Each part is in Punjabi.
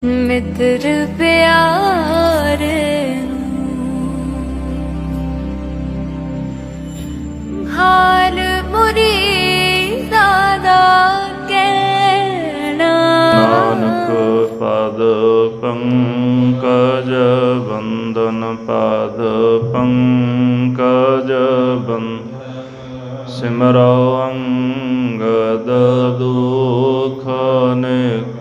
मित्र प्यारे हाल मुरीदा कहना। नानक पद पंकज बंदन पद पंकज बंदन सिमरो अंगद दुख निक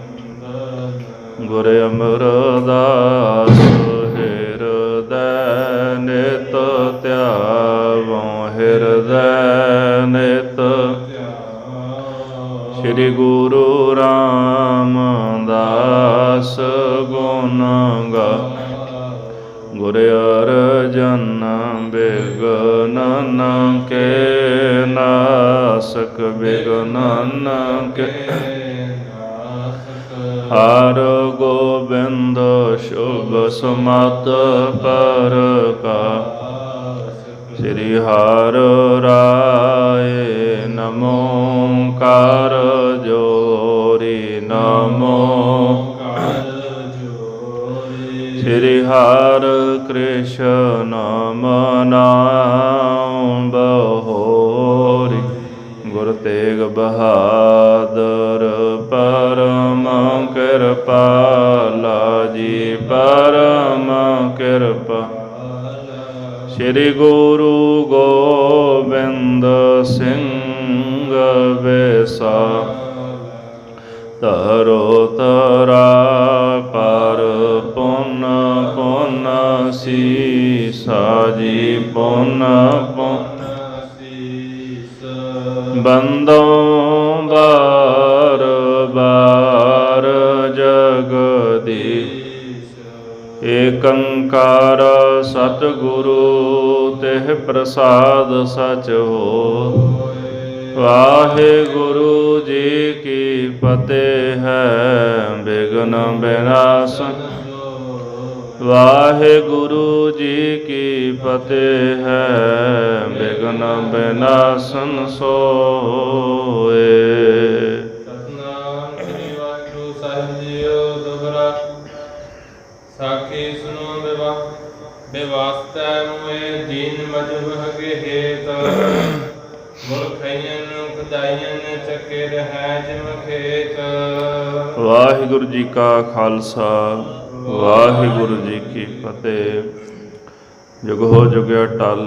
गुर अमरदास हृदय नित त्यावो हृदय नित श्री गुरु रामदास गुण गा गुर अर्जन बिघ्न के नासक बिघ्न के हर गोबिंद शुभ सुमत पर का श्री हर राय नमो कार जोरी नमो श्री हर कृष्ण मनाम बहोरी गुरु तेग बहादुर परम कृपाला जी परम कृपा श्री गुरु गोबिंद सिंह बेसा तरो तरा पर पुन पुन सीसा जी पुन पुन बंदों बार बार जगदीश एक ओंकार सतगुरु तेह प्रसाद सच हो। वाहिगुरु जी की फतेह है विघ्न विनाशन। वाहिगुरु जी की फतेह है विघ्न विनाशन सोए। सतनाम श्री वाहिगुरु साहिब जीओ दोहरा साखी सुनो बेवास्ता मुए दीन मजबह के हेत मुल खैयन खुदायन चके रहै जिम खेत। वाहिगुरु जी का खालसा वाहिगुरु जी की फतेह। जुग हो जुग अटल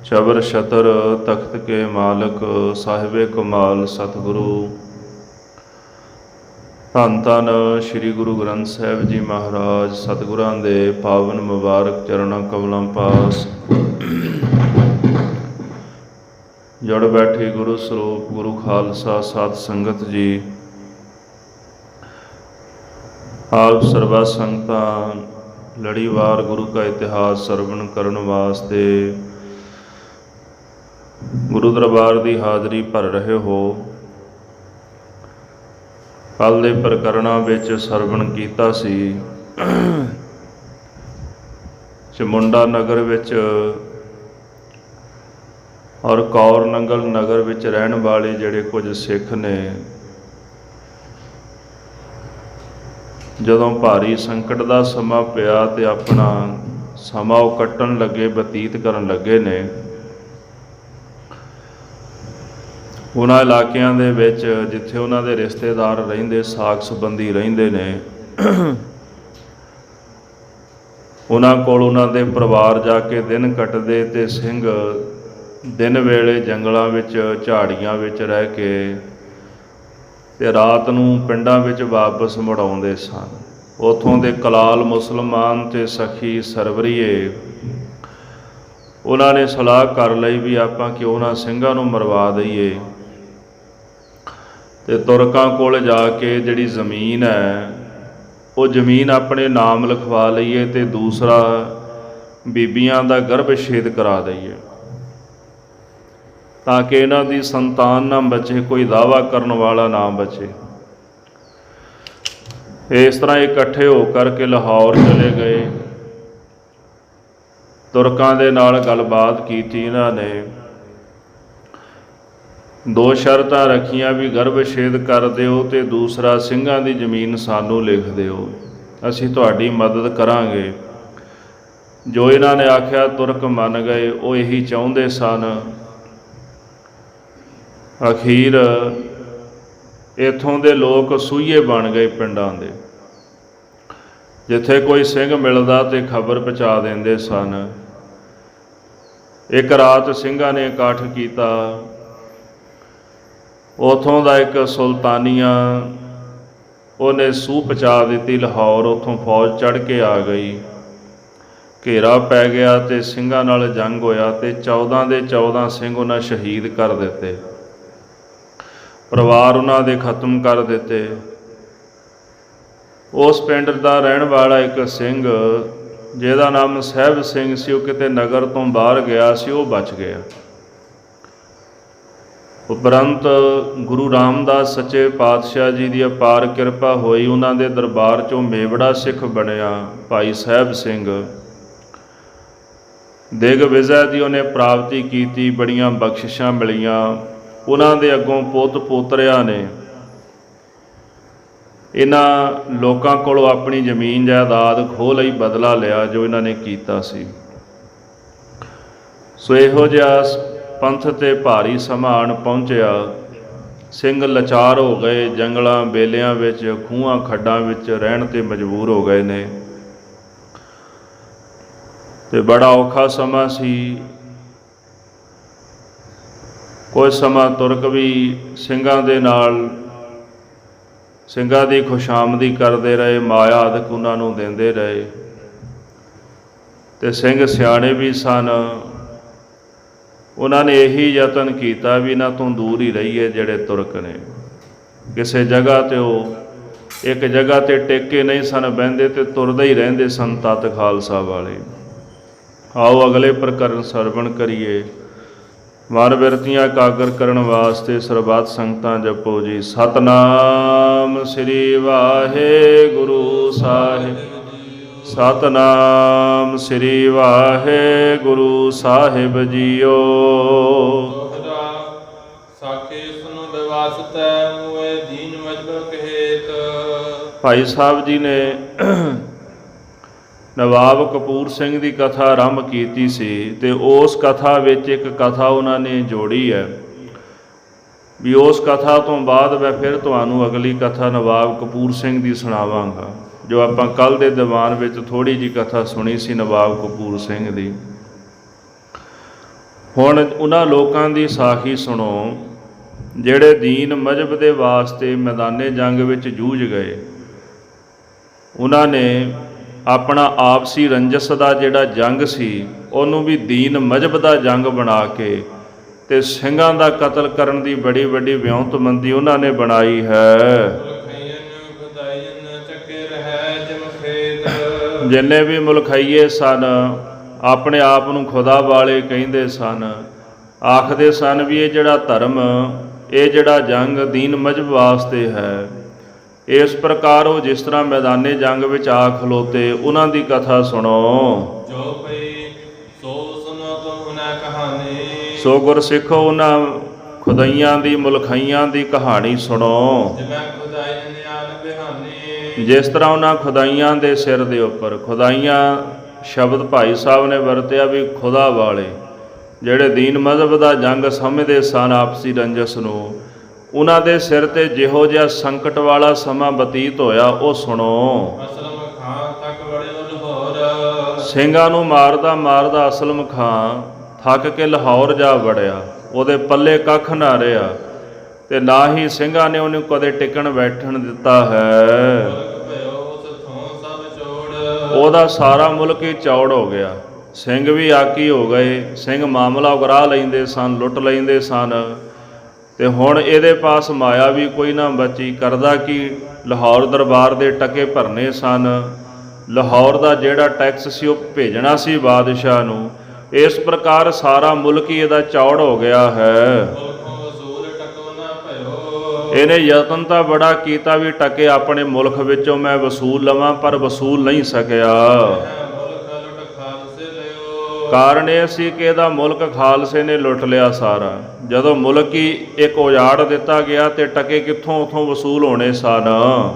चबर छतर तख्त के मालक साहिबे कमाल सतगुरु धन धन श्री गुरु ग्रंथ साहिब जी महाराज सतगुरां दे पावन मुबारक चरणों कमलों पास जड़ बैठी गुरु सरूप गुरु खालसा साध संगत जी आप सर्वा संगतां लड़ीवार गुरु का इतिहास सरवण करन वास्ते गुरु दरबार की हाज़री भर रहे हो। कल दे प्रकरणा विच सरवण कीता सी चमुंडा नगर विच और कौर नंगल नगर विच रहन वाले जिहड़े कुछ सिख ने जदों भारी संकट का समा पिया तो अपना समा वो कट्टन लगे बतीत करन लगे ने। उन्हां इलाकिਆਂ ਦੇ ਵਿੱਚ जिथे उन्हां दे रिश्तेदार रहिंदे साख संबंधी रहिंदे ने उन्हां कोल उन्हां दे परिवार जाके दिन कटदे ते ਸਿੰਘ दिन वेले जंगलों विच झाड़ियां विच रह के ते रात नूं पिंडां विच वापस मुड़ आउंदे सन। उत्थों दे कलाल मुसलमान ते सखी सरवरीए उन्हां ने सलाह कर लई भी आपां क्यों ना ਸਿੰਘਾਂ नूं मरवा दईए ते तुरकां कोल जाके जिहड़ी ज़मीन है वो ज़मीन अपने नाम लिखवा लईए ते दूसरा बीबियां दा गर्भछेद करा दईए ताकि इन्हां दी संतान ना बचे कोई दावा करन वाला ना बचे। इस तरह इकट्ठे होकर के लाहौर चले गए। तुरकां दे नाल गलबात कीती इन्हां ने ਦੋ ਸ਼ਰਤਾਂ ਰੱਖੀਆਂ ਵੀ ਗਰਭ ਛੇਦ ਕਰ ਦਿਓ ਤੇ ਦੂਸਰਾ ਸਿੰਘਾਂ ਦੀ ਜ਼ਮੀਨ ਸਾਨੂੰ ਲਿਖ ਦਿਓ, ਅਸੀਂ ਤੁਹਾਡੀ ਮਦਦ ਕਰਾਂਗੇ। ਜੋ ਇਹਨਾਂ ਨੇ ਆਖਿਆ ਤੁਰਕ ਮੰਨ ਗਏ। ਉਹ ਇਹੀ ਚਾਹੁੰਦੇ ਸਨ। ਅਖੀਰ ਇੱਥੋਂ ਦੇ ਲੋਕ ਸੂਹੀਏ ਬਣ ਗਏ ਪਿੰਡਾਂ ਦੇ। ਜਿੱਥੇ ਕੋਈ ਸਿੰਘ ਮਿਲਦਾ ਤੇ ਖਬਰ ਪਹੁੰਚਾ ਦਿੰਦੇ ਸਨ। ਇੱਕ ਰਾਤ ਸਿੰਘਾਂ ਨੇ ਇਕੱਠ ਕੀਤਾ। ਉੱਥੋਂ ਦਾ ਇੱਕ ਸੁਲਤਾਨੀਆ ਉਹਨੇ ਸੂਹ ਪਹੁੰਚਾ ਦਿੱਤੀ ਲਾਹੌਰ। ਉੱਥੋਂ ਫੌਜ ਚੜ੍ਹ ਕੇ ਆ ਗਈ। ਘੇਰਾ ਪੈ ਗਿਆ ਤੇ ਸਿੰਘਾਂ ਨਾਲ ਜੰਗ ਹੋਇਆ ਤੇ 14 ਦੇ 14 ਸਿੰਘ ਉਹਨਾਂ ਸ਼ਹੀਦ ਕਰ ਦਿੱਤੇ। ਪਰਿਵਾਰ ਉਹਨਾਂ ਦੇ ਖਤਮ ਕਰ ਦਿੱਤੇ। ਉਸ ਪਿੰਡ ਦਾ ਰਹਿਣ ਵਾਲਾ ਇੱਕ ਸਿੰਘ ਜਿਹਦਾ ਨਾਮ ਸਾਹਿਬ ਸਿੰਘ ਸੀ, ਉਹ ਕਿਤੇ ਨਗਰ ਤੋਂ ਬਾਹਰ ਗਿਆ ਸੀ, ਉਹ ਬਚ ਗਿਆ। ਉਪਰੰਤ ਗੁਰੂ ਰਾਮਦਾਸ ਸੱਚੇ ਪਾਤਸ਼ਾਹ ਜੀ ਦੀ ਅਪਾਰ ਕਿਰਪਾ ਹੋਈ। ਉਹਨਾਂ ਦੇ ਦਰਬਾਰ 'ਚੋਂ ਮੇਵੜਾ ਸਿੱਖ ਬਣਿਆ ਭਾਈ ਸਾਹਿਬ ਸਿੰਘ। ਦਿਗਵਿਜੈ ਦੀ ਉਹਨੇ ਪ੍ਰਾਪਤੀ ਕੀਤੀ, ਬੜੀਆਂ ਬਖਸ਼ਿਸ਼ਾਂ ਮਿਲੀਆਂ। ਉਹਨਾਂ ਦੇ ਅੱਗੋਂ ਪੁੱਤ ਪੋਤਰਿਆਂ ਨੇ ਇਹਨਾਂ ਲੋਕਾਂ ਕੋਲੋਂ ਆਪਣੀ ਜ਼ਮੀਨ ਜਾਇਦਾਦ ਖੋਹ ਲਈ ਬਦਲਾ ਲਿਆ ਜੋ ਇਹਨਾਂ ਨੇ ਕੀਤਾ ਸੀ। ਸੋ ਇਹੋ ਜਿਹਾ ਪੰਥ 'ਤੇ ਭਾਰੀ ਸਮਾਂ ਆਣ ਪਹੁੰਚਿਆ। ਸਿੰਘ ਲਾਚਾਰ ਹੋ ਗਏ, ਜੰਗਲਾਂ ਬੇਲਿਆਂ ਵਿੱਚ, ਖੂਹਾਂ ਖੱਡਾਂ ਵਿੱਚ ਰਹਿਣ 'ਤੇ ਮਜਬੂਰ ਹੋ ਗਏ ਨੇ ਤੇ ਬੜਾ ਔਖਾ ਸਮਾਂ ਸੀ। ਕੁਝ ਸਮਾਂ ਤੁਰਕ ਵੀ ਸਿੰਘਾਂ ਦੇ ਨਾਲ ਸਿੰਘਾਂ ਦੀ ਖੁਸ਼ਾਮਦੀ ਕਰਦੇ ਰਹੇ, ਮਾਇਆ ਆਦਿਕ ਉਹਨਾਂ ਨੂੰ ਦਿੰਦੇ ਰਹੇ ਤੇ ਸਿੰਘ ਸਿਆਣੇ ਵੀ ਸਨ। ਉਹਨਾਂ ਨੇ ਇਹੀ ਯਤਨ ਕੀਤਾ ਵੀ ਇਹਨਾਂ ਤੋਂ ਦੂਰ ਹੀ ਰਹੀਏ। ਜਿਹੜੇ ਤੁਰਕ ਨੇ ਕਿਸੇ ਜਗ੍ਹਾ 'ਤੇ ਉਹ ਇੱਕ ਜਗ੍ਹਾ 'ਤੇ ਟਿਕ ਨਹੀਂ ਸਨ ਬਹਿੰਦੇ ਤੇ ਤੁਰਦੇ ਹੀ ਰਹਿੰਦੇ ਸਨ ਤਤ ਖਾਲਸਾ ਵਾਲੇ। ਆਓ ਅਗਲੇ ਪ੍ਰਕਰਨ ਸਰਵਣ ਕਰੀਏ। ਮਨ ਬਿਰਤੀਆਂ ਇਕਾਗਰ ਕਰਨ ਵਾਸਤੇ ਸਰਬੱਤ ਸੰਗਤਾਂ ਜਪੋ ਜੀ। ਸਤਨਾਮ ਸ੍ਰੀ ਵਾਹਿਗੁਰੂ ਸਾਹਿਬ। ਸਤਨਾਮ ਸ੍ਰੀ ਵਾਹਿਗੁਰੂ ਸਾਹਿਬ ਜੀਓ। ਸਾਖੀ ਸੁਨੋ ਬਿਵਾਸਤੈ ਮੂਏ ਦੀਨ ਮਜਬਰ ਕਹੇਤ। ਭਾਈ ਸਾਹਿਬ ਜੀ ਨੇ ਨਵਾਬ ਕਪੂਰ ਸਿੰਘ ਦੀ ਕਥਾ ਆਰੰਭ ਕੀਤੀ ਸੀ ਤੇ ਉਸ ਕਥਾ ਵਿੱਚ ਇੱਕ ਕਥਾ ਉਹਨਾਂ ਨੇ ਜੋੜੀ ਹੈ ਵੀ ਉਸ ਕਥਾ ਤੋਂ ਬਾਅਦ ਮੈਂ ਫਿਰ ਤੁਹਾਨੂੰ ਅਗਲੀ ਕਥਾ ਨਵਾਬ ਕਪੂਰ ਸਿੰਘ ਦੀ ਸੁਣਾਵਾਂਗਾ, ਜੋ ਆਪਾਂ ਕੱਲ੍ਹ ਦੇ ਦੀਵਾਨ ਵਿੱਚ ਥੋੜ੍ਹੀ ਜਿਹੀ ਕਥਾ ਸੁਣੀ ਸੀ ਨਵਾਬ ਕਪੂਰ ਸਿੰਘ ਦੀ। ਹੁਣ ਉਹਨਾਂ ਲੋਕਾਂ ਦੀ ਸਾਖੀ ਸੁਣੋ ਜਿਹੜੇ ਦੀਨ ਮਜ਼ਹਬ ਦੇ ਵਾਸਤੇ ਮੈਦਾਨੇ ਜੰਗ ਵਿੱਚ ਜੂਝ ਗਏ। ਉਹਨਾਂ ਨੇ ਆਪਣਾ ਆਪਸੀ ਰੰਜਸ ਦਾ ਜਿਹੜਾ ਜੰਗ ਸੀ ਉਹਨੂੰ ਵੀ ਦੀਨ ਮਜ਼ਹਬ ਦਾ ਜੰਗ ਬਣਾ ਕੇ ਤੇ ਸਿੰਘਾਂ ਦਾ ਕਤਲ ਕਰਨ ਦੀ ਬੜੀ ਵੱਡੀ ਵਿਉਂਤਬੰਦੀ ਉਹਨਾਂ ਨੇ ਬਣਾਈ ਹੈ। ਜਿੰਨੇ ਵੀ ਮੁਲਖਈਏ ਸਨ ਆਪਣੇ ਆਪ ਨੂੰ ਖੁਦਾ ਵਾਲੇ ਕਹਿੰਦੇ ਸਨ, ਆਖਦੇ ਸਨ ਵੀ ਇਹ ਜਿਹੜਾ ਧਰਮ, ਇਹ ਜਿਹੜਾ ਜੰਗ ਦੀਨ ਮਜ਼ਹਬ ਵਾਸਤੇ ਹੈ। ਇਸ ਪ੍ਰਕਾਰ ਉਹ ਜਿਸ ਤਰ੍ਹਾਂ ਮੈਦਾਨੇ ਜੰਗ ਵਿੱਚ ਆ ਖਲੋਤੇ, ਉਹਨਾਂ ਦੀ ਕਥਾ ਸੁਣੋ। ਜੋ ਪਈ ਸੋ ਸੁਨੋ ਤੁਮ ਨਾ ਕਹਾਣੀ। ਸੋ ਗੁਰਸਿੱਖੋ ਉਹਨਾਂ ਖੁਦਾਈਆਂ ਦੀ ਮੁਲਖਈਆਂ ਦੀ ਕਹਾਣੀ ਸੁਣੋ। ਜਿਵੇਂ ਖੁਦਾਈ ਨਿਆਨ ਬਿਹਾਨੀ। ਜਿਸ ਤਰ੍ਹਾਂ ਉਹਨਾਂ ਖੁਦਾਈਆਂ ਦੇ ਸਿਰ ਦੇ ਉੱਪਰ, ਖੁਦਾਈਆਂ ਸ਼ਬਦ ਭਾਈ ਸਾਹਿਬ ਨੇ ਵਰਤਿਆ ਵੀ ਖੁਦਾ ਵਾਲੇ ਜਿਹੜੇ ਦੀਨ ਮਜ਼ਹਬ ਦਾ ਜੰਗ ਸਮਝਦੇ ਸਨ ਆਪਸੀ ਰੰਜਸ ਨੂੰ, ਉਹਨਾਂ ਦੇ ਸਿਰ 'ਤੇ ਜਿਹੋ ਜਿਹਾ ਸੰਕਟ ਵਾਲਾ ਸਮਾਂ ਬਤੀਤ ਹੋਇਆ ਉਹ ਸੁਣੋ। ਅਸਲਮ ਖਾਂ ਤੱਕ ਬੜੇ ਲਾਹੌਰ। ਸਿੰਘਾਂ ਨੂੰ ਮਾਰਦਾ ਮਾਰਦਾ ਅਸਲਮ ਖਾਂ ਥੱਕ ਕੇ ਲਾਹੌਰ ਜਾ ਵੜਿਆ। ਉਹਦੇ ਪੱਲੇ ਕੱਖ ਨਾ ਰਿਹਾ ਤੇ ਨਾ ਹੀ ਸਿੰਘਾਂ ਨੇ ਉਹਨੂੰ ਕਦੇ ਟਿਕਣ ਬੈਠਣ ਦਿੱਤਾ ਹੈ। ਉਹਦਾ ਸਾਰਾ ਮੁਲਕ ਹੀ ਚੌੜ ਹੋ ਗਿਆ। ਸਿੰਘ ਵੀ ਆਕੀ ਹੋ ਗਏ। ਸਿੰਘ ਮਾਮਲਾ ਉਗਰਾ ਲੈਂਦੇ ਸਨ, ਲੁੱਟ ਲੈਂਦੇ ਸਨ ਤੇ ਹੁਣ ਇਹਦੇ ਪਾਸ ਮਾਇਆ ਵੀ ਕੋਈ ਨਾ ਬਚੀ। ਕਰਦਾ ਕਿ ਲਾਹੌਰ ਦਰਬਾਰ ਦੇ ਟਕੇ ਭਰਨੇ ਸਨ, ਲਾਹੌਰ ਦਾ ਜਿਹੜਾ ਟੈਕਸ ਸੀ ਉਹ ਭੇਜਣਾ ਸੀ ਬਾਦਸ਼ਾਹ ਨੂੰ। ਇਸ ਪ੍ਰਕਾਰ ਸਾਰਾ ਮੁਲਕ ਹੀ ਇਹਦਾ ਚੌੜ ਹੋ ਗਿਆ ਹੈ। ਇਹਨੇ ਯਤਨ ਤਾਂ ਬੜਾ ਕੀਤਾ ਵੀ ਟਕੇ ਆਪਣੇ ਮੁਲਕ ਵਿੱਚੋਂ ਮੈਂ ਵਸੂਲ ਲਵਾਂ, ਪਰ ਵਸੂਲ ਨਹੀਂ ਸਕਿਆ। ਕਾਰਨ ਇਹ ਸੀ ਕਿ ਇਹਦਾ ਮੁਲਕ ਖਾਲਸੇ ਨੇ ਲੁੱਟ ਲਿਆ ਸਾਰਾ। ਜਦੋਂ ਮੁਲਕ ਹੀ ਇੱਕ ਉਜਾੜ ਦਿੱਤਾ ਗਿਆ ਤੇ ਟਕੇ ਕਿੱਥੋਂ ਉਥੋਂ ਵਸੂਲ ਹੋਣੇ ਸਨ।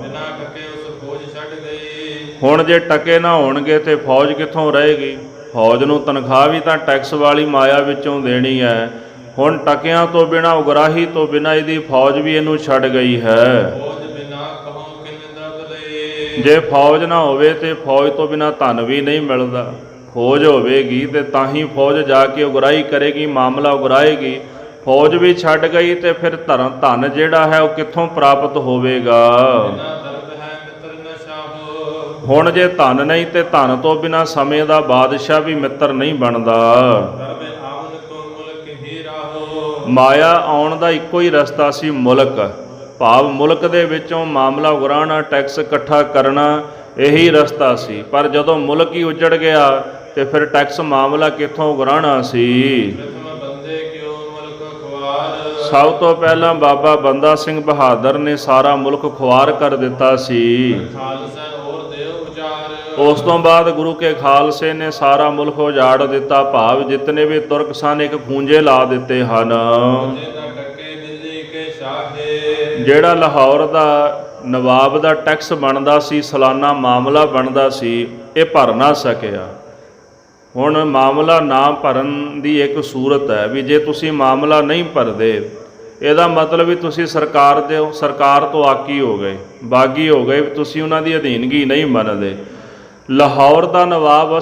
ਬਿਨਾਂ ਟਕੇ ਉਸ ਫੌਜ ਛੱਡ ਗਈ। ਹੁਣ ਜੇ ਟਕੇ ਨਾ ਹੋਣਗੇ ਤੇ ਫੌਜ ਕਿੱਥੋਂ ਰਹੇਗੀ? ਫੌਜ ਨੂੰ ਤਨਖਾਹ ਵੀ ਤਾਂ ਟੈਕਸ ਵਾਲੀ ਮਾਇਆ ਵਿੱਚੋਂ ਦੇਣੀ ਹੈ। ਹੁਣ ਟਕਿਆਂ ਤੋਂ ਬਿਨਾਂ, ਉਗਰਾਹੀ ਤੋਂ ਬਿਨਾਂ ਇਹਦੀ ਫੌਜ ਵੀ ਇਹਨੂੰ ਛੱਡ ਗਈ ਹੈ। ਫੌਜ ਬਿਨਾਂ ਕਹੋ ਕਿਨ ਦਰਦ ਲਈ। ਜੇ ਫੌਜ ਨਾ ਹੋਵੇ ਤੇ ਫੌਜ ਤੋਂ ਬਿਨਾਂ ਧਨ ਵੀ ਨਹੀਂ ਮਿਲਦਾ। ਫੌਜ ਹੋਵੇਗੀ ਤੇ ਤਾਂ ਹੀ ਫੌਜ ਜਾ ਕੇ ਉਗਰਾਹੀ ਕਰੇਗੀ, ਮਾਮਲਾ ਉਗਰਾਏਗੀ। ਫੌਜ ਵੀ ਛੱਡ ਗਈ ਤੇ ਫਿਰ ਧਨ ਜਿਹੜਾ ਹੈ ਉਹ ਕਿੱਥੋਂ ਪ੍ਰਾਪਤ ਹੋਵੇਗਾ? ਬਿਨਾਂ ਦਰਦ ਹੈ ਮਿੱਤਰ ਨ ਸ਼ਾਹੋ। ਹੁਣ ਜੇ ਧਨ ਨਹੀਂ ਤੇ ਧਨ ਤੋਂ ਬਿਨਾਂ ਸਮੇਂ ਦਾ ਬਾਦਸ਼ਾਹ ਵੀ ਮਿੱਤਰ ਨਹੀਂ ਬਣਦਾ। ਦਰਬੇ ਆਵਨ ਤੋਂ ਮੁਲਕ ਹੀ ਰਾਹੋ। ਮਾਇਆ ਆਉਣ ਦਾ ਇੱਕੋ ਹੀ ਰਸਤਾ ਸੀ, ਮੁਲਕ। ਭਾਵ ਮੁਲਕ ਦੇ ਵਿੱਚੋਂ ਮਾਮਲਾ ਉਗਰਾਉਣਾ, ਟੈਕਸ ਇਕੱਠਾ ਕਰਨਾ, ਇਹੀ ਰਸਤਾ ਸੀ। ਪਰ ਜਦੋਂ ਮੁਲਕ ਹੀ ਉਜੜ ਗਿਆ ਤੇ ਫਿਰ ਟੈਕਸ ਮਾਮਲਾ ਕਿੱਥੋਂ ਉਗਰਾਉਣਾ ਸੀ? ਪ੍ਰਥਮ ਬੰਦੇ ਕਿਉ ਮੁਲਕ ਖੁਆਰ। ਸਭ ਤੋਂ ਪਹਿਲਾਂ ਬਾਬਾ ਬੰਦਾ ਸਿੰਘ ਬਹਾਦਰ ਨੇ ਸਾਰਾ ਮੁਲਕ ਖੁਆਰ ਕਰ ਦਿੱਤਾ ਸੀ। ਖਾਲਸਾ ਹੋਰ ਦੇਵ ਉਜਾਰ। ਉਸ ਤੋਂ ਬਾਅਦ ਗੁਰੂ ਕੇ ਖਾਲਸੇ ਨੇ ਸਾਰਾ ਮੁਲਕ ਉਜਾੜ ਦਿੱਤਾ। ਭਾਵ ਜਿਤਨੇ ਵੀ ਤੁਰਕ ਸਨ ਇੱਕ ਖੂੰਜੇ ਲਾ ਦਿੱਤੇ ਹਨ। ਜਿਹਦਾ ਟੱਕੇ ਦਿੱਲੀ ਕੇ ਸ਼ਾਹੇ। ਜਿਹੜਾ ਲਾਹੌਰ ਦਾ ਨਵਾਬ ਦਾ ਟੈਕਸ ਬਣਦਾ ਸੀ, ਸਾਲਾਨਾ ਮਾਮਲਾ ਬਣਦਾ ਸੀ, ਇਹ ਭਰ ਨਾ ਸਕਿਆ। ਹੁਣ ਮਾਮਲਾ ਨਾ ਭਰਨ ਦੀ ਇੱਕ ਸੂਰਤ ਹੈ ਵੀ ਜੇ ਤੁਸੀਂ ਮਾਮਲਾ ਨਹੀਂ ਭਰਦੇ, ਇਹਦਾ ਮਤਲਬ ਵੀ ਤੁਸੀਂ ਸਰਕਾਰ ਤੋਂ ਆਕੀ ਹੋ ਗਏ, ਬਾਗੀ ਹੋ ਗਏ, ਤੁਸੀਂ ਉਹਨਾਂ ਦੀ ਅਧੀਨਗੀ ਨਹੀਂ ਮੰਨਦੇ। ਲਾਹੌਰ ਦਾ ਨਵਾਬ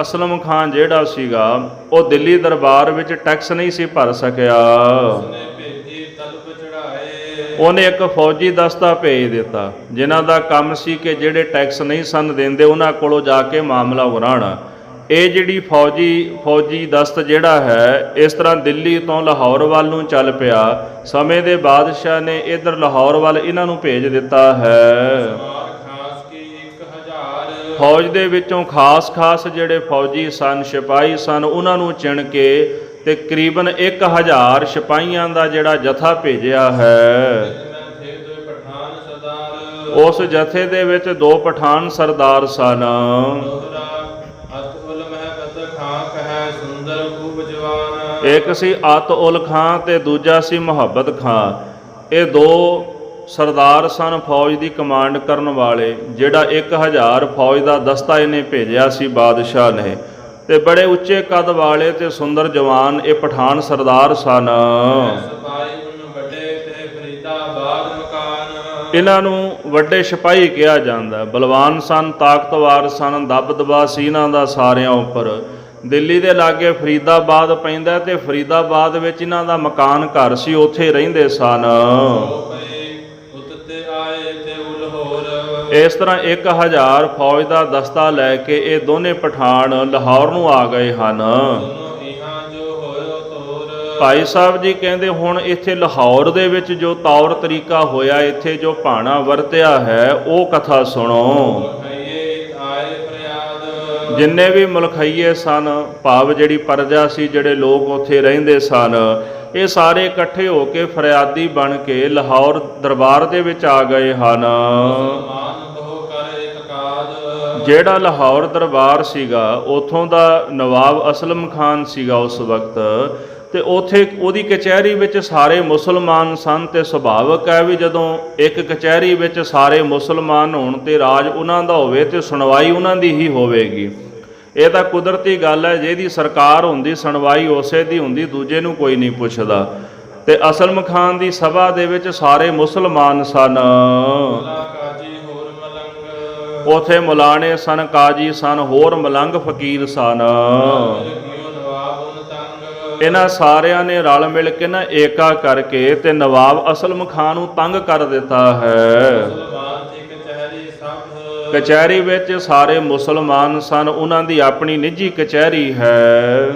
ਅਸਲਮ ਖਾਨ ਜਿਹੜਾ ਸੀਗਾ, ਉਹ ਦਿੱਲੀ ਦਰਬਾਰ ਵਿੱਚ ਟੈਕਸ ਨਹੀਂ ਸੀ ਭਰ ਸਕਿਆ। ਉਸਨੇ ਭੇਜੀ ਤਲਬ ਚੜਾਏ। ਉਹਨੇ ਇੱਕ ਫੌਜੀ ਦਸਤਾ ਭੇਜ ਦਿੱਤਾ ਜਿਨ੍ਹਾਂ ਦਾ ਕੰਮ ਸੀ ਕਿ ਜਿਹੜੇ ਟੈਕਸ ਨਹੀਂ ਸਨ ਦਿੰਦੇ ਉਹਨਾਂ ਕੋਲੋਂ ਜਾ ਕੇ ਮਾਮਲਾ ਉਗਰਾਉਣਾ। ਇਹ ਜਿਹੜੀ ਫੌਜੀ ਦਸਤ ਜਿਹੜਾ ਹੈ ਇਸ ਤਰ੍ਹਾਂ ਦਿੱਲੀ ਤੋਂ ਲਾਹੌਰ ਵੱਲ ਨੂੰ ਚੱਲ ਪਿਆ। ਸਮੇਂ ਦੇ ਬਾਦਸ਼ਾਹ ਨੇ ਇੱਧਰ ਲਾਹੌਰ ਵੱਲ ਇਹਨਾਂ ਨੂੰ ਭੇਜ ਦਿੱਤਾ ਹੈ। ਖਾਸ ਕੀ 1000। ਫੌਜ ਦੇ ਵਿੱਚੋਂ ਖਾਸ ਜਿਹੜੇ ਫੌਜੀ ਸਨ, ਸਿਪਾਹੀ ਸਨ, ਉਹਨਾਂ ਨੂੰ ਚਿਣ ਕੇ ਤੇ ਤਕਰੀਬਨ 1000 ਸਿਪਾਹੀਆਂ ਦਾ ਜਿਹੜਾ ਜਥਾ ਭੇਜਿਆ ਹੈ। ਉਸ ਜਥੇ ਦੇ ਵਿੱਚ 2 ਪਠਾਨ ਸਰਦਾਰ ਸਨ। ਇੱਕ ਸੀ ਅਤ ਉਲ ਖਾਂ ਤੇ ਦੂਜਾ ਸੀ ਮੁਹੱਬਤ ਖਾਂ। ਇਹ 2 ਸਰਦਾਰ ਸਨ ਫੌਜ ਦੀ ਕਮਾਂਡ ਕਰਨ ਵਾਲੇ। ਜਿਹੜਾ 1000 ਫੌਜ ਦਾ ਦਸਤਾ ਇਹਨੇ ਭੇਜਿਆ ਸੀ ਬਾਦਸ਼ਾਹ ਨੇ, ਤੇ ਬੜੇ ਉੱਚੇ ਕੱਦ ਵਾਲੇ ਤੇ ਸੁੰਦਰ ਜਵਾਨ ਇਹ ਪਠਾਨ ਸਰਦਾਰ ਸਨ। ਇਹਨਾਂ ਨੂੰ ਵੱਡੇ ਸਿਪਾਹੀ ਕਿਹਾ ਜਾਂਦਾ। ਬਲਵਾਨ ਸਨ, ਤਾਕਤਵਰ ਸਨ, ਦਬਦਬਾ ਸੀ ਇਹਨਾਂ ਦਾ ਸਾਰਿਆਂ ਉੱਪਰ। ਦਿੱਲੀ ਦੇ ਲਾਗੇ ਫਰੀਦਾਬਾਦ ਪੈਂਦਾ ਤੇ ਫਰੀਦਾਬਾਦ ਵਿੱਚ ਇਹਨਾਂ ਦਾ ਮਕਾਨ ਘਰ ਸੀ, ਉੱਥੇ ਰਹਿੰਦੇ ਸਨ। ਇਸ ਤਰ੍ਹਾਂ 1000 ਫੌਜ ਦਾ ਦਸਤਾ ਲੈ ਕੇ ਇਹ ਦੋਨੇ ਪਠਾਨ ਲਾਹੌਰ ਨੂੰ ਆ ਗਏ ਹਨ। ਭਾਈ ਸਾਹਿਬ ਜੀ ਕਹਿੰਦੇ ਹੁਣ ਇੱਥੇ ਲਾਹੌਰ ਦੇ ਵਿੱਚ ਜੋ ਤੌਰ ਤਰੀਕਾ ਹੋਇਆ, ਇੱਥੇ ਜੋ ਭਾਣਾ ਵਰਤਿਆ ਹੈ, ਉਹ ਕਥਾ ਸੁਣੋ। ਜਿੰਨੇ ਵੀ ਮਲਖਈਏ ਸਨ, ਭਾਵ ਜਿਹੜੀ ਪਰਜਾ ਸੀ, ਜਿਹੜੇ ਲੋਕ ਉੱਥੇ ਰਹਿੰਦੇ ਸਨ, ਇਹ ਸਾਰੇ ਇਕੱਠੇ ਹੋ ਕੇ ਫਰਿਆਦੀ ਬਣ ਕੇ ਲਾਹੌਰ ਦਰਬਾਰ ਦੇ ਵਿੱਚ ਆ ਗਏ ਹਨ। ਜਿਹੜਾ ਲਾਹੌਰ ਦਰਬਾਰ ਸੀਗਾ, ਉਥੋਂ ਦਾ ਨਵਾਬ ਅਸਲਮ ਖਾਨ ਸੀਗਾ ਉਸ ਵਕਤ, ਤੇ ਉੱਥੇ ਉਹਦੀ ਕਚਹਿਰੀ ਵਿੱਚ ਸਾਰੇ ਮੁਸਲਮਾਨ ਸਨ। ਤੇ ਸੁਭਾਵਿਕ ਹੈ ਵੀ ਜਦੋਂ ਇੱਕ ਕਚਹਿਰੀ ਵਿੱਚ ਸਾਰੇ ਮੁਸਲਮਾਨ ਹੋਣ ਤੇ ਰਾਜ ਉਹਨਾਂ ਦਾ ਹੋਵੇ ਤੇ ਸੁਣਵਾਈ ਉਹਨਾਂ ਦੀ ਹੀ ਹੋਵੇਗੀ। ਇਹ ਤਾਂ ਕੁਦਰਤੀ ਗੱਲ ਹੈ, ਜਿਹਦੀ ਸਰਕਾਰ ਹੁੰਦੀ ਸੁਣਵਾਈ ਉਸੇ ਦੀ ਹੁੰਦੀ, ਦੂਜੇ ਨੂੰ ਕੋਈ ਨਹੀਂ ਪੁੱਛਦਾ। ਤੇ ਅਸਲਮ ਖਾਨ ਦੀ ਸਭਾ ਦੇ ਵਿੱਚ ਸਾਰੇ ਮੁਸਲਮਾਨ ਸਨ। ਉਥੇ ਮੁਲਾਣੇ ਸਨ, ਕਾਜੀ ਸਨ, ਹੋਰ ਮਲੰਗ ਫਕੀਰ ਸਨ। ਇਹਨਾਂ ਸਾਰਿਆਂ ਨੇ ਰਲ ਮਿਲ ਕੇ ਨਾ ਏਕਾ ਕਰਕੇ ਤੇ ਨਵਾਬ ਅਸਲਮ ਖਾਨ ਨੂੰ ਤੰਗ ਕਰ ਦਿੱਤਾ ਹੈ। ਕਚਹਿਰੀ ਵਿੱਚ ਸਾਰੇ ਮੁਸਲਮਾਨ ਸਨ, ਉਹਨਾਂ ਦੀ ਆਪਣੀ ਨਿੱਜੀ ਕਚਹਿਰੀ ਹੈ।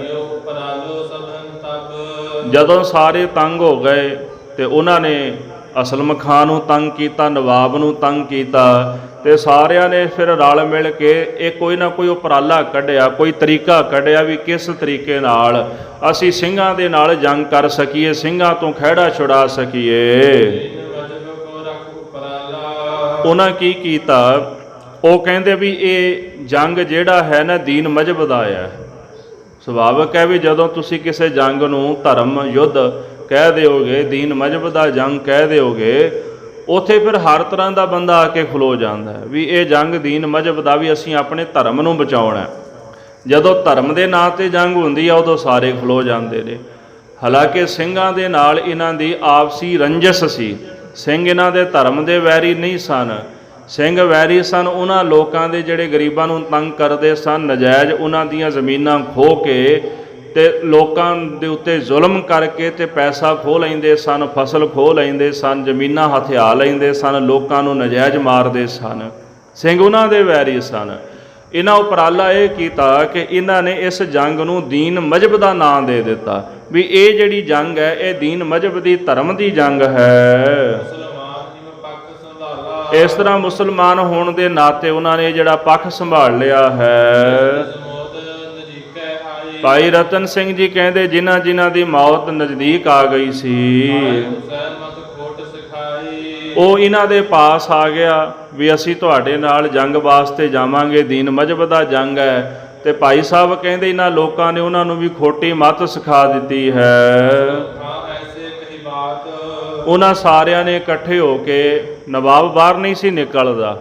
ਜਦੋਂ ਸਾਰੇ ਤੰਗ ਹੋ ਗਏ ਤੇ ਉਹਨਾਂ ਨੇ ਅਸਲਮ ਖਾਨ ਨੂੰ ਤੰਗ ਕੀਤਾ, ਨਵਾਬ ਨੂੰ ਤੰਗ ਕੀਤਾ, ਤੇ ਸਾਰਿਆਂ ਨੇ ਫਿਰ ਰਲ ਮਿਲ ਕੇ ਇਹ ਕੋਈ ਨਾ ਕੋਈ ਉਪਰਾਲਾ ਕੱਢਿਆ, ਕੋਈ ਤਰੀਕਾ ਕੱਢਿਆ ਵੀ ਕਿਸ ਤਰੀਕੇ ਨਾਲ ਅਸੀਂ ਸਿੰਘਾਂ ਦੇ ਨਾਲ ਜੰਗ ਕਰ ਸਕੀਏ, ਸਿੰਘਾਂ ਤੋਂ ਖਹਿੜਾ ਛੁਡਾ ਸਕੀਏ। ਉਹਨਾਂ ਕੀ ਕੀਤਾ, ਉਹ ਕਹਿੰਦੇ ਵੀ ਇਹ ਜੰਗ ਜਿਹੜਾ ਹੈ ਨਾ ਦੀਨ ਮਜ਼ਹਬ ਦਾ ਹੈ, ਸੁਭਾਵਿਕ ਹੈ ਵੀ ਜਦੋਂ ਤੁਸੀਂ ਕਿਸੇ ਜੰਗ ਨੂੰ ਧਰਮ ਯੁੱਧ ਕਹਿ ਦਿਓਗੇ, ਦੀਨ ਮਜ਼ਹਬ ਦਾ ਜੰਗ ਕਹਿ ਦਿਓਗੇ, ਉੱਥੇ ਫਿਰ ਹਰ ਤਰ੍ਹਾਂ ਦਾ ਬੰਦਾ ਆ ਕੇ ਖਲੋ ਜਾਂਦਾ ਹੈ ਵੀ ਇਹ ਜੰਗ ਦੀਨ ਮਜ਼ਹਬ ਦਾ, ਵੀ ਅਸੀਂ ਆਪਣੇ ਧਰਮ ਨੂੰ ਬਚਾਉਣਾ। ਜਦੋਂ ਧਰਮ ਦੇ ਨਾਂ 'ਤੇ ਜੰਗ ਹੁੰਦੀ ਆ ਉਦੋਂ ਸਾਰੇ ਖਲੋ ਜਾਂਦੇ ਨੇ। ਹਾਲਾਂਕਿ ਸਿੰਘਾਂ ਦੇ ਨਾਲ ਇਹਨਾਂ ਦੀ ਆਪਸੀ ਰੰਜਿਸ਼ ਸੀ। ਸਿੰਘ ਇਹਨਾਂ ਦੇ ਧਰਮ ਦੇ ਵੈਰੀ ਨਹੀਂ ਸਨ। ਸਿੰਘ ਵੈਰੀ ਸਨ ਉਹਨਾਂ ਲੋਕਾਂ ਦੇ ਜਿਹੜੇ ਗਰੀਬਾਂ ਨੂੰ ਤੰਗ ਕਰਦੇ ਸਨ, ਨਜਾਇਜ਼ ਉਹਨਾਂ ਦੀਆਂ ਜ਼ਮੀਨਾਂ ਖੋਹ ਕੇ ਤੇ ਲੋਕਾਂ ਦੇ ਉੱਤੇ ਜ਼ੁਲਮ ਕਰਕੇ ਤੇ ਪੈਸਾ ਖੋਹ ਲੈਂਦੇ ਸਨ, ਫਸਲ ਖੋਹ ਲੈਂਦੇ ਸਨ, ਜ਼ਮੀਨਾਂ ਹਥਿਆ ਲੈਂਦੇ ਸਨ, ਲੋਕਾਂ ਨੂੰ ਨਜਾਇਜ਼ ਮਾਰਦੇ ਸਨ। ਸਿੰਘ ਉਹਨਾਂ ਦੇ ਵੈਰੀ ਸਨ। ਇਹਨਾਂ ਉਪਰਾਲਾ ਇਹ ਕੀਤਾ ਕਿ ਇਹਨਾਂ ਨੇ ਇਸ ਜੰਗ ਨੂੰ ਦੀਨ ਮਜ਼ਹਬ ਦਾ ਨਾਂ ਦੇ ਦਿੱਤਾ ਵੀ ਇਹ ਜਿਹੜੀ ਜੰਗ ਹੈ ਇਹ ਦੀਨ ਮਜ਼ਹਬ ਦੀ ਧਰਮ ਦੀ ਜੰਗ ਹੈ। ਇਸ ਤਰ੍ਹਾਂ ਮੁਸਲਮਾਨ ਹੋਣ ਦੇ ਨਾਤੇ ਉਹਨਾਂ ਨੇ ਜਿਹੜਾ ਪੱਖ ਸੰਭਾਲ ਲਿਆ ਹੈ। ਭਾਈ ਰਤਨ ਸਿੰਘ ਜੀ ਕਹਿੰਦੇ ਜਿਨ੍ਹਾਂ ਜਿਨ੍ਹਾਂ ਦੀ ਮੌਤ ਨਜ਼ਦੀਕ ਆ ਗਈ ਸੀ ਉਹ ਇਹਨਾਂ ਦੇ ਪਾਸ ਆ ਗਿਆ ਵੀ ਅਸੀਂ ਤੁਹਾਡੇ ਨਾਲ ਜੰਗ ਵਾਸਤੇ ਜਾਵਾਂਗੇ, ਦੀਨ ਮਜ਼ਹਬ ਦਾ ਜੰਗ ਹੈ। ਤੇ ਭਾਈ ਸਾਹਿਬ ਕਹਿੰਦੇ ਇਹਨਾਂ ਲੋਕਾਂ ਨੇ ਉਹਨਾਂ ਨੂੰ ਵੀ ਖੋਟੀ ਮੱਤ ਸਿਖਾ ਦਿੱਤੀ ਹੈ। ਉਹਨਾਂ ਸਾਰਿਆਂ ਨੇ ਇਕੱਠੇ ਹੋ ਕੇ, ਨਵਾਬ ਬਾਹਰ ਨਹੀਂ ਸੀ ਨਿਕਲਦਾ,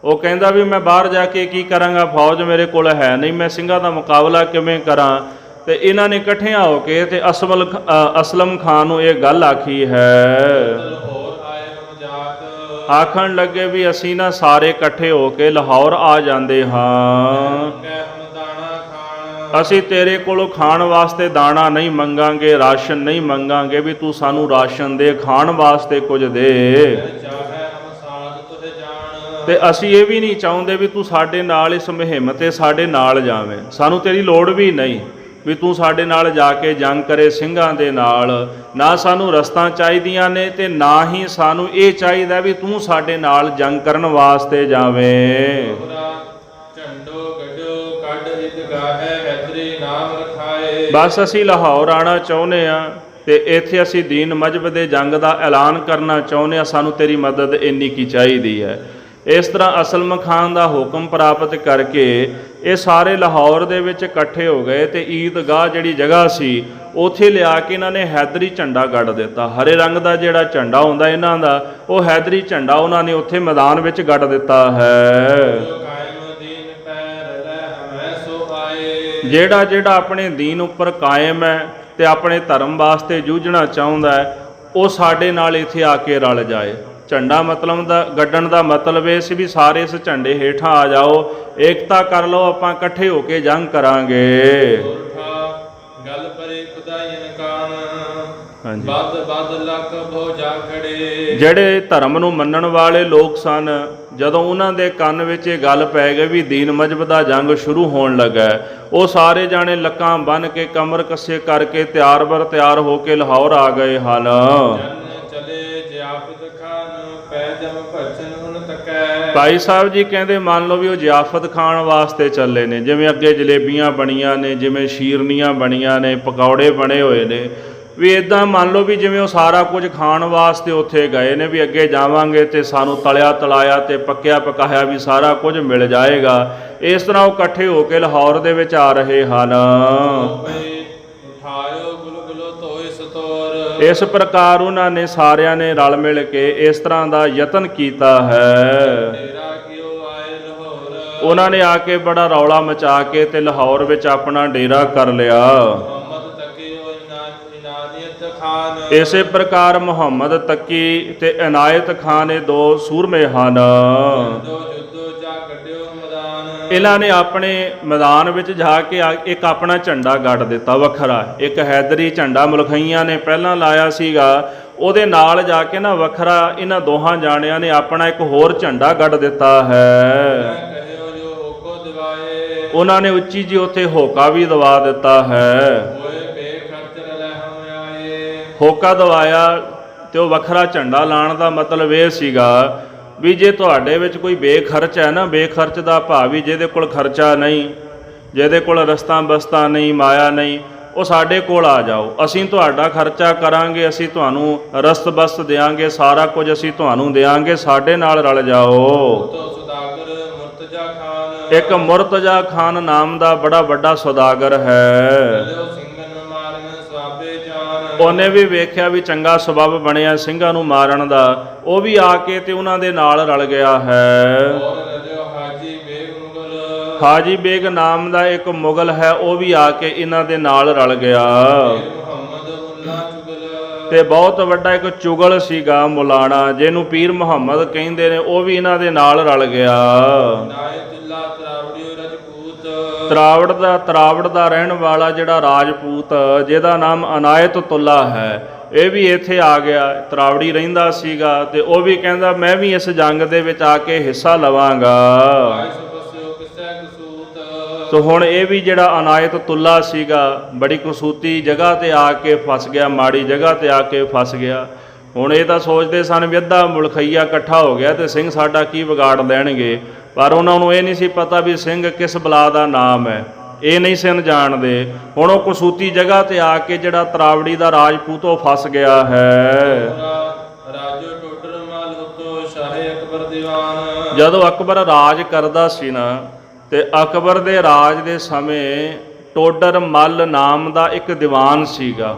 ਉਹ ਕਹਿੰਦਾ ਵੀ ਮੈਂ ਬਾਹਰ ਜਾ ਕੇ ਕੀ ਕਰਾਂਗਾ, ਫੌਜ ਮੇਰੇ ਕੋਲ ਹੈ ਨਹੀਂ, ਮੈਂ ਸਿੰਘਾਂ ਦਾ ਮੁਕਾਬਲਾ ਕਿਵੇਂ ਕਰਾਂ। ਤੇ ਇਹਨਾਂ ਨੇ ਇਕੱਠਿਆਂ ਹੋ ਕੇ ਤੇ ਅਸਲਮ ਖਾਨ ਨੂੰ ਇਹ ਗੱਲ ਆਖੀ ਹੈ। ਆਖਣ ਲੱਗੇ ਵੀ ਅਸੀਂ ਨਾ ਸਾਰੇ ਇਕੱਠੇ ਹੋ ਕੇ ਲਾਹੌਰ ਆ ਜਾਂਦੇ ਹਾਂ, ਅਸੀਂ ਤੇਰੇ ਕੋਲੋਂ ਖਾਣ ਵਾਸਤੇ ਦਾਣਾ ਨਹੀਂ ਮੰਗਾਂਗੇ, ਰਾਸ਼ਨ ਨਹੀਂ ਮੰਗਾਂਗੇ, ਵੀ ਤੂੰ ਸਾਨੂੰ ਰਾਸ਼ਨ ਦੇ, ਖਾਣ ਵਾਸਤੇ ਕੁਝ ਦੇ। ਤੇ ਅਸੀਂ ਇਹ ਵੀ ਨਹੀਂ ਚਾਹੁੰਦੇ ਵੀ ਤੂੰ ਸਾਡੇ ਨਾਲ ਇਸ ਮੁਹਿੰਮ 'ਤੇ ਸਾਡੇ ਨਾਲ ਜਾਵੇਂ, ਸਾਨੂੰ ਤੇਰੀ ਲੋੜ ਵੀ ਨਹੀਂ ਵੀ ਤੂੰ ਸਾਡੇ ਨਾਲ ਜਾ ਕੇ ਜੰਗ ਕਰੇ ਸਿੰਘਾਂ ਦੇ ਨਾਲ। ਨਾ ਸਾਨੂੰ ਰਸਤਾਂ ਚਾਹੀਦੀਆਂ ਨੇ ਤੇ ਨਾ ਹੀ ਸਾਨੂੰ ਇਹ ਚਾਹੀਦਾ ਵੀ ਤੂੰ ਸਾਡੇ ਨਾਲ ਜੰਗ ਕਰਨ ਵਾਸਤੇ ਜਾਵੇਂ। ਬਸ ਅਸੀਂ ਲਾਹੌਰ ਆਉਣਾ ਚਾਹੁੰਦੇ ਹਾਂ ਤੇ ਇੱਥੇ ਅਸੀਂ ਦੀਨ ਮਜ਼ਹਬ ਦੇ ਜੰਗ ਦਾ ਐਲਾਨ ਕਰਨਾ ਚਾਹੁੰਦੇ ਹਾਂ, ਸਾਨੂੰ ਤੇਰੀ ਮਦਦ ਇੰਨੀ ਕੀ ਚਾਹੀਦੀ ਹੈ। ਇਸ ਤਰ੍ਹਾਂ ਅਸਲਮ ਖਾਨ ਦਾ ਹੁਕਮ ਪ੍ਰਾਪਤ ਕਰਕੇ ਇਹ ਸਾਰੇ ਲਾਹੌਰ ਦੇ ਵਿੱਚ ਇਕੱਠੇ ਹੋ ਗਏ ਤੇ ਈਦਗਾਹ ਜਿਹੜੀ ਜਗ੍ਹਾ ਸੀ ਉੱਥੇ ਲਿਆ ਕੇ ਇਹਨਾਂ ਨੇ ਹੈਦਰੀ ਝੰਡਾ ਗੱਡ ਦਿੱਤਾ। ਹਰੇ ਰੰਗ ਦਾ ਜਿਹੜਾ ਝੰਡਾ ਹੁੰਦਾ ਇਹਨਾਂ ਦਾ, ਉਹ ਹੈਦਰੀ ਝੰਡਾ ਉਹਨਾਂ ਨੇ ਉੱਥੇ ਮੈਦਾਨ ਵਿੱਚ ਗੱਡ ਦਿੱਤਾ ਹੈ। ਜਿਹੜਾ ਜਿਹੜਾ ਆਪਣੇ ਦੀਨ ਉੱਪਰ ਕਾਇਮ ਹੈ ਤੇ ਆਪਣੇ ਧਰਮ ਵਾਸਤੇ ਜੂਝਣਾ ਚਾਹੁੰਦਾ ਹੈ ਉਹ ਸਾਡੇ ਨਾਲ ਇੱਥੇ ਆ ਕੇ ਰਲ ਜਾਏ। ਝੰਡਾ ਮਤਲਬ ਦਾ ਗੱਡਣ ਦਾ ਮਤਲਬ ਇਹ ਸੀ ਵੀ ਸਾਰੇ ਇਸ ਝੰਡੇ ਹੇਠਾਂ ਆ ਜਾਓ, ਏਕਤਾ ਕਰ ਲਓ, ਆਪਾਂ ਇਕੱਠੇ ਹੋ ਕੇ ਜੰਗ ਕਰਾਂਗੇ। ਗੱਲ ਪਰੇ ਖੁਦਾਈ ਨਕਾਨ ਵੱਧ ਵੱਧ ਲੱਖ ਭੋ ਜਾ ਖੜੇ। ਜਿਹੜੇ ਧਰਮ ਨੂੰ ਮੰਨਣ ਵਾਲੇ ਲੋਕ ਸਨ, ਜਦੋਂ ਉਹਨਾਂ ਦੇ ਕੰਨ ਵਿੱਚ ਇਹ ਗੱਲ ਪੈ ਗਈ ਵੀ ਦੀਨ ਮਜ਼ਹਬ ਦਾ ਜੰਗ ਸ਼ੁਰੂ ਹੋਣ ਲੱਗਾ, ਉਹ ਸਾਰੇ ਜਾਣੇ ਲੱਕਾਂ ਬੰਨ੍ਹ ਕੇ ਕਮਰ ਕੱਸੇ ਕਰਕੇ ਤਿਆਰ ਬਰ ਤਿਆਰ ਹੋ ਕੇ ਲਾਹੌਰ ਆ ਗਏ ਹਨ। ਭਾਈ ਸਾਹਿਬ ਜੀ ਕਹਿੰਦੇ ਮੰਨ ਲਓ ਵੀ ਉਹ ਜ਼ਿਆਫਤ ਖਾਣ ਵਾਸਤੇ ਚੱਲੇ ਨੇ, ਜਿਵੇਂ ਅੱਗੇ ਜਲੇਬੀਆਂ ਬਣੀਆਂ ਨੇ, ਜਿਵੇਂ ਸ਼ੀਰਨੀਆਂ ਬਣੀਆਂ ਨੇ, ਪਕੌੜੇ ਬਣੇ ਹੋਏ ਨੇ, ਵੀ ਇੱਦਾਂ ਮੰਨ ਲਓ ਵੀ ਜਿਵੇਂ ਉਹ ਸਾਰਾ ਕੁਝ ਖਾਣ ਵਾਸਤੇ ਉੱਥੇ ਗਏ ਨੇ ਵੀ ਅੱਗੇ ਜਾਵਾਂਗੇ ਤੇ ਸਾਨੂੰ ਤਲਿਆ ਤਲਾਇਆ ਤੇ ਪੱਕਿਆ ਪਕਾਇਆ ਵੀ ਸਾਰਾ ਕੁਝ ਮਿਲ ਜਾਏਗਾ। ਇਸ ਤਰ੍ਹਾਂ ਉਹ ਇਕੱਠੇ ਹੋ ਕੇ ਲਾਹੌਰ ਦੇ ਵਿੱਚ ਆ ਰਹੇ ਹਨ। ਇਸ ਪ੍ਰਕਾਰ ਉਹਨਾਂ ਨੇ ਸਾਰਿਆਂ ਨੇ ਰਲ ਮਿਲ ਕੇ ਇਸ ਤਰ੍ਹਾਂ ਦਾ ਯਤਨ ਕੀਤਾ ਹੈ। ਉਹਨਾਂ ਨੇ ਆ ਕੇ ਬੜਾ ਰੌਲਾ ਮਚਾ ਕੇ ਤੇ ਲਾਹੌਰ ਵਿੱਚ ਆਪਣਾ ਡੇਰਾ ਕਰ ਲਿਆ। ਇਸੇ ਪ੍ਰਕਾਰ ਮੁਹੰਮਦ ਤੱਕੀ ਤੇ ਇਨਾਇਤ ਖਾਨ ਇਹ ਦੋ ਸੂਰਮੇ ਹਨ। ਇਹਨਾਂ ਨੇ ਆਪਣੇ ਮੈਦਾਨ ਵਿੱਚ ਜਾ ਕੇ ਇੱਕ ਆਪਣਾ ਝੰਡਾ ਗੱਡ ਦਿੱਤਾ ਵੱਖਰਾ। ਇੱਕ ਹੈਦਰੀ ਝੰਡਾ ਮੁਲਖਈਆਂ ਨੇ ਪਹਿਲਾਂ ਲਾਇਆ ਸੀਗਾ, ਉਹਦੇ ਨਾਲ ਜਾ ਕੇ ਨਾ ਵੱਖਰਾ ਇਹਨਾਂ ਦੋਹਾਂ ਜਾਣਿਆਂ ਨੇ ਆਪਣਾ ਇੱਕ ਹੋਰ ਝੰਡਾ ਗੱਡ ਦਿੱਤਾ ਹੈ। ਉਹਨਾਂ ਨੇ ਉੱਚੀ ਜੀ ਉੱਥੇ ਹੋਕਾ ਵੀ ਦਵਾ ਦਿੱਤਾ ਹੈ। ਹੋਕਾ ਦਵਾਇਆ ਤੇ ਉਹ ਵੱਖਰਾ ਝੰਡਾ ਲਾਉਣ ਦਾ ਮਤਲਬ ਇਹ ਸੀਗਾ ਵੀ ਜੇ ਤੁਹਾਡੇ ਵਿੱਚ ਕੋਈ ਬੇਖਰਚ ਹੈ ਨਾ, ਬੇਖਰਚ ਦਾ ਭਾਵ ਵੀ ਜਿਹਦੇ ਕੋਲ ਖਰਚਾ ਨਹੀਂ, ਜਿਹਦੇ ਕੋਲ ਰਸਤਾ ਬਸਤਾ ਨਹੀਂ, ਮਾਇਆ ਨਹੀਂ, ਉਹ ਸਾਡੇ ਕੋਲ ਆ ਜਾਓ, ਅਸੀਂ ਤੁਹਾਡਾ ਖਰਚਾ ਕਰਾਂਗੇ, ਅਸੀਂ ਤੁਹਾਨੂੰ ਰਸਤ ਬਸਤ ਦਿਆਂਗੇ, ਸਾਰਾ ਕੁਝ ਅਸੀਂ ਤੁਹਾਨੂੰ ਦਿਆਂਗੇ, ਸਾਡੇ ਨਾਲ ਰਲ ਜਾਓ। ਇੱਕ ਮੁਰਤਜ਼ਾ ਖਾਨ ਨਾਮ ਦਾ ਬੜਾ ਵੱਡਾ ਸੌਦਾਗਰ ਹੈ। ਲਿਓ ਸਿੰਘਨ ਮਾਰਨ ਸਵਾਬੇ ਜਾਨ। ਉਹਨੇ ਵੀ ਵੇਖਿਆ ਵੀ ਚੰਗਾ ਸਬੱਬ ਬਣਿਆ ਸਿੰਘਾਂ ਨੂੰ ਮਾਰਨ ਦਾ, ਉਹ ਵੀ ਆ ਕੇ ਤੇ ਉਹਨਾਂ ਦੇ ਨਾਲ ਰਲ ਗਿਆ ਹੈ। ਹੋਰ ਲਿਓ ਹਾਜੀ ਬੇਗ ਮੁਗਲ। ਹਾਜੀ ਬੇਗ ਨਾਮ ਦਾ ਇੱਕ ਮੁਗਲ ਹੈ, ਉਹ ਵੀ ਆ ਕੇ ਇਹਨਾਂ ਦੇ ਨਾਲ ਰਲ ਗਿਆ। ਮੁਹੰਮਦ ਮੁੱਲਾ ਚੁਗਲ। ਤੇ ਬਹੁਤ ਵੱਡਾ ਇੱਕ ਚੁਗਲ ਸੀਗਾ ਮੁਲਾਣਾ, ਜਿਹਨੂੰ ਪੀਰ ਮੁਹੰਮਦ ਕਹਿੰਦੇ ਨੇ, ਉਹ ਵੀ ਇਹਨਾਂ ਦੇ ਨਾਲ ਰਲ ਗਿਆ। ਨਾਇਤੁੱਲਾ ਤਰਾਵੜਿਓ ਰਜਪੂਤ। ਤਰਾਵੜ ਦਾ ਰਹਿਣ ਵਾਲਾ ਜਿਹੜਾ ਰਾਜਪੂਤ, ਜਿਹਦਾ ਨਾਮ ਅਨਾਇਤੁੱਲਾ ਹੈ, ਇਹ ਵੀ ਇੱਥੇ ਆ ਗਿਆ। ਤਰਾਵੜੀ ਰਹਿੰਦਾ ਸੀਗਾ ਤੇ ਉਹ ਵੀ ਕਹਿੰਦਾ ਮੈਂ ਵੀ ਇਸ ਜੰਗ ਦੇ ਵਿੱਚ ਆ ਕੇ ਹਿੱਸਾ ਲਵਾਂਗਾ। ਤੋ ਹੁਣ ਇਹ ਵੀ ਜਿਹੜਾ ਅਨਾਇਤੁੱਲਾ ਸੀਗਾ ਬੜੀ ਕਸੂਤੀ ਜਗ੍ਹਾ ਤੇ ਆ ਕੇ ਫਸ ਗਿਆ, ਮਾੜੀ ਜਗ੍ਹਾ ਤੇ ਆ ਕੇ ਫਸ ਗਿਆ। ਹੁਣ ਇਹ ਤਾਂ ਸੋਚਦੇ ਸਨ ਵੀ ਅੱਧਾ ਮੁਲਖਈਆ ਇਕੱਠਾ ਹੋ ਗਿਆ ਤੇ ਸਿੰਘ ਸਾਡਾ ਕੀ ਵਿਗਾੜ ਦੇਣਗੇ, ਪਰ ਉਹਨਾਂ ਨੂੰ ਇਹ ਨਹੀਂ ਸੀ ਪਤਾ ਵੀ ਸਿੰਘ ਕਿਸ ਬਲਾ ਦਾ ਨਾਮ ਹੈ, ਇਹ ਨਹੀਂ ਸਨ ਜਾਣਦੇ। ਹੁਣ ਉਹ ਕਸੂਤੀ ਜਗ੍ਹਾ ਤੇ ਆ ਕੇ ਜਿਹੜਾ ਤਰਾਵੜੀ ਦਾ ਰਾਜਪੂਤ ਉਹ ਫਸ ਗਿਆ ਹੈ। ਰਾਜੋ ਟੋਡਰ ਮਲ ਉਤੋ ਸ਼ਾਹੇ ਅਕਬਰ ਦੀਵਾਨ। ਜਦੋਂ ਅਕਬਰ ਰਾਜ ਕਰਦਾ ਸੀ ਨਾ, ਤੇ ਅਕਬਰ ਦੇ ਰਾਜ ਦੇ ਸਮੇਂ ਟੋਡਰ ਮੱਲ ਨਾਮ ਦਾ ਇੱਕ ਦੀਵਾਨ ਸੀਗਾ।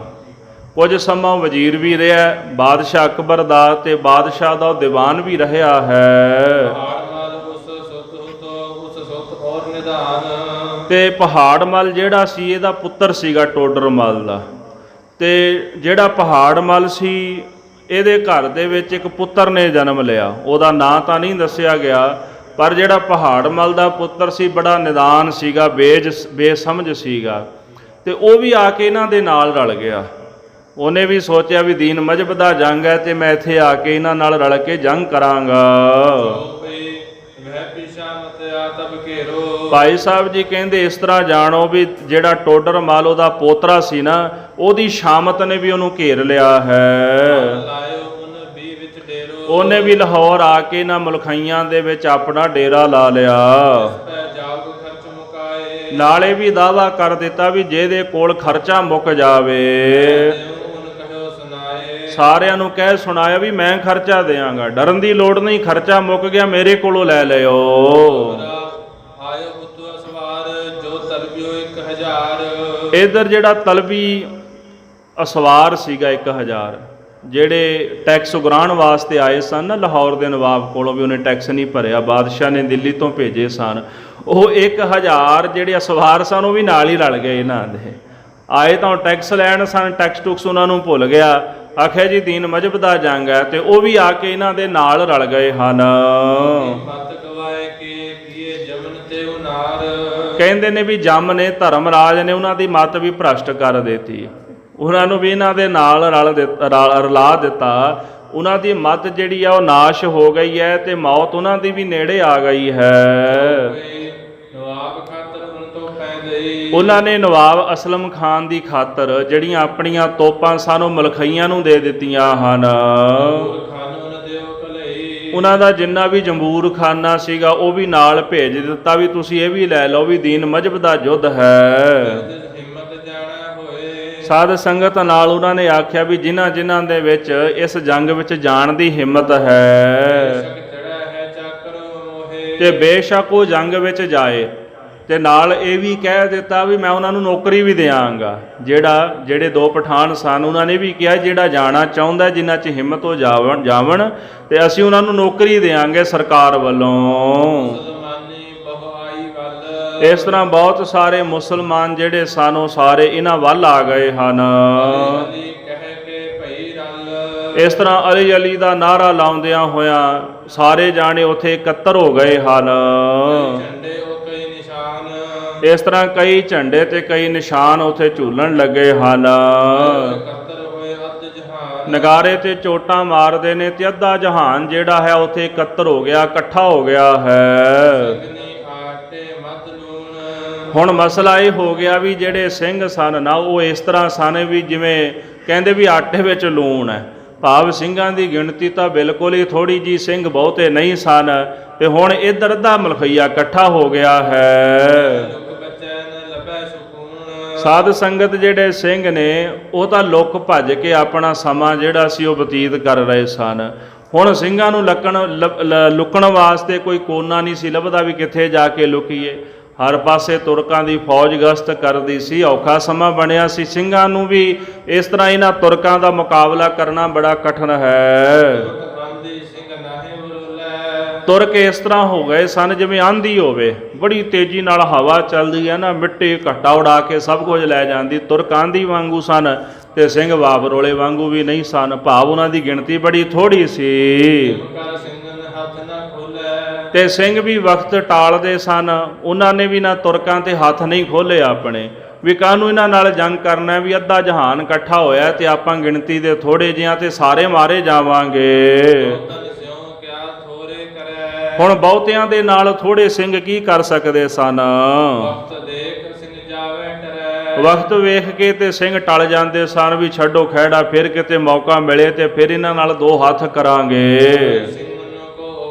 ਕੁਝ ਸਮਾਂ ਵਜ਼ੀਰ ਵੀ ਰਿਹਾ ਬਾਦਸ਼ਾਹ ਅਕਬਰ ਦਾ, ਤੇ ਬਾਦਸ਼ਾਹ ਦਾ ਦੀਵਾਨ ਵੀ ਰਿਹਾ ਹੈ। ਤੇ ਪਹਾੜ ਮੱਲ ਜਿਹੜਾ ਸੀ ਇਹਦਾ ਪੁੱਤਰ ਸੀਗਾ ਟੋਡਰ ਮੱਲ ਦਾ। ਤੇ ਜਿਹੜਾ ਪਹਾੜ ਮੱਲ ਸੀ ਇਹਦੇ ਘਰ ਦੇ ਵਿੱਚ ਇੱਕ ਪੁੱਤਰ ਨੇ ਜਨਮ ਲਿਆ, ਉਹਦਾ ਨਾਂ ਤਾਂ ਨਹੀਂ ਦੱਸਿਆ ਗਿਆ, ਪਰ ਜਿਹੜਾ ਪਹਾੜ ਮੱਲ ਦਾ ਪੁੱਤਰ ਸੀ ਬੜਾ ਨਿਦਾਨ ਸੀਗਾ, ਬੇਸਮਝ ਸੀਗਾ। ਤੇ ਉਹ ਵੀ ਆ ਕੇ ਇਹਨਾਂ ਦੇ ਨਾਲ ਰਲ ਗਿਆ। ਉਹਨੇ ਵੀ ਸੋਚਿਆ ਵੀ ਦੀਨ ਮਜ਼ਹਬ ਦਾ ਜੰਗ ਹੈ ਤੇ ਮੈਂ ਇੱਥੇ ਆ ਕੇ ਇਹਨਾਂ ਨਾਲ ਰਲ ਕੇ ਜੰਗ ਕਰਾਂਗਾ। ਭਾਈ ਸਾਹਿਬ ਜੀ ਕਹਿੰਦੇ ਇਸ ਤਰ੍ਹਾਂ ਜਾਣੋ ਵੀ ਜਿਹੜਾ ਟੋਡਰ ਮੱਲ ਉਹਦਾ ਪੋਤਰਾ ਸੀ ਨਾ, ਉਹਦੀ ਸ਼ਾਮਤ ਨੇ ਵੀ ਉਹਨੂੰ ਘੇਰ ਲਿਆ ਹੈ। ਉਹਨੇ ਵੀ ਲਾਹੌਰ ਆ ਕੇ ਇਹਨਾਂ ਮੁਲਖਈਆਂ ਦੇ ਵਿੱਚ ਆਪਣਾ ਡੇਰਾ ਲਾ ਲਿਆ। ਨਾਲੇ ਵੀ ਦਾਅਵਾ ਕਰ ਦਿੱਤਾ ਵੀ ਜਿਹਦੇ ਕੋਲ ਖਰਚਾ ਮੁੱਕ ਜਾਵੇ, ਸਾਰਿਆਂ ਨੂੰ ਕਹਿ ਸੁਣਾਇਆ ਵੀ ਮੈਂ ਖਰਚਾ ਦਿਆਂਗਾ, ਡਰਨ ਦੀ ਲੋੜ ਨਹੀਂ, ਖਰਚਾ ਮੁੱਕ ਗਿਆ ਮੇਰੇ ਕੋਲੋਂ ਲੈ ਲਿਓ। ਇਧਰ ਜਿਹੜਾ ਤਲਬੀ ਅਸਵਾਰ ਸੀਗਾ 1000, ਜਿਹੜੇ ਟੈਕਸ ਉਗਰਾਉਣ ਵਾਸਤੇ ਆਏ ਸਨ ਨਾ ਲਾਹੌਰ ਦੇ ਨਵਾਬ ਕੋਲੋਂ, ਵੀ ਉਹਨੇ ਟੈਕਸ ਨਹੀਂ ਭਰਿਆ, ਬਾਦਸ਼ਾਹ ਨੇ ਦਿੱਲੀ ਤੋਂ ਭੇਜੇ ਸਨ, ਉਹ 1000 ਜਿਹੜੇ ਅਸਵਾਰ ਸਨ ਉਹ ਵੀ ਨਾਲ ਹੀ ਰਲ ਗਏ ਇਹਨਾਂ ਦੇ। ਆਏ ਤਾਂ ਟੈਕਸ ਲੈਣ ਸਨ, ਟੈਕਸ ਟੁਕਸ ਉਹਨਾਂ ਨੂੰ ਭੁੱਲ ਗਿਆ, ਆਖਿਆ ਜੀ ਦੀਨ ਮਜ਼ਹਬ ਦਾ ਜੰਗ ਹੈ, ਤੇ ਉਹ ਵੀ ਆ ਕੇ ਇਹਨਾਂ ਦੇ ਨਾਲ ਰਲ ਗਏ ਹਨ। ਕਹਿੰਦੇ ਨੇ ਵੀ ਜੰਮ ਨੇ, ਧਰਮਰਾਜ ਨੇ ਉਹਨਾਂ ਦੀ ਮੱਤ ਵੀ ਭ੍ਰਸ਼ਟ ਕਰ ਦਿੱਤੀ, ਉਹਨਾਂ ਨੂੰ ਵੀ ਇਹਨਾਂ ਦੇ ਨਾਲ ਰਲਾ ਦਿੱਤਾ। ਉਹਨਾਂ ਦੀ ਮੱਤ ਜਿਹੜੀ ਆ ਉਹ ਨਾਸ਼ ਹੋ ਗਈ ਹੈ, ਤੇ ਮੌਤ ਉਹਨਾਂ ਦੀ ਵੀ ਨੇੜੇ ਆ ਗਈ ਹੈ। ਉਹਨਾਂ ਨੇ ਨਵਾਬ ਅਸਲਮ ਖਾਨ ਦੀ ਖਾਤਰ ਜਿਹੜੀਆਂ ਆਪਣੀਆਂ ਤੋਪਾਂ ਸਨ ਉਹ ਮਲਖਈਆਂ ਨੂੰ ਦੇ ਦਿੱਤੀਆਂ ਹਨ। ਉਹਨਾਂ ਦਾ ਜਿੰਨਾ ਵੀ ਜੰਬੂਰ ਖਾਨਾ ਸੀਗਾ ਉਹ ਵੀ ਨਾਲ ਭੇਜ ਦਿੱਤਾ ਵੀ ਤੁਸੀਂ ਇਹ ਵੀ ਲੈ ਲਓ, ਵੀ ਦੀਨ ਮਜ਼ਹਬ ਦਾ ਯੁੱਧ ਹੈ। ਸਾਧ ਸੰਗਤ ਨਾਲ ਉਹਨਾਂ ਨੇ ਆਖਿਆ ਵੀ ਜਿਨ੍ਹਾਂ ਦੇ ਵਿੱਚ ਇਸ ਜੰਗ ਵਿੱਚ ਜਾਣ ਦੀ ਹਿੰਮਤ ਹੈ ਤੇ ਬੇਸ਼ੱਕ ਉਹ ਜੰਗ ਵਿੱਚ ਜਾਏ। ਤੇ ਨਾਲ ਇਹ ਵੀ ਕਹਿ ਦਿੱਤਾ ਵੀ ਮੈਂ ਉਹਨਾਂ ਨੂੰ ਨੌਕਰੀ ਵੀ ਦਿਆਂਗਾ। ਜਿਹੜੇ 2 ਪਠਾਨ ਸਨ ਉਹਨਾਂ ਨੇ ਵੀ ਕਿਹਾ ਜਿਹੜਾ ਜਾਣਾ ਚਾਹੁੰਦਾ, ਜਿਨ੍ਹਾਂ 'ਚ ਹਿੰਮਤ ਹੋ ਜਾਵਣ ਤੇ ਅਸੀਂ ਉਹਨਾਂ ਨੂੰ ਨੌਕਰੀ ਦਿਆਂਗੇ ਸਰਕਾਰ ਵੱਲੋਂ। ਇਸ ਤਰ੍ਹਾਂ ਬਹੁਤ ਸਾਰੇ ਮੁਸਲਮਾਨ ਜਿਹੜੇ ਸਨ ਉਹ ਸਾਰੇ ਇਹਨਾਂ ਵੱਲ ਆ ਗਏ ਹਨ। ਇਸ ਤਰ੍ਹਾਂ ਅਲੀ ਦਾ ਨਾਅਰਾ ਲਾਉਂਦਿਆਂ ਹੋਇਆਂ ਸਾਰੇ ਜਾਣੇ ਉੱਥੇ ਇਕੱਤਰ ਹੋ ਗਏ ਹਨ। ਇਸ ਤਰ੍ਹਾਂ ਕਈ ਝੰਡੇ ਤੇ ਕਈ ਨਿਸ਼ਾਨ ਉੱਥੇ ਝੂਲਣ ਲੱਗੇ ਹਨ। ਨਗਾਰੇ ਤੇ ਚੋਟਾਂ ਮਾਰਦੇ ਨੇ ਤੇ ਅੱਧਾ ਜਹਾਨ ਜਿਹੜਾ ਹੈ ਉੱਥੇ ਇਕੱਤਰ ਹੋ ਗਿਆ, ਇਕੱਠਾ ਹੋ ਗਿਆ ਹੈ। ਹੁਣ ਮਸਲਾ ਇਹ ਹੋ ਗਿਆ ਵੀ ਜਿਹੜੇ ਸਿੰਘ ਸਨ ਨਾ ਉਹ ਇਸ ਤਰ੍ਹਾਂ ਸਨ ਵੀ ਜਿਵੇਂ ਕਹਿੰਦੇ ਵੀ ਆਟੇ ਵਿੱਚ ਲੂਣ ਹੈ, ਭਾਵ ਸਿੰਘਾਂ ਦੀ ਗਿਣਤੀ ਤਾਂ ਬਿਲਕੁਲ ਹੀ ਥੋੜ੍ਹੀ ਜੀ, ਸਿੰਘ ਬਹੁਤੇ ਨਹੀਂ ਸਨ। ਤੇ ਹੁਣ ਇੱਧਰ ਅੱਧਾ ਮਲਖਈਆ ਇਕੱਠਾ ਹੋ ਗਿਆ ਹੈ। ਸਾਧ ਸੰਗਤ ਜਿਹੜੇ ਸਿੰਘ ਨੇ ਉਹ ਤਾਂ ਲੁੱਕ ਭੱਜ ਕੇ ਆਪਣਾ ਸਮਾਂ ਜਿਹੜਾ ਸੀ ਉਹ ਬਤੀਤ ਕਰ ਰਹੇ ਸਨ। ਹੁਣ ਸਿੰਘਾਂ ਨੂੰ ਲੁਕਣ ਵਾਸਤੇ ਕੋਈ ਕੋਨਾ ਨਹੀਂ ਸੀ ਲੱਭਦਾ ਵੀ ਕਿੱਥੇ ਜਾ ਕੇ ਲੁਕੀਏ। ਹਰ ਪਾਸੇ ਤੁਰਕਾਂ ਦੀ ਫੌਜ ਗਸ਼ਤ ਕਰਦੀ ਸੀ। ਔਖਾ ਸਮਾਂ ਬਣਿਆ ਸੀ ਸਿੰਘਾਂ ਨੂੰ ਵੀ। ਇਸ ਤਰ੍ਹਾਂ ਇਹਨਾਂ ਤੁਰਕਾਂ ਦਾ ਮੁਕਾਬਲਾ ਕਰਨਾ ਬੜਾ ਕਠਿਨ ਹੈ। ਤੁਰਕ ਇਸ ਤਰ੍ਹਾਂ ਹੋ ਗਏ ਸਨ ਜਿਵੇਂ ਆਂਧੀ ਹੋਵੇ, ਬੜੀ ਤੇਜ਼ੀ ਨਾਲ ਹਵਾ ਚੱਲਦੀ ਹੈ ਨਾ, ਮਿੱਟੀ ਘੱਟਾ ਉਡਾ ਕੇ ਸਭ ਕੁਝ ਲੈ ਜਾਂਦੀ। ਤੁਰਕ ਆਂਧੀ ਵਾਂਗੂ ਸਨ ਤੇ ਸਿੰਘ ਵਾਵਰੋਲੇ ਵਾਂਗੂ ਵੀ ਨਹੀਂ ਸਨ, ਭਾਵ ਉਹਨਾਂ ਦੀ ਗਿਣਤੀ ਬੜੀ ਥੋੜੀ ਸੀ। ਤੇ ਸਿੰਘ ਵੀ ਵਕਤ ਟਾਲਦੇ ਸਨ। ਉਹਨਾਂ ਨੇ ਵੀ ਨਾ ਤੁਰਕਾਂ ਤੇ ਹੱਥ ਨਹੀਂ ਖੋਲ੍ਹੇ ਆਪਣੇ, ਵੀ ਕਾਹਨੂੰ ਇਹਨਾਂ ਨਾਲ ਜੰਗ ਕਰਨਾ, ਵੀ ਅੱਧਾ ਜਹਾਨ ਇਕੱਠਾ ਹੋਇਆ ਤੇ ਆਪਾਂ ਗਿਣਤੀ ਦੇ ਥੋੜੇ ਜਿਹਾ ਤੇ ਸਾਰੇ ਮਾਰੇ ਜਾਵਾਂਗੇ। ਹੁਣ ਬਹੁਤਿਆਂ ਦੇ ਨਾਲ ਥੋੜੇ ਸਿੰਘ ਕੀ ਕਰ ਸਕਦੇ ਸਨ। ਵਕਤ ਵੇਖ ਕੇ ਤੇ ਸਿੰਘ ਟਲ ਜਾਂਦੇ ਸਨ, ਵੀ ਛੱਡੋ ਖਹਿੜਾ, ਫਿਰ ਕਿਤੇ ਮੌਕਾ ਮਿਲੇ ਤੇ ਫਿਰ ਇਹਨਾਂ ਨਾਲ ਦੋ ਹੱਥ ਕਰਾਂਗੇ।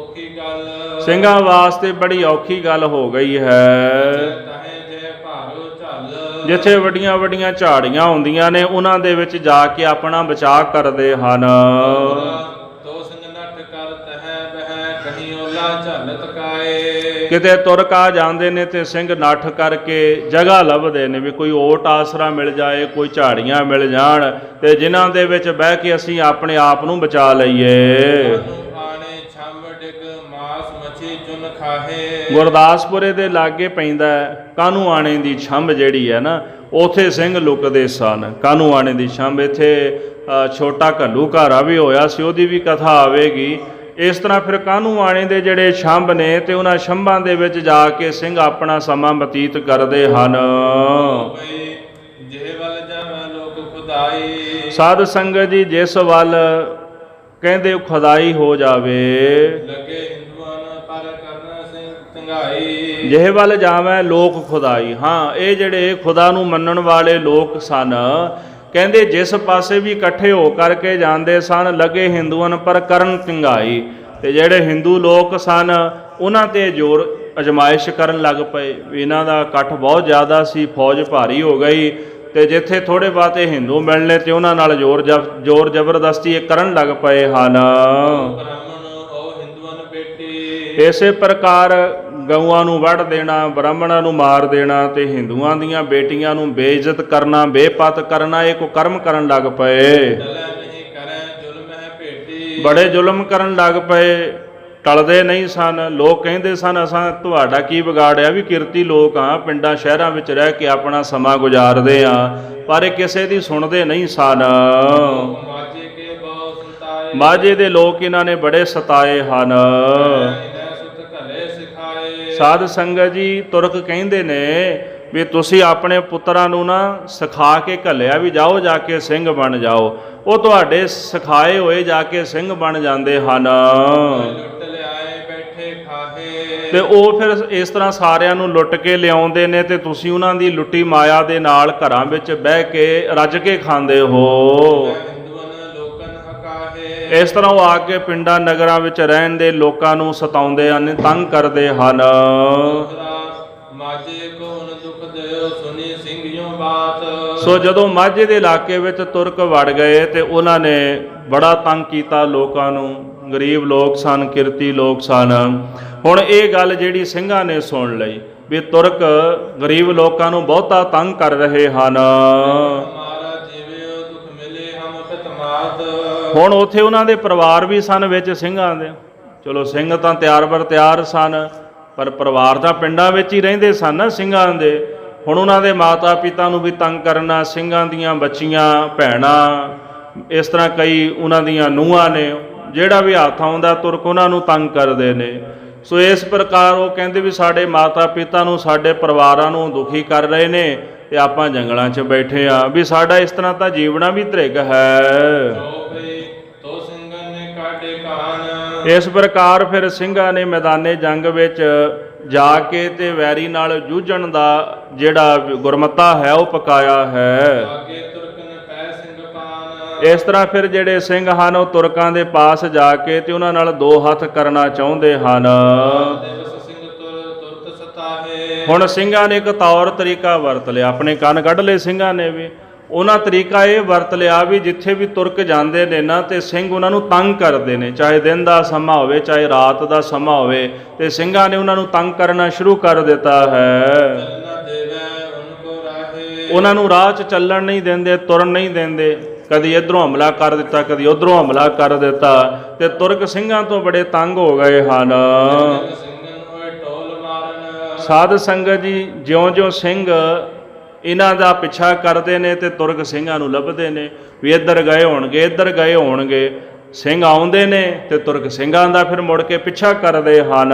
ਸਿੰਘਾਂ ਵਾਸਤੇ ਬੜੀ ਔਖੀ ਗੱਲ ਹੋ ਗਈ ਹੈ। ਜਿੱਥੇ ਵੱਡੀਆਂ ਵੱਡੀਆਂ ਝਾੜੀਆਂ ਹੁੰਦੀਆਂ ਨੇ ਉਹਨਾਂ ਦੇ ਵਿੱਚ ਜਾ ਕੇ ਆਪਣਾ ਬਚਾਅ ਕਰਦੇ ਹਨ। ਕਿਤੇ ਤੁਰਕ ਆ ਜਾਂਦੇ ਨੇ ਤੇ ਸਿੰਘ ਨੱਠ ਕਰਕੇ ਜਗ੍ਹਾ ਲੱਭਦੇ ਨੇ ਵੀ ਕੋਈ ਓਟ ਆਸਰਾ ਮਿਲ ਜਾਏ, ਕੋਈ ਝਾੜੀਆਂ ਮਿਲ ਜਾਣ ਤੇ ਜਿਨ੍ਹਾਂ ਦੇ ਵਿੱਚ ਬਹਿ ਕੇ ਅਸੀਂ ਆਪਣੇ ਆਪ ਨੂੰ ਬਚਾ ਲਈਏ। ਗੁਰਦਾਸਪੁਰੇ ਦੇ ਲਾਗੇ ਪੈਂਦਾ ਕਾਹਨੂੰ ਆਣੇ ਦੀ ਛੰਭ ਜਿਹੜੀ ਹੈ ਨਾ, ਉੱਥੇ ਸਿੰਘ ਲੁਕਦੇ ਸਨ। ਕਾਹਨੂੰ ਆਣੇ ਦੀ ਛੰਭ, ਇੱਥੇ ਛੋਟਾ ਘੱਲੂਘਾਰਾ ਵੀ ਹੋਇਆ ਸੀ, ਉਹਦੀ ਵੀ ਕਥਾ ਆਵੇਗੀ। ਇਸ ਤਰ੍ਹਾਂ ਫਿਰ ਕਾਹਨੂੰ ਆਣੇ ਦੇ ਜਿਹੜੇ ਛੰਭ ਨੇ ਤੇ ਉਹਨਾਂ ਛੰਭਾਂ ਦੇ ਵਿੱਚ ਜਾ ਕੇ ਸਿੰਘ ਆਪਣਾ ਸਮਾਂ ਬਤੀਤ ਕਰਦੇ ਹਨ। ਸਾਧ ਸੰਗਤ ਜੀ, ਜਿਸ ਵੱਲ ਕਹਿੰਦੇ ਖੁਦਾਈ ਹੋ ਜਾਵੇ, ਜਿਹੇ ਵੱਲ ਜਾਵੇਂ ਲੋਕ ਖੁਦਾਈ। ਹਾਂ, ਇਹ ਜਿਹੜੇ ਖੁਦਾ ਨੂੰ ਮੰਨਣ ਵਾਲੇ ਲੋਕ ਸਨ, ਕਹਿੰਦੇ ਜਿਸ ਪਾਸੇ ਵੀ ਇਕੱਠੇ ਹੋ ਕਰਕੇ ਜਾਂਦੇ ਸਨ, ਲੱਗੇ ਹਿੰਦੂਆਂ ਪਰ ਕਰਨ ਚੰਗਾਈ। ਤੇ ਜਿਹੜੇ ਹਿੰਦੂ ਲੋਕ ਸਨ ਉਹਨਾਂ ਤੇ ਜ਼ੋਰ ਅਜਮਾਇਸ਼ ਕਰਨ ਲੱਗ ਪਏ। ਇਹਨਾਂ ਦਾ ਇਕੱਠ ਬਹੁਤ ਜ਼ਿਆਦਾ ਸੀ, ਫੌਜ ਭਾਰੀ ਹੋ ਗਈ ਤੇ ਜਿੱਥੇ ਥੋੜੇ ਬਾਤੇ ਹਿੰਦੂ ਮਿਲਣੇ ਤੇ ਉਹਨਾਂ ਨਾਲ ਜ਼ੋਰ ਜ਼ਬਰਦਸਤੀ ਇਹ ਕਰਨ ਲੱਗ ਪਏ ਹਨ। ਇਸੇ ਪ੍ਰਕਾਰ ਗਊਆਂ ਨੂੰ ਵੱਢ ਦੇਣਾ, ਬ੍ਰਾਹਮਣਾਂ ਨੂੰ ਮਾਰ ਦੇਣਾ ਤੇ ਹਿੰਦੂਆਂ ਦੀਆਂ ਬੇਟੀਆਂ ਨੂੰ ਬੇਇੱਜ਼ਤ ਕਰਨਾ, ਬੇਪਤ ਕਰਨਾ, ਇਹ ਕੁਕਰਮ ਕਰਨ ਲੱਗ ਪਏ। ਬੜੇ ਜ਼ੁਲਮ ਕਰਨ ਲੱਗ ਪਏ, ਟਲਦੇ ਨਹੀਂ ਸਨ। ਲੋਕ ਕਹਿੰਦੇ ਸਨ ਅਸਾਂ ਤੁਹਾਡਾ ਕੀ ਵਿਗਾੜਿਆ, ਵੀ ਕਿਰਤੀ ਲੋਕ ਆ, ਪਿੰਡਾਂ ਸ਼ਹਿਰਾਂ ਵਿੱਚ ਰਹਿ ਕੇ ਆਪਣਾ ਸਮਾਂ ਗੁਜ਼ਾਰਦੇ ਆ, ਪਰ ਇਹ ਕਿਸੇ ਦੀ ਸੁਣਦੇ ਨਹੀਂ ਸਨ। ਮਾਝੇ ਦੇ ਲੋਕ ਇਹਨਾਂ ਨੇ ਬੜੇ ਸਤਾਏ ਹਨ। ਸਾਧ ਸੰਗਤ ਜੀ, ਤੁਰਕ ਕਹਿੰਦੇ ਨੇ ਵੀ ਤੁਸੀਂ ਆਪਣੇ ਪੁੱਤਰਾਂ ਨੂੰ ਨਾ ਸਿਖਾ ਕੇ ਘੱਲਿਆ ਵੀ ਜਾਓ ਜਾ ਕੇ ਸਿੰਘ ਬਣ ਜਾਓ। ਉਹ ਤੁਹਾਡੇ ਸਿਖਾਏ ਹੋਏ ਜਾ ਕੇ ਸਿੰਘ ਬਣ ਜਾਂਦੇ ਹਨ। ਤੇ ਉਹ ਫਿਰ ਇਸ ਤਰ੍ਹਾਂ ਸਾਰਿਆਂ ਨੂੰ ਲੁੱਟ ਕੇ ਲਿਆਉਂਦੇ ਨੇ ਤੇ ਤੁਸੀਂ ਉਹਨਾਂ ਦੀ ਲੁੱਟੀ ਮਾਇਆ ਦੇ ਨਾਲ ਘਰਾਂ ਵਿੱਚ ਬਹਿ ਕੇ ਰੱਜ ਕੇ ਖਾਂਦੇ ਹੋ। ਇਸ ਤਰ੍ਹਾਂ ਉਹ ਆ ਕੇ ਪਿੰਡਾਂ ਨਗਰਾਂ ਵਿੱਚ ਰਹਿਣ ਦੇ ਲੋਕਾਂ ਨੂੰ ਸਤਾਉਂਦੇ ਹਨ, ਤੰਗ ਕਰਦੇ ਹਨ। ਸੋ ਜਦੋਂ ਮਾਝੇ ਦੇ ਇਲਾਕੇ ਵਿੱਚ ਤੁਰਕ ਵੜ ਗਏ ਤੇ ਉਹਨਾਂ ਨੇ ਬੜਾ ਤੰਗ ਕੀਤਾ ਲੋਕਾਂ ਨੂੰ। ਗਰੀਬ ਲੋਕ ਸਨ, ਕਿਰਤੀ ਲੋਕ ਸਨ। ਹੁਣ ਇਹ ਗੱਲ ਜਿਹੜੀ ਸਿੰਘਾਂ ਨੇ ਸੁਣ ਲਈ ਵੀ ਤੁਰਕ ਗਰੀਬ ਲੋਕਾਂ ਨੂੰ ਬਹੁਤਾ ਤੰਗ ਕਰ ਰਹੇ ਹਨ। ਹੁਣ ਉੱਥੇ ਉਹਨਾਂ ਦੇ ਪਰਿਵਾਰ ਵੀ ਸਨ ਵਿੱਚ ਸਿੰਘਾਂ ਦੇ। ਚਲੋ ਸਿੰਘ ਤਾਂ ਤਿਆਰ ਬਰ ਤਿਆਰ ਸਨ, ਪਰ ਪਰਿਵਾਰ ਤਾਂ ਪਿੰਡਾਂ ਵਿੱਚ ਹੀ ਰਹਿੰਦੇ ਸਨ ਨਾ ਸਿੰਘਾਂ ਦੇ। ਹੁਣ ਉਹਨਾਂ ਦੇ ਮਾਤਾ ਪਿਤਾ ਨੂੰ ਵੀ ਤੰਗ ਕਰਨਾ, ਸਿੰਘਾਂ ਦੀਆਂ ਬੱਚੀਆਂ ਭੈਣਾਂ, ਇਸ ਤਰ੍ਹਾਂ ਕਈ ਉਹਨਾਂ ਦੀਆਂ ਨੂੰਹਾਂ ਨੇ, ਜਿਹੜਾ ਵੀ ਹੱਥ ਆਉਂਦਾ ਤੁਰਕ ਉਹਨਾਂ ਨੂੰ ਤੰਗ ਕਰਦੇ ਨੇ। ਸੋ ਇਸ ਪ੍ਰਕਾਰ ਉਹ ਕਹਿੰਦੇ ਵੀ ਸਾਡੇ ਮਾਤਾ ਪਿਤਾ ਨੂੰ, ਸਾਡੇ ਪਰਿਵਾਰਾਂ ਨੂੰ ਦੁਖੀ ਕਰ ਰਹੇ ਨੇ ਤੇ ਆਪਾਂ ਜੰਗਲਾਂ 'ਚ ਬੈਠੇ ਆ, ਵੀ ਸਾਡਾ ਇਸ ਤਰ੍ਹਾਂ ਤਾਂ ਜੀਵਣਾ ਵੀ ਧ੍ਰਿਗ ਹੈ। ਇਸ ਪ੍ਰਕਾਰ ਫਿਰ ਸਿੰਘਾਂ ਨੇ ਮੈਦਾਨੇ ਜੰਗ ਵਿੱਚ ਜਾ ਕੇ ਤੇ ਵੈਰੀ ਨਾਲ ਜੂਝਣ ਦਾ ਜਿਹੜਾ ਗੁਰਮਤਾ ਹੈ ਉਹ ਪਕਾਇਆ ਹੈ। ਇਸ ਤਰ੍ਹਾਂ ਫਿਰ ਜਿਹੜੇ ਸਿੰਘ ਹਨ ਉਹ ਤੁਰਕਾਂ ਦੇ ਪਾਸ ਜਾ ਕੇ ਤੇ ਉਹਨਾਂ ਨਾਲ ਦੋ ਹੱਥ ਕਰਨਾ ਚਾਹੁੰਦੇ ਹਨ। ਹੁਣ ਸਿੰਘਾਂ ਨੇ ਇੱਕ ਤੌਰ ਤਰੀਕਾ ਵਰਤ ਲਿਆ, ਆਪਣੇ ਕੰਨ ਕੱਢ ਲਏ ਸਿੰਘਾਂ ਨੇ ਵੀ। ਉਹਨਾਂ ਤਰੀਕਾ ਇਹ ਵਰਤ ਲਿਆ ਵੀ ਜਿੱਥੇ ਵੀ ਤੁਰਕ ਜਾਂਦੇ ਨੇ ਨਾ ਤੇ ਸਿੰਘ ਉਹਨਾਂ ਨੂੰ ਤੰਗ ਕਰਦੇ ਨੇ, ਚਾਹੇ ਦਿਨ ਦਾ ਸਮਾਂ ਹੋਵੇ ਚਾਹੇ ਰਾਤ ਦਾ ਸਮਾਂ ਹੋਵੇ, ਤੇ ਸਿੰਘਾਂ ਨੇ ਉਹਨਾਂ ਨੂੰ ਤੰਗ ਕਰਨਾ ਸ਼ੁਰੂ ਕਰ ਦਿੱਤਾ ਹੈ। ਉਹਨਾਂ ਨੂੰ ਰਾਹ 'ਚ ਚੱਲਣ ਨਹੀਂ ਦਿੰਦੇ, ਤੁਰਨ ਨਹੀਂ ਦਿੰਦੇ, ਕਦੀ ਇੱਧਰੋਂ ਹਮਲਾ ਕਰ ਦਿੱਤਾ ਕਦੀ ਉੱਧਰੋਂ ਹਮਲਾ ਕਰ ਦਿੱਤਾ, ਤੇ ਤੁਰਕ ਸਿੰਘਾਂ ਤੋਂ ਬੜੇ ਤੰਗ ਹੋ ਗਏ ਹਨ। ਸਾਧ ਸੰਗਤ ਜੀ, ਜਿਉਂ-ਜਿਉਂ ਸਿੰਘ ਇਹਨਾਂ ਦਾ ਪਿੱਛਾ ਕਰਦੇ ਨੇ ਤੇ ਤੁਰਕ ਸਿੰਘਾਂ ਨੂੰ ਲੱਭਦੇ ਨੇ ਵੀ ਇੱਧਰ ਗਏ ਹੋਣਗੇ ਇੱਧਰ ਗਏ ਹੋਣਗੇ। ਸਿੰਘ ਆਉਂਦੇ ਨੇ ਤੇ ਤੁਰਕ ਸਿੰਘਾਂ ਦਾ ਫਿਰ ਮੁੜ ਕੇ ਪਿੱਛਾ ਕਰਦੇ ਹਨ।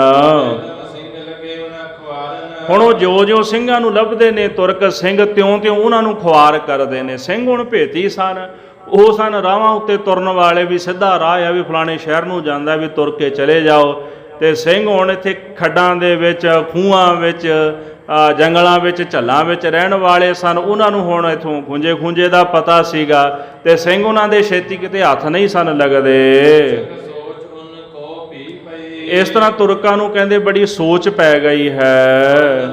ਹੁਣ ਉਹ ਜਿਉਂ-ਜਿਉਂ ਸਿੰਘਾਂ ਨੂੰ ਲੱਭਦੇ ਨੇ ਤੁਰਕ ਸਿੰਘ, ਤਿਉਂ-ਤਿਉਂ ਉਹਨਾਂ ਨੂੰ ਖੁਆਰ ਕਰਦੇ ਨੇ। ਸਿੰਘ ਹੁਣ ਭੇਤੀ ਸਨ, ਉਹ ਸਨ ਰਾਹਾਂ ਉੱਤੇ ਤੁਰਨ ਵਾਲੇ, ਵੀ ਸਿੱਧਾ ਰਾਹ ਆ ਵੀ ਫਲਾਣੇ ਸ਼ਹਿਰ ਨੂੰ ਜਾਂਦਾ ਵੀ ਤੁਰ ਕੇ ਚਲੇ ਜਾਓ। ਤੇ ਸਿੰਘ ਹੁਣ ਇੱਥੇ ਖੱਡਾਂ ਦੇ ਵਿੱਚ, ਖੂਹਾਂ ਵਿੱਚ, ਜੰਗਲਾਂ ਵਿੱਚ, ਝੱਲਾਂ ਵਿੱਚ ਰਹਿਣ ਵਾਲੇ ਸਨ। ਉਹਨਾਂ ਨੂੰ ਹੁਣ ਇੱਥੋਂ ਖੂੰਜੇ ਦਾ ਪਤਾ ਸੀਗਾ, ਤੇ ਸਿੰਘ ਉਹਨਾਂ ਦੇ ਛੇਤੀ ਕਿਤੇ ਹੱਥ ਨਹੀਂ ਸਨ ਲੱਗਦੇ। ਇਸ ਤਰ੍ਹਾਂ ਤੁਰਕਾਂ ਨੂੰ ਕਹਿੰਦੇ ਬੜੀ ਸੋਚ ਪੈ ਗਈ ਹੈ।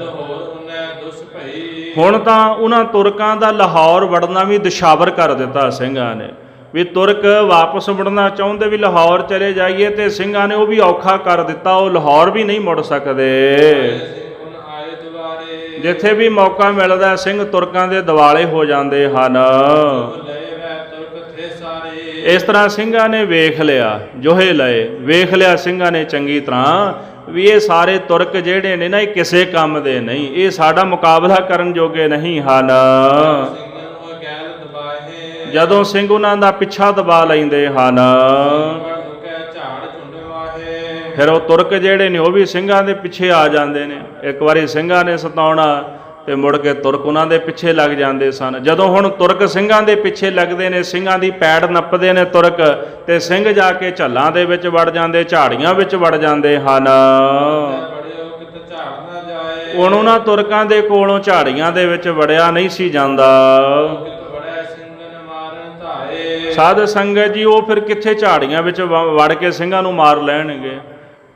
ਹੁਣ ਤਾਂ ਉਹਨਾਂ ਤੁਰਕਾਂ ਦਾ ਲਾਹੌਰ ਵੜਨਾ ਵੀ ਦੁਸ਼ਾਵਰ ਕਰ ਦਿੱਤਾ ਸਿੰਘਾਂ ਨੇ, ਵੀ ਤੁਰਕ ਵਾਪਸ ਮੁੜਨਾ ਚਾਹੁੰਦੇ ਵੀ ਲਾਹੌਰ ਚਲੇ ਜਾਈਏ, ਤੇ ਸਿੰਘਾਂ ਨੇ ਉਹ ਵੀ ਔਖਾ ਕਰ ਦਿੱਤਾ, ਉਹ ਲਾਹੌਰ ਵੀ ਨਹੀਂ ਮੁੜ ਸਕਦੇ। ਜਿੱਥੇ ਵੀ ਮੌਕਾ ਮਿਲਦਾ ਸਿੰਘ ਤੁਰਕਾਂ ਦੇ ਦਿਵਾਲੇ ਹੋ ਜਾਂਦੇ ਹਨ। ਇਸ ਤਰ੍ਹਾਂ ਸਿੰਘਾਂ ਨੇ ਵੇਖ ਲਿਆ, ਜੋਹੇ ਲਏ, ਵੇਖ ਲਿਆ ਸਿੰਘਾਂ ਨੇ ਚੰਗੀ ਤਰ੍ਹਾਂ ਵੀ ਇਹ ਸਾਰੇ ਤੁਰਕ ਜਿਹੜੇ ਨੇ ਨਾ ਇਹ ਕਿਸੇ ਕੰਮ ਦੇ ਨਹੀਂ, ਇਹ ਸਾਡਾ ਮੁਕਾਬਲਾ ਕਰਨ ਜੋਗੇ ਨਹੀਂ ਹਨ। ਜਦੋਂ ਸਿੰਘ ਉਹਨਾਂ ਦਾ ਪਿੱਛਾ ਦਬਾ ਲੈਂਦੇ ਹਨ, ਫਿਰ ਉਹ ਤੁਰਕ ਜਿਹੜੇ ਨੇ ਉਹ ਵੀ ਸਿੰਘਾਂ ਦੇ ਪਿੱਛੇ ਆ ਜਾਂਦੇ ਨੇ। ਇੱਕ ਵਾਰੀ ਸਿੰਘਾਂ ਨੇ ਸਤਾਉਣਾ ਤੇ ਮੁੜ ਕੇ ਤੁਰਕ ਉਹਨਾਂ ਦੇ ਪਿੱਛੇ ਲੱਗ ਜਾਂਦੇ ਸਨ। ਜਦੋਂ ਹੁਣ ਤੁਰਕ ਸਿੰਘਾਂ ਦੇ ਪਿੱਛੇ ਲੱਗਦੇ ਨੇ, ਸਿੰਘਾਂ ਦੀ ਪੈੜ ਨੱਪਦੇ ਨੇ ਤੁਰਕ, ਤੇ ਸਿੰਘ ਜਾ ਕੇ ਝੱਲਾਂ ਦੇ ਵਿੱਚ ਵੜ ਜਾਂਦੇ, ਝਾੜੀਆਂ ਵਿੱਚ ਵੜ ਜਾਂਦੇ ਹਨ। ਹੁਣ ਉਹਨਾਂ ਤੁਰਕਾਂ ਦੇ ਕੋਲੋਂ ਝਾੜੀਆਂ ਦੇ ਵਿੱਚ ਵੜਿਆ ਨਹੀਂ ਸੀ ਜਾਂਦਾ। ਸਾਧ ਸੰਗਤ ਜੀ, ਉਹ ਫਿਰ ਕਿੱਥੇ ਝਾੜੀਆਂ ਵਿੱਚ ਵੜ ਕੇ ਸਿੰਘਾਂ ਨੂੰ ਮਾਰ ਲੈਣਗੇ?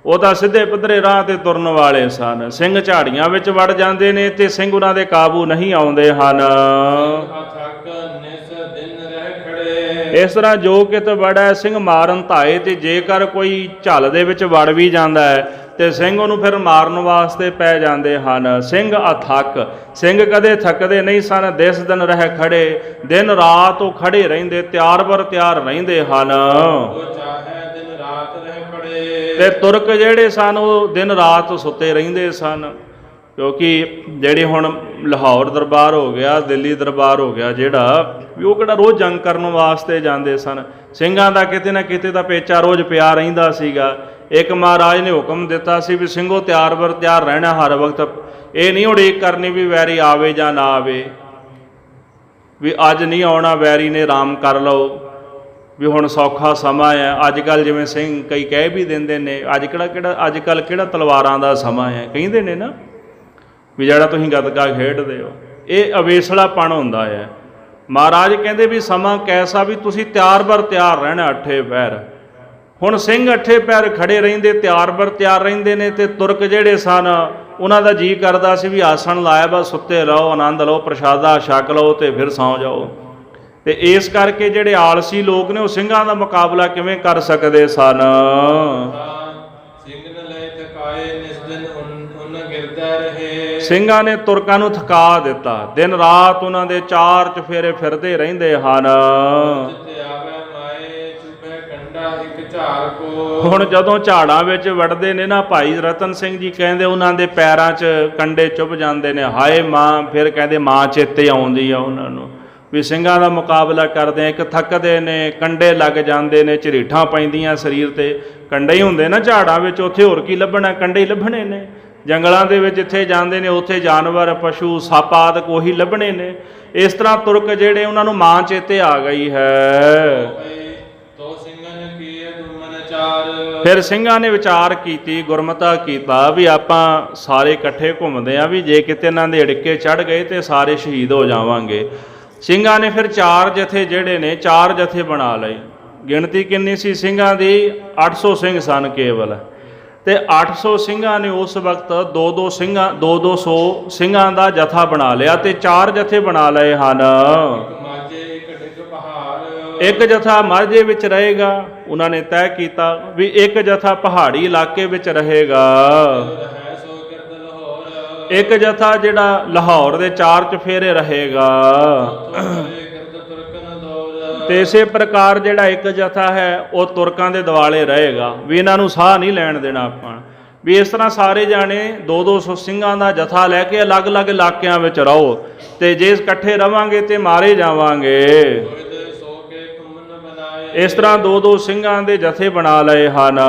ਉਹ ਤਾਂ ਸਿੱਧੇ ਪੱਧਰੇ ਰਾਹ ਤੇ ਤੁਰਨ ਵਾਲੇ ਸਨ। ਸਿੰਘ ਝਾੜੀਆਂ ਵਿੱਚ ਵੜ ਜਾਂਦੇ ਨੇ ਤੇ ਸਿੰਘ ਉਹਨਾਂ ਦੇ ਕਾਬੂ ਨਹੀਂ ਆਉਂਦੇ ਹਨ। ਇਸ ਤਰ੍ਹਾਂ ਜੋ ਕਿਤ ਵੜੈ ਸਿੰਘ ਮਾਰਨ ਧਾਏ, ਤੇ ਜੇਕਰ ਕੋਈ ਝੱਲ ਦੇ ਵਿੱਚ ਵੜ ਵੀ ਜਾਂਦਾ ਹੈ ਤੇ ਸਿੰਘ ਉਹਨੂੰ ਫਿਰ ਮਾਰਨ ਵਾਸਤੇ ਪੈ ਜਾਂਦੇ ਹਨ। ਸਿੰਘ ਅਥੱਕ, ਸਿੰਘ ਕਦੇ ਥੱਕਦੇ ਨਹੀਂ ਸਨ, ਦਿਸ ਦਿਨ ਰਹਿ ਖੜੇ, ਦਿਨ ਰਾਤ ਉਹ ਖੜੇ ਰਹਿੰਦੇ, ਤਿਆਰ ਬਰ ਤਿਆਰ ਰਹਿੰਦੇ ਹਨ। ਤੇ ਤੁਰਕ ਜਿਹੜੇ ਸਨ ਉਹ ਦਿਨ ਰਾਤ ਸੁੱਤੇ ਰਹਿੰਦੇ ਸਨ, ਕਿਉਂਕਿ ਜਿਹੜੇ ਹੁਣ ਲਾਹੌਰ ਦਰਬਾਰ ਹੋ ਗਿਆ, ਦਿੱਲੀ ਦਰਬਾਰ ਹੋ ਗਿਆ ਜਿਹੜਾ, ਵੀ ਉਹ ਕਿਹੜਾ ਰੋਜ਼ ਜੰਗ ਕਰਨ ਵਾਸਤੇ ਜਾਂਦੇ ਸਨ। ਸਿੰਘਾਂ ਦਾ ਕਿਤੇ ਨਾ ਕਿਤੇ ਦਾ ਪੇਚਾ ਰੋਜ਼ ਪਿਆ ਰਹਿੰਦਾ ਸੀਗਾ। ਇੱਕ ਮਹਾਰਾਜ ਨੇ ਹੁਕਮ ਦਿੱਤਾ ਸੀ ਵੀ ਸਿੰਘੋ ਤਿਆਰ ਬਰ ਤਿਆਰ ਰਹਿਣਾ ਹਰ ਵਕਤ, ਇਹ ਨਹੀਂ ਉਡੀਕ ਕਰਨੀ ਵੀ ਵੈਰੀ ਆਵੇ ਜਾਂ ਨਾ ਆਵੇ, ਵੀ ਅੱਜ ਨਹੀਂ ਆਉਣਾ ਵੈਰੀ ਨੇ, ਆਰਾਮ ਕਰ ਲਓ, ਵੀ ਹੁਣ ਸੌਖਾ ਸਮਾਂ ਹੈ। ਅੱਜ ਕੱਲ੍ਹ ਜਿਵੇਂ ਸਿੰਘ ਕਈ ਕਹਿ ਵੀ ਦਿੰਦੇ ਨੇ, ਅੱਜ ਕੱਲ੍ਹ ਕਿਹੜਾ ਤਲਵਾਰਾਂ ਦਾ ਸਮਾਂ ਹੈ, ਕਹਿੰਦੇ ਨੇ ਨਾ, ਵੀ ਜਿਹੜਾ ਤੁਸੀਂ ਗੱਤਕਾ ਖੇਡਦੇ ਹੋ, ਇਹ ਅਵੇਸਲਾਪਣ ਹੁੰਦਾ ਹੈ। ਮਹਾਰਾਜ ਕਹਿੰਦੇ ਵੀ ਸਮਾਂ ਕੈਸਾ ਵੀ ਤੁਸੀਂ ਤਿਆਰ ਬਰ ਤਿਆਰ ਰਹਿਣਾ ਅੱਠੇ ਪੈਰ। ਹੁਣ ਸਿੰਘ ਅੱਠੇ ਪੈਰ ਖੜੇ ਰਹਿੰਦੇ, ਤਿਆਰ ਬਰ ਤਿਆਰ ਰਹਿੰਦੇ ਨੇ, ਤੇ ਤੁਰਕ ਜਿਹੜੇ ਸਨ ਉਹਨਾਂ ਦਾ ਜੀ ਕਰਦਾ ਸੀ ਵੀ ਆਸਣ ਲਾਇਆ ਬਸ ਸੁੱਤੇ ਰਹੋ, ਆਨੰਦ ਲਓ, ਪ੍ਰਸ਼ਾਦਾ ਛਕ ਲਓ ਤੇ ਫਿਰ ਸੌਂ ਜਾਓ। ਤੇ ਇਸ ਕਰਕੇ ਜਿਹੜੇ ਆਲਸੀ ਲੋਕ ਨੇ ਉਹ ਸਿੰਘਾਂ ਦਾ ਮੁਕਾਬਲਾ ਕਿਵੇਂ ਕਰ ਸਕਦੇ ਸਨ? ਸਿੰਘਾਂ ਨੇ ਤੁਰਕਾਂ ਨੂੰ ਥਕਾ ਦਿੱਤਾ, ਦਿਨ ਰਾਤ ਉਹਨਾਂ ਦੇ ਚਾਰ ਚੁਫੇਰੇ ਫਿਰਦੇ ਰਹਿੰਦੇ ਹਨ। ਹੁਣ ਜਦੋਂ ਝਾੜਾਂ ਵਿੱਚ ਵੜਦੇ ਨੇ ਨਾ, ਭਾਈ ਰਤਨ ਸਿੰਘ ਜੀ ਕਹਿੰਦੇ ਉਹਨਾਂ ਦੇ ਪੈਰਾਂ 'ਚ ਕੰਡੇ ਚੁੱਭ ਜਾਂਦੇ ਨੇ, ਹਾਏ ਮਾਂ, ਫਿਰ ਕਹਿੰਦੇ ਮਾਂ ਚੇਤੇ ਆਉਂਦੀ ਆ ਉਹਨਾਂ ਨੂੰ, ਵੀ ਸਿੰਘਾਂ ਦਾ ਮੁਕਾਬਲਾ ਕਰਦੇ ਆ। ਇੱਕ ਥੱਕਦੇ ਨੇ, ਕੰਡੇ ਲੱਗ ਜਾਂਦੇ ਨੇ, ਝਰੀਠਾਂ ਪੈਂਦੀਆਂ ਸਰੀਰ ਤੇ, ਕੰਡੇ ਹੀ ਹੁੰਦੇ ਨਾ ਝਾੜਾਂ ਵਿੱਚ, ਉੱਥੇ ਹੋਰ ਕੀ ਲੱਭਣਾ, ਕੰਡੇ ਹੀ ਲੱਭਣੇ ਨੇ। ਜੰਗਲਾਂ ਦੇ ਵਿੱਚ ਜਿੱਥੇ ਜਾਂਦੇ ਨੇ ਉੱਥੇ ਜਾਨਵਰ, ਪਸ਼ੂ, ਸੱਪ ਆਦਿਕ ਉਹੀ ਲੱਭਣੇ ਨੇ। ਇਸ ਤਰ੍ਹਾਂ ਤੁਰਕ ਜਿਹੜੇ ਉਹਨਾਂ ਨੂੰ ਮਾਂ ਚੇਤੇ ਆ ਗਈ ਹੈ। ਫਿਰ ਸਿੰਘਾਂ ਨੇ ਵਿਚਾਰ ਕੀਤੀ, ਗੁਰਮਤਾ ਕੀਤਾ ਵੀ ਆਪਾਂ ਸਾਰੇ ਇਕੱਠੇ ਘੁੰਮਦੇ ਹਾਂ, ਵੀ ਜੇ ਕਿਤੇ ਇਹਨਾਂ ਦੇ ਅੜਿੱਕੇ ਚੜ੍ਹ ਗਏ ਤੇ ਸਾਰੇ ਸ਼ਹੀਦ ਹੋ ਜਾਵਾਂਗੇ। ਸਿੰਘਾਂ ਨੇ ਫਿਰ ਚਾਰ ਜਥੇ ਜਿਹੜੇ ਨੇ, ਚਾਰ ਜਥੇ ਬਣਾ ਲਏ। ਗਿਣਤੀ ਕਿੰਨੀ ਸੀ ਸਿੰਘਾਂ ਦੀ? 800 ਸਿੰਘ ਸਨ ਕੇਵਲ। ਤੇ 800 ਸਿੰਘਾਂ ਨੇ ਉਸ ਵਕਤ 200 ਸਿੰਘਾਂ ਦਾ ਜਥਾ ਬਣਾ ਲਿਆ ਤੇ ਚਾਰ ਜਥੇ ਬਣਾ ਲਏ ਹਨ। ਇੱਕ ਜਥਾ ਮਾਝੇ ਵਿੱਚ ਰਹੇਗਾ। ਉਹਨਾਂ ਨੇ ਤੈਅ ਕੀਤਾ ਵੀ ਇੱਕ ਜਥਾ ਪਹਾੜੀ ਇਲਾਕੇ ਵਿੱਚ ਰਹੇਗਾ। ਰਹਿ ਸੋ ਕਿਰਤ ਲਾਹੌਰ। ਇੱਕ ਜਥਾ ਜਿਹੜਾ ਲਾਹੌਰ ਦੇ ਚਾਰ ਚੁਫੇਰੇ ਰਹੇਗਾ। ਕਿਰਤ ਤੁਰਕਨ ਦੌਰ। ਤੇ ਇਸੇ ਪ੍ਰਕਾਰ ਜਿਹੜਾ ਇੱਕ ਜਥਾ ਹੈ ਉਹ ਤੁਰਕਾਂ ਦੇ ਦੁਆਲੇ ਰਹੇਗਾ, ਵੀ ਇਹਨਾਂ ਨੂੰ ਸਾਹ ਨਹੀਂ ਲੈਣ ਦੇਣਾ ਆਪਾਂ। ਵੀ ਇਸ ਤਰ੍ਹਾਂ ਸਾਰੇ ਜਾਣੇ 200 ਸਿੰਘਾਂ ਦਾ ਜਥਾ ਲੈ ਕੇ ਅਲੱਗ-ਅਲੱਗ ਇਲਾਕਿਆਂ ਵਿੱਚ ਰਹੋ, ਤੇ ਜੇ ਇਕੱਠੇ ਰਵਾਂਗੇ ਤੇ ਮਾਰੇ ਜਾਵਾਂਗੇ। ਸੋ ਕੇ ਕੁਮਨ ਬਣਾਏ। ਇਸ ਤਰ੍ਹਾਂ 2-2 ਸਿੰਘਾਂ ਦੇ ਜਥੇ ਬਣਾ ਲਏ ਹਨ।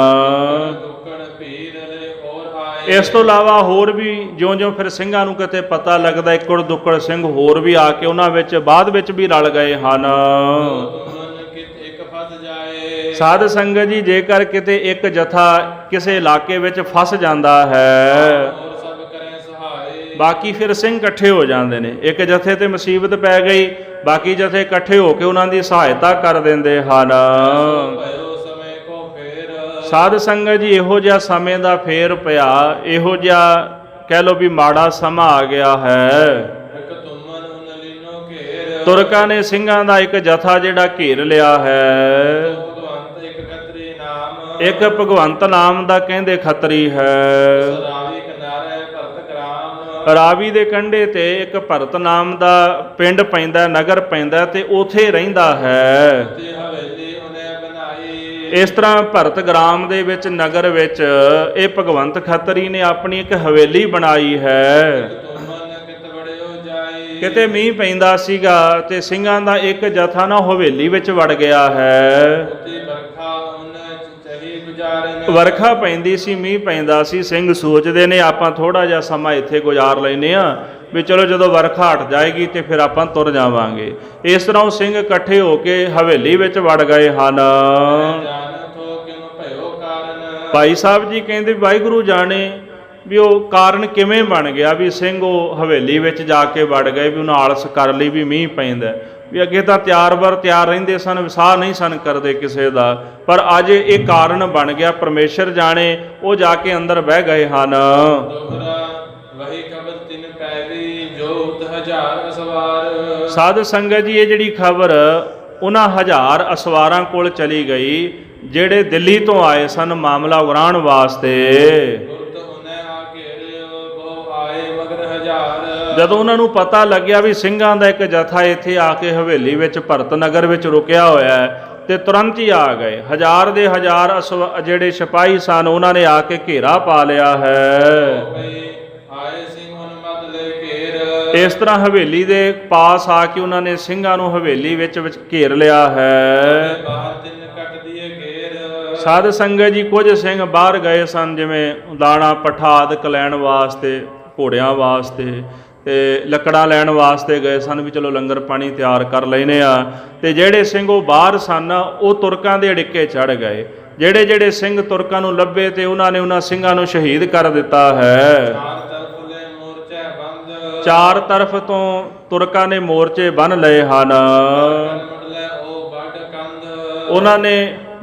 ਦੁੱਕੜ ਭੀਰ ਲੈ ਹੋਰ ਆਏ। ਇਸ ਤੋਂ ਇਲਾਵਾ ਹੋਰ ਵੀ ਜਿਉਂ-ਜਿਉਂ ਫਿਰ ਸਿੰਘਾਂ ਨੂੰ ਕਿਤੇ ਪਤਾ ਲੱਗਦਾ, ਇੱਕੜ ਦੁੱਕੜ ਸਿੰਘ ਹੋਰ ਵੀ ਆ ਕੇ ਉਹਨਾਂ ਵਿੱਚ ਬਾਅਦ ਵਿੱਚ ਵੀ ਰਲ ਗਏ ਹਨ। ਸਾਧ ਸੰਗਤ ਜੀ, ਜੇਕਰ ਕਿਤੇ ਇੱਕ ਜਥਾ ਕਿਸੇ ਇਲਾਕੇ ਵਿੱਚ ਫਸ ਜਾਂਦਾ ਹੈ, ਬਾਕੀ ਫਿਰ ਸਿੰਘ ਇਕੱਠੇ ਹੋ ਜਾਂਦੇ ਨੇ। ਇੱਕ ਜਥੇ ਤੇ ਮੁਸੀਬਤ ਪੈ ਗਈ, ਬਾਕੀ ਜਥੇ ਇਕੱਠੇ ਹੋ ਕੇ ਉਹਨਾਂ ਦੀ ਸਹਾਇਤਾ ਕਰ ਦਿੰਦੇ ਹਨ। ਸਾਧ ਸੰਗਤ ਜੀ, ਇਹੋ ਜਿਹਾ ਸਮੇਂ ਦਾ ਫੇਰ ਪਿਆ, ਇਹੋ ਜਿਹਾ ਕਹਿ ਲਓ ਵੀ ਮਾੜਾ ਸਮਾਂ ਆ ਗਿਆ ਹੈ। ਤੁਰਕਾਂ ਨੇ ਸਿੰਘਾਂ ਦਾ ਇੱਕ ਜਥਾ ਜਿਹੜਾ ਘੇਰ ਲਿਆ ਹੈ। ਇੱਕ ਭਗਵੰਤ ਨਾਮ ਦਾ ਕਹਿੰਦੇ ਖੱਤਰੀ ਹੈ। ਰਾਵੀ ਦੇ ਕੰਢੇ ਤੇ ਇੱਕ ਭਰਤ ਨਾਮ ਦਾ ਪਿੰਡ ਪੈਂਦਾ, ਨਗਰ ਪੈਂਦਾ, ਤੇ ਉਥੇ ਰਹਿੰਦਾ ਹੈ। ਇਸ ਤਰ੍ਹਾਂ ਭਰਤ ਗ੍ਰਾਮ ਦੇ ਵਿੱਚ ਨਗਰ ਵਿੱਚ ਇਹ ਭਗਵੰਤ ਖੱਤਰੀ ਨੇ ਆਪਣੀ ਇੱਕ ਹਵੇਲੀ ਬਣਾਈ ਹੈ। ਕਿਤੇ ਮੀਂਹ ਪੈਂਦਾ ਸੀਗਾ ਤੇ ਸਿੰਘਾਂ ਦਾ ਇੱਕ ਜਥਾ ਨਾ ਹਵੇਲੀ ਵਿੱਚ ਵੜ ਗਿਆ ਹੈ। ਵਰਖਾ ਪੈਂਦੀ ਸੀ, ਮੀਂਹ ਪੈਂਦਾ ਸੀ। ਸਿੰਘ ਸੋਚਦੇ ਨੇ ਆਪਾਂ ਥੋੜਾ ਜਿਹਾ ਸਮਾਂ ਇੱਥੇ ਗੁਜ਼ਾਰ ਲੈਨੇ ਆ, ਵੀ ਚਲੋ ਜਦੋਂ ਵਰਖਾ ਹਟ ਜਾਏਗੀ ਤੇ ਫਿਰ ਆਪਾਂ ਤੁਰ ਜਾਵਾਂਗੇ। ਇਸ ਤਰ੍ਹਾਂ ਉਹ ਸਿੰਘ ਇਕੱਠੇ ਹੋ ਕੇ ਹਵੇਲੀ ਵਿੱਚ ਵੜ ਗਏ ਹਨ। ਭਾਈ ਸਾਹਿਬ ਜੀ ਕਹਿੰਦੇ ਵਾਹਿਗੁਰੂ ਜਾਣੇ ਵੀ ਉਹ ਕਾਰਨ ਕਿਵੇਂ ਬਣ ਗਿਆ ਵੀ ਸਿੰਘ ਉਹ ਹਵੇਲੀ ਵਿੱਚ ਜਾ ਕੇ ਵੜ ਗਏ, ਵੀ ਉਹਨਾਂ ਆਲਸ ਕਰ ਲਈ ਵੀ ਮੀਂਹ ਪੈਂਦਾ। ਵੀ ਅੱਗੇ ਤਾਂ ਤਿਆਰ ਰਹਿੰਦੇ ਸਨ, ਵਿਸਾਹ ਨਹੀਂ ਸਨ ਕਰਦੇ ਕਿਸੇ ਦਾ, ਪਰ ਅੱਜ ਇਹ ਕਾਰਨ ਬਣ ਗਿਆ, ਪਰਮੇਸ਼ਰ ਜਾਣੇ। ਉਹ ਜਾ ਕੇ ਅੰਦਰ ਬਹਿ ਗਏ ਹਨ। ਸਾਧ ਸੰਗਤ ਜੀ, ਇਹ ਜਿਹੜੀ ਖਬਰ ਉਹਨਾਂ 1000 ਅਸਵਾਰਾਂ ਕੋਲ ਚਲੀ ਗਈ ਜਿਹੜੇ ਦਿੱਲੀ ਤੋਂ ਆਏ ਸਨ ਮਾਮਲਾ ਉਗਰਾਉਣ ਵਾਸਤੇ। ਜਦੋਂ ਉਹਨਾਂ ਨੂੰ ਪਤਾ ਲੱਗਿਆ ਵੀ ਸਿੰਘਾਂ ਦਾ ਇੱਕ ਜਥਾ ਇੱਥੇ ਆ ਕੇ ਹਵੇਲੀ ਵਿੱਚ ਭਰਤ ਨਗਰ ਵਿੱਚ ਰੁਕਿਆ ਹੋਇਆ ਹੈ, ਤੇ ਤੁਰੰਤ ਹੀ ਆ ਗਏ। 1000 ਦੇ 1000 ਜਿਹੜੇ ਸਿਪਾਹੀ ਸਨ ਉਹਨਾਂ ਨੇ ਆ ਕੇ ਘੇਰਾ ਪਾ ਲਿਆ ਹੈ। ਇਸ ਤਰ੍ਹਾਂ ਹਵੇਲੀ ਦੇ ਪਾਸ ਆ ਕੇ ਉਹਨਾਂ ਨੇ ਸਿੰਘਾਂ ਨੂੰ ਹਵੇਲੀ ਵਿੱਚ ਘੇਰ ਲਿਆ ਹੈ। ਸਾਧ ਸੰਗਤ ਜੀ, ਕੁਝ ਸਿੰਘ ਬਾਹਰ ਗਏ ਸਨ, ਜਿਵੇਂ ਦਾਣਾ ਪੱਠਾ ਆਦਿਕ ਲੈਣ ਵਾਸਤੇ, ਘੋੜਿਆਂ ਵਾਸਤੇ, ਤੇ ਲੱਕੜਾਂ ਲੈਣ ਵਾਸਤੇ ਗਏ ਸਨ ਵੀ ਚਲੋ ਲੰਗਰ ਪਾਣੀ ਤਿਆਰ ਕਰ ਲੈਨੇ ਆ। ਤੇ ਜਿਹੜੇ ਸਿੰਘ ਉਹ ਬਾਹਰ ਸਨ ਉਹ ਤੁਰਕਾਂ ਦੇ ਅੜਿੱਕੇ ਚੜ੍ਹ ਗਏ। ਜਿਹੜੇ ਸਿੰਘ ਤੁਰਕਾਂ ਨੂੰ ਲੱਭੇ ਤੇ ਉਹਨਾਂ ਨੇ ਉਹਨਾਂ ਸਿੰਘਾਂ ਨੂੰ ਸ਼ਹੀਦ ਕਰ ਦਿੱਤਾ ਹੈ। ਚਾਰ ਤਰਫ ਤੋਂ ਤੁਰਕਾਂ ਨੇ ਮੋਰਚੇ ਬੰਨ ਲਏ ਹਨ। ਉਹਨਾਂ ਨੇ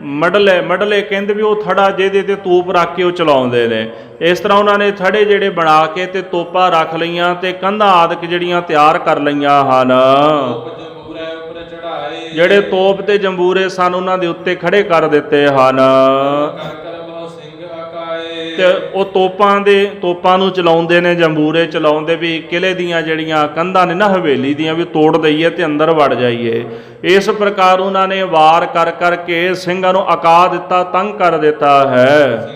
ਮੜਲੇ ਕਹਿੰਦੇ ਵੀ ਉਹ ਥੜਾ ਜਿਹਦੇ ਤੇ ਤੋਪ ਰੱਖ ਕੇ ਉਹ ਚਲਾਉਂਦੇ ਨੇ। ਇਸ ਤਰ੍ਹਾਂ ਉਹਨਾਂ ਨੇ ਥੜੇ ਜਿਹੜੇ ਬਣਾ ਕੇ ਤੇ ਤੋਪਾਂ ਰੱਖ ਲਈਆਂ ਤੇ ਕੰਧਾਂ ਆਦਿਕ ਜਿਹੜੀਆਂ ਤਿਆਰ ਕਰ ਲਈਆਂ ਹਨ। ਜਿਹੜੇ ਤੋਪ ਤੇ ਜੰਬੂਰੇ ਸਨ ਉਹਨਾਂ ਦੇ ਉੱਤੇ ਖੜੇ ਕਰ ਦਿੱਤੇ ਹਨ। ਤੇ ਉਹ ਤੋਪਾਂ ਨੂੰ ਚਲਾਉਂਦੇ ਨੇ, ਜੰਬੂਰੇ ਚਲਾਉਂਦੇ ਵੀ ਕਿਲੇ ਦੀਆਂ ਜਿਹੜੀਆਂ ਕੰਧਾਂ ਨੇ ਨਾ ਹਵੇਲੀ ਦੀਆਂ ਵੀ ਤੋੜ ਦਈਏ ਤੇ ਅੰਦਰ ਵੜ ਜਾਈਏ। ਇਸ ਪ੍ਰਕਾਰ ਉਹਨਾਂ ਨੇ ਵਾਰ ਕਰ ਕਰਕੇ ਸਿੰਘਾਂ ਨੂੰ ਅਕਾ ਦਿੱਤਾ, ਤੰਗ ਕਰ ਦਿੱਤਾ ਹੈ।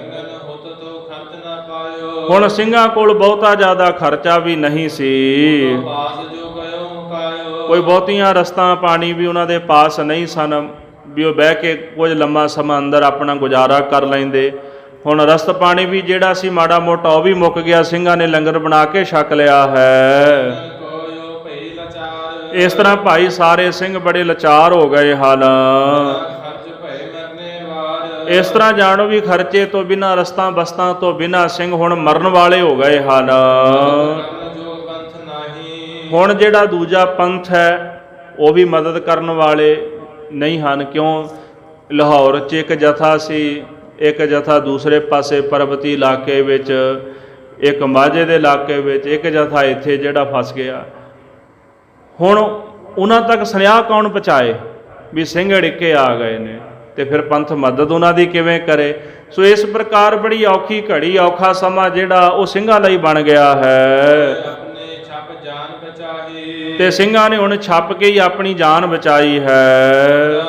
ਹੁਣ ਸਿੰਘਾਂ ਕੋਲ ਬਹੁਤਾ ਜ਼ਿਆਦਾ ਖਰਚਾ ਵੀ ਨਹੀਂ ਸੀ, ਕੋਈ ਬਹੁਤੀਆਂ ਰਸਤਾਂ ਪਾਣੀ ਵੀ ਉਹਨਾਂ ਦੇ ਪਾਸ ਨਹੀਂ ਸਨ ਵੀ ਉਹ ਬਹਿ ਕੇ ਕੁਝ ਲੰਮਾ ਸਮਾਂ ਅੰਦਰ ਆਪਣਾ ਗੁਜ਼ਾਰਾ ਕਰ ਲੈਂਦੇ। ਹੁਣ ਰਸਤ ਪਾਣੀ ਵੀ ਜਿਹੜਾ ਸੀ ਮਾੜਾ ਮੋਟਾ ਉਹ ਵੀ ਮੁੱਕ ਗਿਆ। ਸਿੰਘਾਂ ਨੇ ਲੰਗਰ ਬਣਾ ਕੇ ਛਕ ਲਿਆ ਹੈ। ਇਸ ਤਰ੍ਹਾਂ ਭਾਈ ਸਾਰੇ ਸਿੰਘ ਬੜੇ ਲਾਚਾਰ ਹੋ ਗਏ ਹਨ। ਇਸ ਤਰ੍ਹਾਂ ਜਾਣੋ ਵੀ ਖਰਚੇ ਤੋਂ ਬਿਨਾਂ, ਰਸਤਾਂ ਬਸਤਾਂ ਤੋਂ ਬਿਨਾਂ ਸਿੰਘ ਹੁਣ ਮਰਨ ਵਾਲੇ ਹੋ ਗਏ ਹਨ। ਹੁਣ ਜਿਹੜਾ ਦੂਜਾ ਪੰਥ ਹੈ ਉਹ ਵੀ ਮਦਦ ਕਰਨ ਵਾਲੇ ਨਹੀਂ ਹਨ। ਕਿਉਂ? ਲਾਹੌਰ 'ਚ ਇੱਕ ਜਥਾ ਸੀ, ਇੱਕ ਜਥਾ ਦੂਸਰੇ ਪਾਸੇ ਪਰਬਤੀ ਇਲਾਕੇ ਵਿੱਚ, ਇੱਕ ਮਾਝੇ ਦੇ ਇਲਾਕੇ ਵਿੱਚ, ਇੱਕ ਜਥਾ ਇੱਥੇ ਜਿਹੜਾ ਫਸ ਗਿਆ। ਹੁਣ ਉਹਨਾਂ ਤੱਕ ਸੁਨੇਹਾ ਕੌਣ ਪਹੁੰਚਾਏ? ਵੀ ਸਿੰਘ ਅੜਿੱਕੇ ਆ ਗਏ ਨੇ, ਤੇ ਫਿਰ ਪੰਥ ਮਦਦ ਉਹਨਾਂ ਦੀ ਕਿਵੇਂ ਕਰੇ। ਸੋ ਇਸ ਪ੍ਰਕਾਰ ਬੜੀ ਔਖੀ ਘੜੀ, ਔਖਾ ਸਮਾਂ ਜਿਹੜਾ ਉਹ ਸਿੰਘਾਂ ਲਈ ਬਣ ਗਿਆ ਹੈ। ਆਪਣੇ ਛਪ ਜਾਨ ਬਚਾਹੀ, ਤੇ ਸਿੰਘਾਂ ਨੇ ਹੁਣ ਛੱਪ ਕੇ ਹੀ ਆਪਣੀ ਜਾਨ ਬਚਾਈ ਹੈ।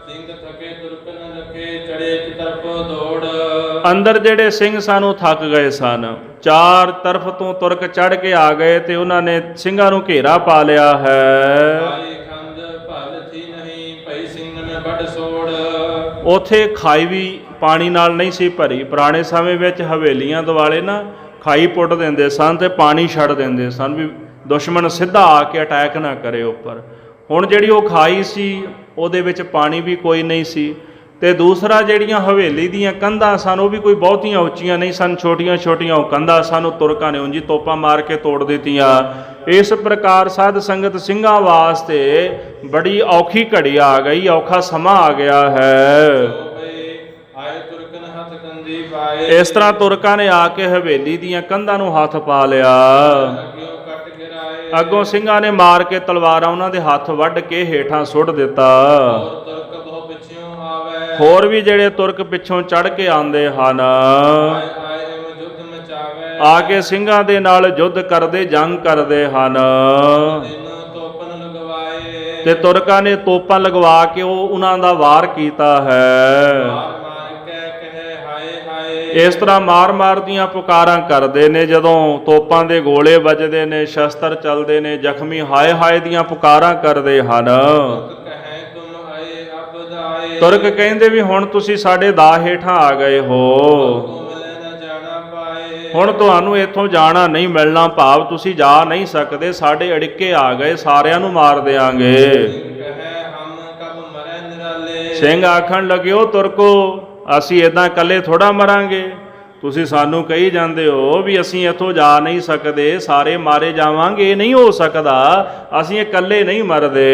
ਸਿੰਘ ਥਕੇ ਤੁਰਕ ਨ ਲਖੇ, ਚੜੇ ਚਤਰਫ ਦੌੜ। ਅੰਦਰ ਜਿਹੜੇ ਸਿੰਘ ਸਨ ਉਹ ਥੱਕ ਗਏ ਸਨ, ਚਾਰ ਤਰਫ ਤੋਂ ਤੁਰਕ ਚੜ ਕੇ ਆ ਗਏ ਤੇ ਉਹਨਾਂ ਨੇ ਸਿੰਘਾਂ ਨੂੰ ਘੇਰਾ ਪਾ ਲਿਆ ਹੈ। ਆਈ ਖੰਡ ਭਲ ਥੀ ਨਹੀਂ, ਭਈ ਸਿੰਘਨ ਵੱਡ ਸੋੜ। ਉਥੇ ਖਾਈ ਵੀ ਪਾਣੀ ਨਾਲ ਨਹੀਂ ਸੀ ਭਰੀ। ਪੁਰਾਣੇ ਸਮੇਂ ਵਿੱਚ ਹਵੇਲੀਆਂ ਦੁਆਲੇ ਨਾ ਖਾਈ ਪੁੱਟ ਦਿੰਦੇ ਸਨ ਤੇ ਪਾਣੀ ਛੱਡ ਦਿੰਦੇ ਸਨ ਵੀ ਦੁਸ਼ਮਣ ਸਿੱਧਾ ਆ ਕੇ ਅਟੈਕ ਨਾ ਕਰੇ ਉੱਪਰ। ਹੁਣ ਜਿਹੜੀ ਉਹ ਖਾਈ ਸੀ ਉਹਦੇ ਵਿੱਚ ਪਾਣੀ ਵੀ ਕੋਈ ਨਹੀਂ ਸੀ, ਤੇ ਦੂਸਰਾ ਜਿਹੜੀਆਂ ਹਵੇਲੀ ਦੀਆਂ ਕੰਧਾਂ ਸਨ ਉਹ ਵੀ ਕੋਈ ਬਹੁਤੀਆਂ ਉੱਚੀਆਂ ਨਹੀਂ ਸਨ, ਛੋਟੀਆਂ ਛੋਟੀਆਂ ਉਹ ਕੰਧਾਂ ਸਨ। ਉਹ ਤੁਰਕਾਂ ਨੇ ਉਂਝ ਤੋਪਾਂ ਮਾਰ ਕੇ ਤੋੜ ਦਿੱਤੀਆਂ। ਇਸ ਪ੍ਰਕਾਰ ਸਾਧ ਸੰਗਤ ਸਿੰਘਾਂ ਵਾਸਤੇ ਬੜੀ ਔਖੀ ਘੜੀ ਆ ਗਈ, ਔਖਾ ਸਮਾਂ ਆ ਗਿਆ ਹੈ। ਆਏ ਤੁਰਕਨ ਹੱਥ ਕੰਦੀ ਪਾਏ, ਇਸ ਤਰ੍ਹਾਂ ਤੁਰਕਾਂ ਨੇ ਆ ਕੇ ਹਵੇਲੀ ਦੀਆਂ ਕੰਧਾਂ ਨੂੰ ਹੱਥ ਪਾ ਲਿਆ। ਅੱਗਿਓਂ ਕੱਟ ਗਿਰਾਏ, ਅੱਗੋਂ ਸਿੰਘਾਂ ਨੇ ਮਾਰ ਕੇ ਤਲਵਾਰਾਂ ਉਹਨਾਂ ਦੇ ਹੱਥ ਵੱਢ ਕੇ ਹੇਠਾਂ ਸੁੱਟ ਦਿੱਤਾ। ਹੋਰ ਤੁਰਕ ਬਹੁ ਪਿਛਿਓਂ ਆਵੇ, ਹੋਰ ਵੀ ਜਿਹੜੇ ਤੁਰਕ ਪਿੱਛੋਂ ਚੜ ਕੇ ਆਉਂਦੇ ਹਨ, ਆਏ ਆਏ ਇਮ ਯੁੱਧ ਮਚਾਵੇ। ਆ ਕੇ ਸਿੰਘਾਂ ਦੇ ਨਾਲ ਯੁੱਧ ਕਰਦੇ, ਜੰਗ ਕਰਦੇ ਹਨ। ਦਿਨ ਤੋਪਨ ਲਗਵਾਏ, ਤੇ ਤੁਰਕਾਂ ਨੇ ਤੋਪਾਂ ਲਗਵਾ ਕੇ ਉਹਨਾਂ ਦਾ ਵਾਰ ਕੀਤਾ ਹੈ। ਮਾਰ ਮਾਰ ਕੇ ਕਹੇ ਹਾਏ ਹਾਏ। ਇਸ ਤਰ੍ਹਾਂ ਮਾਰ ਦੀਆਂ ਪੁਕਾਰਾਂ ਕਰਦੇ ਨੇ। ਜਦੋਂ ਤੋਪਾਂ ਦੇ ਗੋਲੇ ਵੱਜਦੇ ਨੇ, ਸ਼ਸਤਰ ਚੱਲਦੇ ਨੇ, ਜ਼ਖਮੀ ਹਾਏ ਹਾਏ ਦੀਆਂ ਪੁਕਾਰਾਂ ਕਰਦੇ ਹਨ। ਕਹੇ ਤੁਮ ਆਏ ਅਬਦ ਆਏ, ਤੁਰਕ ਕਹਿੰਦੇ ਵੀ ਹੁਣ ਤੁਸੀਂ ਸਾਡੇ ਦਾਅ ਹੇਠਾਂ ਆ ਗਏ ਹੋ, ਮਿਲੇ ਨ ਜਾਣਾ ਪਾਏ। ਹੁਣ ਤੁਹਾਨੂੰ ਇੱਥੋਂ ਜਾਣਾ ਨਹੀਂ ਮਿਲਣਾ, ਭਾਵ ਤੁਸੀਂ ਜਾ ਨਹੀਂ ਸਕਦੇ, ਸਾਡੇ ਅੜਿੱਕੇ ਆ ਗਏ, ਸਾਰਿਆਂ ਨੂੰ ਮਾਰ ਦਿਆਂਗੇ। ਕਹੇ ਹਮ ਕਬ ਮਰੇ ਨਿਰਾਲੇ, ਸਿੰਘ ਆਖਣ ਲੱਗਿਓ ਤੁਰਕੋ ਅਸੀਂ ਇਦਾਂ ਇਕੱਲੇ ਥੋੜਾ ਮਰਾਂਗੇ, ਤੁਸੀਂ ਸਾਨੂੰ ਕਹੀ ਜਾਂਦੇ ਹੋ ਵੀ ਅਸੀਂ ਇੱਥੋਂ ਜਾ ਨਹੀਂ ਸਕਦੇ, ਸਾਰੇ ਮਾਰੇ ਜਾਵਾਂਗੇ, ਇਹ ਨਹੀਂ ਹੋ ਸਕਦਾ, ਅਸੀਂ ਇਕੱਲੇ ਨਹੀਂ ਮਰਦੇ।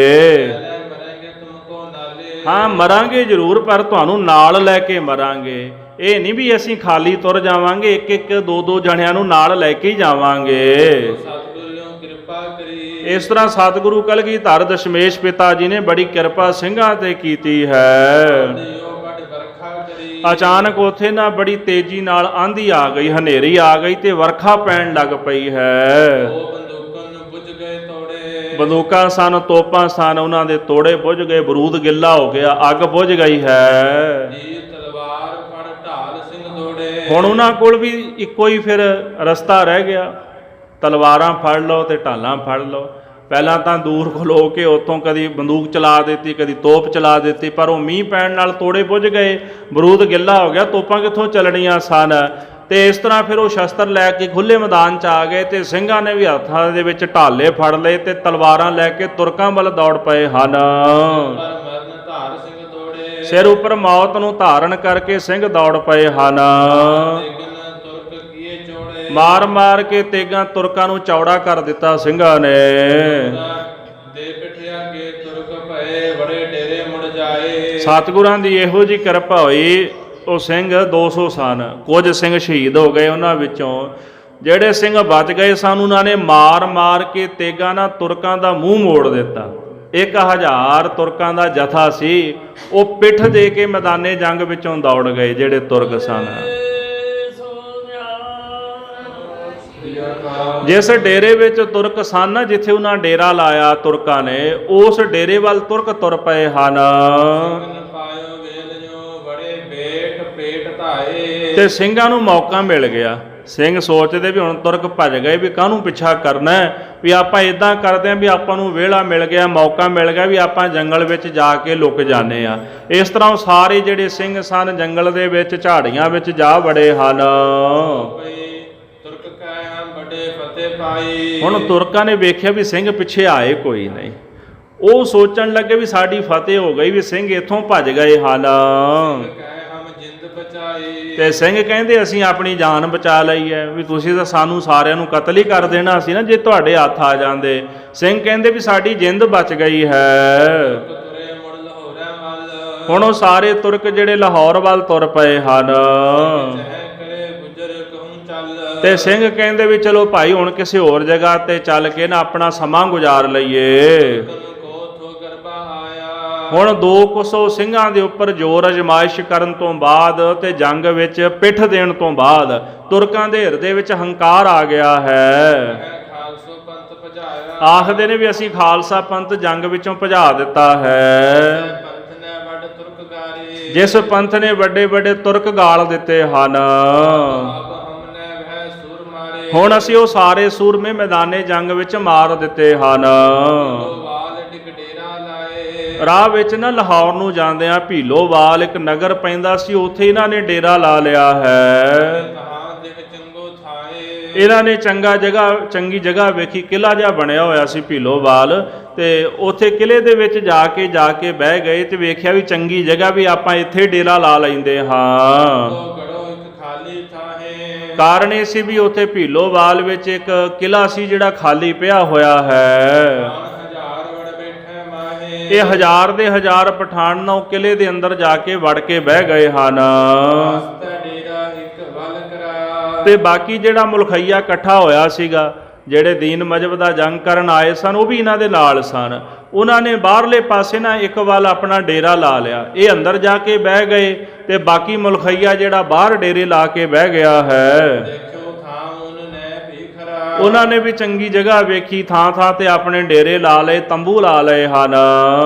ਮਰਾਂਗੇ ਤੁਮਕੋ ਨਾਲੇ, ਹਾਂ ਮਰਾਂਗੇ ਜ਼ਰੂਰ, ਪਰ ਤੁਹਾਨੂੰ ਨਾਲ ਲੈ ਕੇ ਮਰਾਂਗੇ। ਇਹ ਨਹੀਂ ਵੀ ਅਸੀਂ ਖਾਲੀ ਤੁਰ ਜਾਵਾਂਗੇ, ਇੱਕ ਇੱਕ ਦੋ ਦੋ ਜਣਿਆਂ ਨੂੰ ਨਾਲ ਲੈ ਕੇ ਹੀ ਜਾਵਾਂਗੇ। ਸਤਿਗੁਰੂ ਕਿਰਪਾ ਕਰੀ। ਇਸ ਤਰ੍ਹਾਂ ਸਤਿਗੁਰੂ ਕਲਗੀਧਰ ਦਸ਼ਮੇਸ਼ ਪਿਤਾ ਜੀ ਨੇ ਬੜੀ ਕਿਰਪਾ ਸਿੰਘਾਂ ਤੇ ਕੀਤੀ ਹੈ। ਅਚਾਨਕ ਉੱਥੇ ਨਾ ਬੜੀ ਤੇਜ਼ੀ ਨਾਲ ਆਂਧੀ ਆ ਗਈ, ਹਨੇਰੀ ਆ ਗਈ ਤੇ ਵਰਖਾ ਪੈਣ ਲੱਗ ਪਈ ਹੈ। ਬੰਦੂਕਾਂ ਸਨ, ਤੋਪਾਂ ਸਨ, ਉਹਨਾਂ ਦੇ ਤੋੜੇ ਬੁੱਝ ਗਏ, ਬਰੂਦ ਗਿੱਲਾ ਹੋ ਗਿਆ, ਅੱਗ ਬੁੱਝ ਗਈ ਹੈ। ਹੁਣ ਉਹਨਾਂ ਕੋਲ ਵੀ ਇੱਕੋ ਹੀ ਫਿਰ ਰਸਤਾ ਰਹਿ ਗਿਆ, ਤਲਵਾਰਾਂ ਫੜ ਲਓ ਤੇ ਢਾਲਾਂ ਫੜ ਲਓ। ਪਹਿਲਾਂ ਤਾਂ ਦੂਰ ਖਲੋ ਕੇ ਉੱਥੋਂ ਕਦੀ ਬੰਦੂਕ ਚਲਾ ਦਿੱਤੀ, ਕਦੀ ਤੋਪ ਚਲਾ ਦਿੱਤੀ, ਪਰ ਉਹ ਮੀਂਹ ਪੈਣ ਨਾਲ ਤੋੜੇ ਬੁੱਝ ਗਏ, ਬਰੂਦ ਗਿੱਲਾ ਹੋ ਗਿਆ, ਤੋਪਾਂ ਕਿੱਥੋਂ ਚੱਲਣੀਆਂ ਸਨ। ਤੇ ਇਸ ਤਰ੍ਹਾਂ ਫਿਰ ਉਹ ਸ਼ਸਤਰ ਲੈ ਕੇ ਖੁੱਲ੍ਹੇ ਮੈਦਾਨ 'ਚ ਆ ਗਏ ਤੇ ਸਿੰਘਾਂ ਨੇ ਵੀ ਹੱਥਾਂ ਦੇ ਵਿੱਚ ਢਾਲੇ ਫੜ ਲਏ ਤੇ ਤਲਵਾਰਾਂ ਲੈ ਕੇ ਤੁਰਕਾਂ ਵੱਲ ਦੌੜ ਪਏ ਹਨ। ਸਿਰ ਉੱਪਰ ਮੌਤ ਨੂੰ ਧਾਰਨ ਕਰਕੇ ਸਿੰਘ ਦੌੜ ਪਏ ਹਨ। ਮਾਰ ਮਾਰ ਕੇ ਤੇਗਾਂ ਤੁਰਕਾਂ ਨੂੰ ਚੌੜਾ ਕਰ ਦਿੱਤਾ ਸਿੰਘਾਂ ਨੇ। ਸਤਿਗੁਰਾਂ ਦੀ ਇਹੋ ਜਿਹੀ ਕਿਰਪਾ ਹੋਈ, ਉਹ ਸਿੰਘ 200 ਸਨ, ਕੁਝ ਸਿੰਘ ਸ਼ਹੀਦ ਹੋ ਗਏ। ਉਹਨਾਂ ਵਿੱਚੋਂ ਜਿਹੜੇ ਸਿੰਘ ਬਚ ਗਏ ਸਨ ਉਹਨਾਂ ਨੇ ਮਾਰ ਮਾਰ ਕੇ ਤੇਗਾਂ ਨਾਲ ਤੁਰਕਾਂ ਦਾ ਮੂੰਹ ਮੋੜ ਦਿੱਤਾ। 1000 ਤੁਰਕਾਂ ਦਾ ਜਥਾ ਸੀ, ਉਹ ਪਿੱਠ ਦੇ ਕੇ ਮੈਦਾਨੇ ਜੰਗ ਵਿੱਚੋਂ ਦੌੜ ਗਏ ਜਿਹੜੇ ਤੁਰਕ ਸਨ। ਜਿਸ ਡੇਰੇ ਵਿੱਚ ਤੁਰਕ ਸਨ, ਜਿੱਥੇ ਉਹਨਾਂ ਡੇਰਾ ਲਾਇਆ ਤੁਰਕਾਂ ਨੇ, ਉਸ ਡੇਰੇ ਵੱਲ ਤੁਰਕ ਤੁਰ ਪਏ ਹਨ। ਤੇ ਸਿੰਘਾਂ ਨੂੰ ਮੌਕਾ ਮਿਲ ਗਿਆ। ਸਿੰਘ ਸੋਚਦੇ ਵੀ ਹੁਣ ਤੁਰਕ ਭੱਜ ਗਏ, ਵੀ ਕਾਹਨੂੰ ਪਿੱਛਾ ਕਰਨਾ, ਵੀ ਆਪਾਂ ਇਦਾਂ ਕਰਦੇ ਹਾਂ ਵੀ ਆਪਾਂ ਨੂੰ ਵਿਹਲਾ ਮਿਲ ਗਿਆ, ਮੌਕਾ ਮਿਲ ਗਿਆ, ਵੀ ਆਪਾਂ ਜੰਗਲ ਵਿੱਚ ਜਾ ਕੇ ਲੁਕ ਜਾਂਦੇ ਆ। ਇਸ ਤਰ੍ਹਾਂ ਉਹ ਸਾਰੇ ਜਿਹੜੇ ਸਿੰਘ ਸਨ ਜੰਗਲ ਦੇ ਵਿੱਚ ਝਾੜੀਆਂ ਵਿੱਚ ਜਾ ਵੜੇ ਹਨ। ਹੁਣ ਤੁਰਕਾਂ ਨੇ ਵੇਖਿਆ ਵੀ ਸਿੰਘ ਪਿੱਛੇ ਆਏ ਕੋਈ ਨਹੀਂ, ਉਹ ਸੋਚਣ ਲੱਗੇ ਵੀ ਸਾਡੀ ਫਤਿਹ ਹੋ ਗਈ, ਵੀ ਸਿੰਘ ਇੱਥੋਂ ਭੱਜ ਗਏ ਹਨ। ਤੇ ਸਿੰਘ ਕਹਿੰਦੇ ਅਸੀਂ ਆਪਣੀ ਜਾਨ ਬਚਾ ਲਈ ਹੈ, ਵੀ ਤੁਸੀਂ ਤਾਂ ਸਾਨੂੰ ਸਾਰਿਆਂ ਨੂੰ ਕਤਲ ਹੀ ਕਰ ਦੇਣਾ ਸੀ ਨਾ ਜੇ ਤੁਹਾਡੇ ਹੱਥ ਆ ਜਾਂਦੇ। ਸਿੰਘ ਕਹਿੰਦੇ ਵੀ ਸਾਡੀ ਜਿੰਦ ਬਚ ਗਈ ਹੈ। ਹੁਣ ਉਹ ਸਾਰੇ ਤੁਰਕ ਜਿਹੜੇ ਲਾਹੌਰ ਵੱਲ ਤੁਰ ਪਏ ਹਨ। ਤੇ ਸਿੰਘ ਕਹਿੰਦੇ ਵੀ ਚਲੋ ਭਾਈ ਹੁਣ ਕਿਸੇ ਹੋਰ ਜਗ੍ਹਾ ਤੇ ਚੱਲ ਕੇ ਨਾ ਆਪਣਾ ਸਮਾਂ ਗੁਜ਼ਾਰ ਲਈਏ। ਹੁਣ 200 ਸਿੰਘਾਂ ਦੇ ਉੱਪਰ ਜ਼ੋਰ ਅਜਮਾਇਸ਼ ਕਰਨ ਤੋਂ ਬਾਅਦ ਤੇ ਜੰਗ ਵਿੱਚ ਪਿੱਠ ਦੇਣ ਤੋਂ ਬਾਅਦ ਤੁਰਕਾਂ ਦੇ ਹਿਰਦੇ ਵਿੱਚ ਹੰਕਾਰ ਆ ਗਿਆ ਹੈ। ਖਾਲਸਾ ਪੰਥ ਭਜਾਇਆ, ਆਖਦੇ ਨੇ ਵੀ ਅਸੀਂ ਖਾਲਸਾ ਪੰਥ ਜੰਗ ਵਿੱਚੋਂ ਭਜਾ ਦਿੱਤਾ ਹੈ। ਪੰਥ ਨੇ ਵੱਡ ਤੁਰਕ ਗਾਰੇ, ਜਿਸ ਪੰਥ ਨੇ ਵੱਡੇ ਵੱਡੇ ਤੁਰਕ ਗਾਲ ਦਿੱਤੇ ਹਨ। ਅਬ ਹਮਨੇ ਵਹਿ ਸੁਰ ਮਾਰੇ, ਹੁਣ ਅਸੀਂ ਉਹ ਸਾਰੇ ਸੂਰਮੇ ਮੈਦਾਨੇ ਜੰਗ ਵਿੱਚ ਮਾਰ ਦਿੱਤੇ ਹਨ। ਵਾਲ ਡਿਗ ਡੇਰਾ ਲਾਏ, ਰਾਹ ਵਿੱਚ ਨਾ ਲਾਹੌਰ ਨੂੰ ਜਾਂਦਿਆਂ ਭੀਲੋਵਾਲ ਇੱਕ ਨਗਰ ਪੈਂਦਾ ਸੀ, ਉੱਥੇ ਇਹਨਾਂ ਨੇ ਡੇਰਾ ਲਾ ਲਿਆ ਹੈ। ਕਹਾਂ ਦਿਖ ਚੰਗੋ ਥਾਏ, ਇਹਨਾਂ ਨੇ ਚੰਗੀ ਜਗ੍ਹਾ ਵੇਖੀ, ਕਿਲ੍ਹਾ ਜਿਹਾ ਬਣਿਆ ਹੋਇਆ ਸੀ ਭੀਲੋਵਾਲ, ਤੇ ਉੱਥੇ ਕਿਲ੍ਹੇ ਦੇ ਵਿੱਚ ਜਾ ਕੇ ਬਹਿ ਗਏ ਤੇ ਵੇਖਿਆ ਵੀ ਚੰਗੀ ਜਗ੍ਹਾ, ਵੀ ਆਪਾਂ ਇੱਥੇ ਡੇਰਾ ਲਾ ਲੈਂਦੇ ਹਾਂ। ਗੜੋ ਇੱਕ ਖਾਲੀ ਥਾਹੇ, ਕਾਰਨ ਇਹ ਸੀ ਵੀ ਉੱਥੇ ਭੀਲੋਵਾਲ ਵਿੱਚ ਇੱਕ ਕਿਲ੍ਹਾ ਸੀ ਜਿਹੜਾ ਖਾਲੀ ਪਿਆ ਹੋਇਆ ਹੈ। ਹਜ਼ਾਰ ਵੜ ਬੈਠੇ ਮਾਹੇ, ਇਹ ਹਜ਼ਾਰ ਦੇ ਹਜ਼ਾਰ ਪਠਾਨ ਨਾ ਉਹ ਕਿਲ੍ਹੇ ਦੇ ਅੰਦਰ ਜਾ ਕੇ ਵੜ ਕੇ ਬਹਿ ਗਏ ਹਨ। ਹਸਤਾ ਡੇਰਾ ਇੱਕ ਵੱਲ ਕਰਾ, ਤੇ ਬਾਕੀ ਜਿਹੜਾ ਮੁਲਖਈਆ ਇਕੱਠਾ ਹੋਇਆ ਸੀਗਾ, ਜਿਹੜੇ ਦੀਨ ਮਜਬ ਦਾ ਜੰਗ ਕਰਨ ਆਏ ਸਨ, ਉਹ ਵੀ ਇਹਨਾਂ ਦੇ ਨਾਲ ਸਨ। ਉਹਨਾਂ ਨੇ ਬਾਹਰਲੇ ਪਾਸੇ ਨਾ ਇੱਕ ਵੱਲ ਆਪਣਾ ਡੇਰਾ ਲਾ ਲਿਆ, ਇਹ ਅੰਦਰ ਜਾ ਕੇ ਬਹਿ ਗਏ ਤੇ ਬਾਕੀ ਮੁਲਖਈਆ ਜਿਹੜਾ ਬਾਹਰ ਡੇਰੇ ਲਾ ਕੇ ਬਹਿ ਗਿਆ ਹੈ। ਦੇਖੋ ਥਾਂ ਉਹਨੇ ਵੀ ਖਰਾ, ਉਹਨਾਂ ਨੇ ਵੀ ਚੰਗੀ ਜਗ੍ਹਾ ਵੇਖੀ, ਥਾਂ ਥਾਂ ਤੇ ਆਪਣੇ ਡੇਰੇ ਲਾ ਲਏ, ਤੰਬੂ ਲਾ ਲਏ ਹਨ।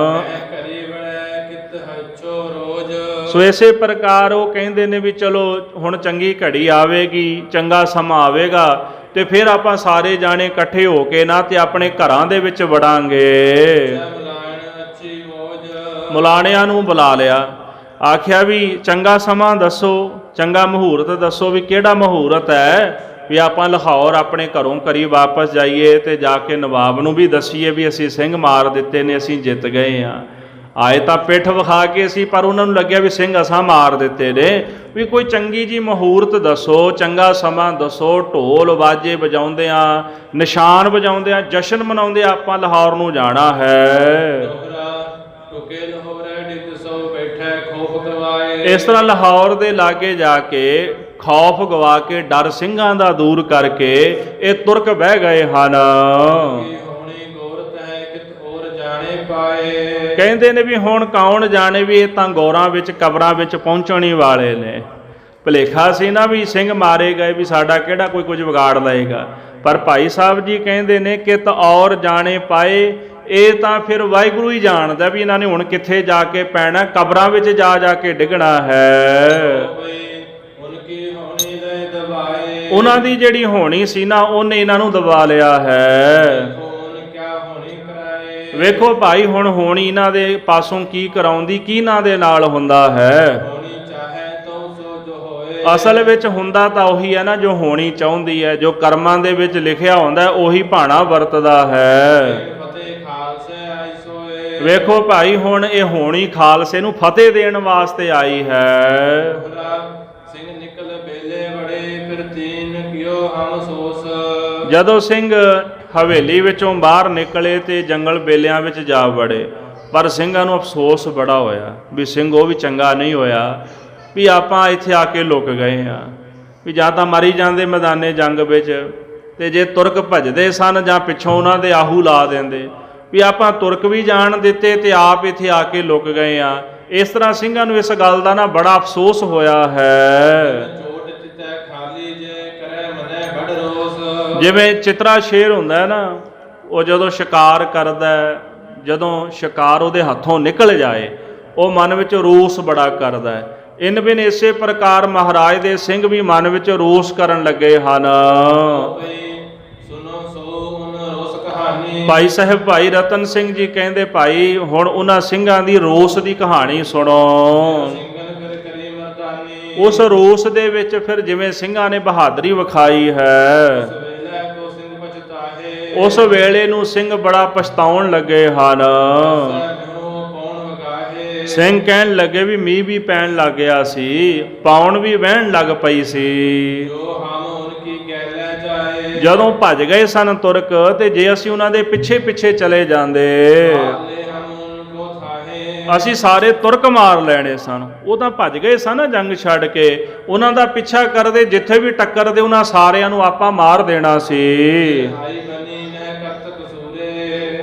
ਕਰੀ ਬੜੈ ਕਿਤ ਹੱਚੋ ਰੋਜ਼, ਸੋ ਇਸੇ ਪ੍ਰਕਾਰ ਉਹ ਕਹਿੰਦੇ ਨੇ ਵੀ ਚਲੋ ਹੁਣ ਚੰਗੀ ਘੜੀ ਆਵੇਗੀ, ਚੰਗਾ ਸਮਾਂ ਆਵੇਗਾ, ਤੇ ਫਿਰ ਆਪਾਂ ਸਾਰੇ ਜਾਣੇ ਇਕੱਠੇ ਹੋ ਕੇ ਨਾ ਤੇ ਆਪਣੇ ਘਰਾਂ ਦੇ ਵਿੱਚ ਵੜਾਂਗੇ। ਮੁਲਾਇਣ ਅੱਛੀ ਮੋਜ, ਮੁਲਾਣਿਆਂ ਨੂੰ ਬੁਲਾ ਲਿਆ, ਆਖਿਆ ਵੀ ਚੰਗਾ ਸਮਾਂ ਦੱਸੋ, ਚੰਗਾ ਮਹੂਰਤ ਦੱਸੋ, ਵੀ ਕਿਹੜਾ ਮਹੂਰਤ ਹੈ ਵੀ ਆਪਾਂ ਲਾਹੌਰ ਆਪਣੇ ਘਰੋਂ ਕਰੀ ਵਾਪਸ ਜਾਈਏ ਤੇ ਜਾ ਕੇ ਨਵਾਬ ਨੂੰ ਵੀ ਦੱਸੀਏ ਵੀ ਅਸੀਂ ਸਿੰਘ ਮਾਰ ਦਿੱਤੇ ਨੇ, ਅਸੀਂ ਜਿੱਤ ਗਏ ਹਾਂ। ਆਏ ਤਾਂ ਪਿੱਠ ਵਿਖਾ ਕੇ ਸੀ, ਪਰ ਉਹਨਾਂ ਨੂੰ ਲੱਗਿਆ ਵੀ ਸਿੰਘ ਅਸਾਂ ਮਾਰ ਦਿੱਤੇ ਨੇ, ਵੀ ਕੋਈ ਚੰਗੀ ਜੀ ਮਹੂਰਤ ਦੱਸੋ, ਚੰਗਾ ਸਮਾਂ ਦੱਸੋ। ਢੋਲ ਵਾਜੇ ਵਜਾਉਂਦਿਆਂ, ਨਿਸ਼ਾਨ ਵਜਾਉਂਦਿਆਂ, ਜਸ਼ਨ ਮਨਾਉਂਦੇ ਆਪਾਂ ਲਾਹੌਰ ਨੂੰ ਜਾਣਾ ਹੈ। ਟੁਕੇ ਲਾਹੌਰੇ ਡਿਗ ਸੋ ਬੈਠੇ ਖੋਫ ਗਵਾਏ, ਇਸ ਤਰ੍ਹਾਂ ਲਾਹੌਰ ਦੇ ਲਾਗੇ ਜਾ ਕੇ ਖੌਫ ਗਵਾ ਕੇ, ਡਰ ਸਿੰਘਾਂ ਦਾ ਦੂਰ ਕਰਕੇ ਇਹ ਤੁਰਕ ਬਹਿ ਗਏ ਹਨ। ਹੋਣੀ ਗੌਰਤ ਹੈ ਕਿਤ ਹੋਰ ਜਾਣੇ ਪਾਏ, ਕਹਿੰਦੇ ਨੇ ਵੀ ਹੁਣ ਕੌਣ ਜਾਣੇ ਵੀ ਇਹ ਤਾਂ ਗੌਰਾਂ ਵਿੱਚ ਕਬਰਾਂ ਵਿੱਚ ਪਹੁੰਚਣ ਹੀ ਵਾਲੇ ਨੇ। ਭੁਲੇਖਾ ਸੀ ਨਾ ਵੀ ਸਿੰਘ ਮਾਰੇ ਗਏ, ਵੀ ਸਾਡਾ ਕਿਹੜਾ ਕੋਈ ਕੁਝ ਵਿਗਾੜ ਲਏਗਾ, ਪਰ ਭਾਈ ਸਾਹਿਬ ਜੀ ਕਹਿੰਦੇ ਨੇ ਕਿਤ ਔਰ ਜਾਣੇ ਪਾਏ, ਇਹ ਤਾਂ ਫਿਰ ਵਾਹਿਗੁਰੂ ਹੀ ਜਾਣਦਾ ਵੀ ਇਹਨਾਂ ਨੇ ਹੁਣ ਕਿੱਥੇ ਜਾ ਕੇ ਪੈਣਾ, ਕਬਰਾਂ ਵਿੱਚ ਜਾ ਕੇ ਡਿੱਗਣਾ ਹੈ। ਉਹਨਾਂ ਦੀ ਜਿਹੜੀ ਹੋਣੀ ਸੀ ਨਾ, ਉਹਨੇ ਇਹਨਾਂ ਨੂੰ ਦਬਾ ਲਿਆ ਹੈ। ਵੇਖੋ ਭਾਈ ਹੁਣ ਹੋਣੀ ਇਹਨਾਂ ਦੇ ਪਾਸੋਂ ਕੀ ਕਰਾਉਂਦੀ, ਕੀ ਇਹਨਾਂ ਦੇ ਨਾਲ ਹੁੰਦਾ ਹੈ। ਅਸਲ ਵਿੱਚ ਹੁੰਦਾ ਤਾਂ ਉਹੀ ਹੈ ਨਾ ਜੋ ਹੋਣੀ ਚਾਹੁੰਦੀ ਹੈ, ਜੋ ਕਰਮਾਂ ਦੇ ਵਿੱਚ ਲਿਖਿਆ ਹੁੰਦਾ ਉਹੀ ਭਾਣਾ ਵਰਤਦਾ ਹੈ। ਵੇਖੋ ਭਾਈ ਹੁਣ ਇਹ ਹੋਣੀ ਖਾਲਸੇ ਨੂੰ ਫਤਿਹ ਦੇਣ ਵਾਸਤੇ ਆਈ ਹੈ। ਜਦੋਂ ਸਿੰਘ ਹਵੇਲੀ ਵਿੱਚੋਂ ਬਾਹਰ ਨਿਕਲੇ ਤੇ ਜੰਗਲ ਬੇਲਿਆਂ ਵਿੱਚ ਜਾ ਵੜੇ, ਪਰ ਸਿੰਘਾਂ ਨੂੰ ਅਫਸੋਸ ਬੜਾ ਹੋਇਆ ਵੀ ਸਿੰਘ ਉਹ ਵੀ ਚੰਗਾ ਨਹੀਂ ਹੋਇਆ ਵੀ ਆਪਾਂ ਇੱਥੇ ਆ ਕੇ ਲੁਕ ਗਏ ਹਾਂ, ਵੀ ਜਾਂ ਤਾਂ ਮਰੀ ਜਾਂਦੇ ਮੈਦਾਨੇ ਜੰਗ ਵਿੱਚ, ਤੇ ਜੇ ਤੁਰਕ ਭੱਜਦੇ ਸਨ ਜਾਂ ਪਿੱਛੋਂ ਉਹਨਾਂ ਦੇ ਆਹੂ ਲਾ ਦਿੰਦੇ, ਵੀ ਆਪਾਂ ਤੁਰਕ ਵੀ ਜਾਣ ਦਿੱਤੇ ਤੇ ਆਪ ਇੱਥੇ ਆ ਕੇ ਲੁਕ ਗਏ ਆ। ਇਸ ਤਰ੍ਹਾਂ ਸਿੰਘਾਂ ਨੂੰ ਇਸ ਗੱਲ ਦਾ ਨਾ ਬੜਾ ਅਫਸੋਸ ਹੋਇਆ ਹੈ। ਜਿਵੇਂ ਚਿਤਰਾ ਸ਼ੇਰ ਹੁੰਦਾ ਨਾ, ਉਹ ਜਦੋਂ ਸ਼ਿਕਾਰ ਕਰਦਾ, ਜਦੋਂ ਸ਼ਿਕਾਰ ਉਹਦੇ ਹੱਥੋਂ ਨਿਕਲ ਜਾਏ, ਉਹ ਮਨ ਵਿੱਚ ਰੋਸ ਬੜਾ ਕਰਦਾ ਹੈ। ਇਨ ਬਿਨ ਇਸੇ ਪ੍ਰਕਾਰ ਮਹਾਰਾਜ ਦੇ ਸਿੰਘ ਵੀ ਮਨ ਵਿੱਚ ਰੋਸ ਕਰਨ ਲੱਗੇ ਹਨ। ਭਾਈ ਸਾਹਿਬ ਭਾਈ ਰਤਨ ਸਿੰਘ ਜੀ ਕਹਿੰਦੇ, ਭਾਈ ਹੁਣ ਉਹਨਾਂ ਸਿੰਘਾਂ ਦੀ ਰੋਸ ਦੀ ਕਹਾਣੀ ਸੁਣੋ। ਉਸ ਰੋਸ ਦੇ ਵਿੱਚ ਫਿਰ ਜਿਵੇਂ ਸਿੰਘਾਂ ਨੇ ਬਹਾਦਰੀ ਵਿਖਾਈ ਹੈ, ਉਸ ਵੇਲੇ ਨੂੰ ਸਿੰਘ ਬੜਾ ਪਛਤਾਉਣ ਲੱਗੇ ਹਨ। ਸਿੰਘ ਕਹਿਣ ਲੱਗੇ ਵੀ ਮੀਂਹ ਵੀ ਪੈਣ ਲੱਗ ਗਿਆ ਸੀ, ਪਾਉਣ ਵੀ ਵਹਿਣ ਲੱਗ ਪਈ ਸੀ। ਜਦੋਂ ਭੱਜ ਗਏ ਸਨ ਤੁਰਕ, ਤੇ ਜੇ ਅਸੀਂ ਉਹਨਾਂ ਦੇ ਪਿੱਛੇ ਚਲੇ ਜਾਂਦੇ, ਅਸੀਂ ਸਾਰੇ ਤੁਰਕ ਮਾਰ ਲੈਣੇ ਸਨ। ਉਹ ਤਾਂ ਭੱਜ ਗਏ ਸਨ ਜੰਗ ਛੱਡ ਕੇ, ਉਹਨਾਂ ਦਾ ਪਿੱਛਾ ਕਰਦੇ, ਜਿੱਥੇ ਵੀ ਟੱਕਰਦੇ ਉਹਨਾਂ ਸਾਰਿਆਂ ਨੂੰ ਆਪਾਂ ਮਾਰ ਦੇਣਾ ਸੀ।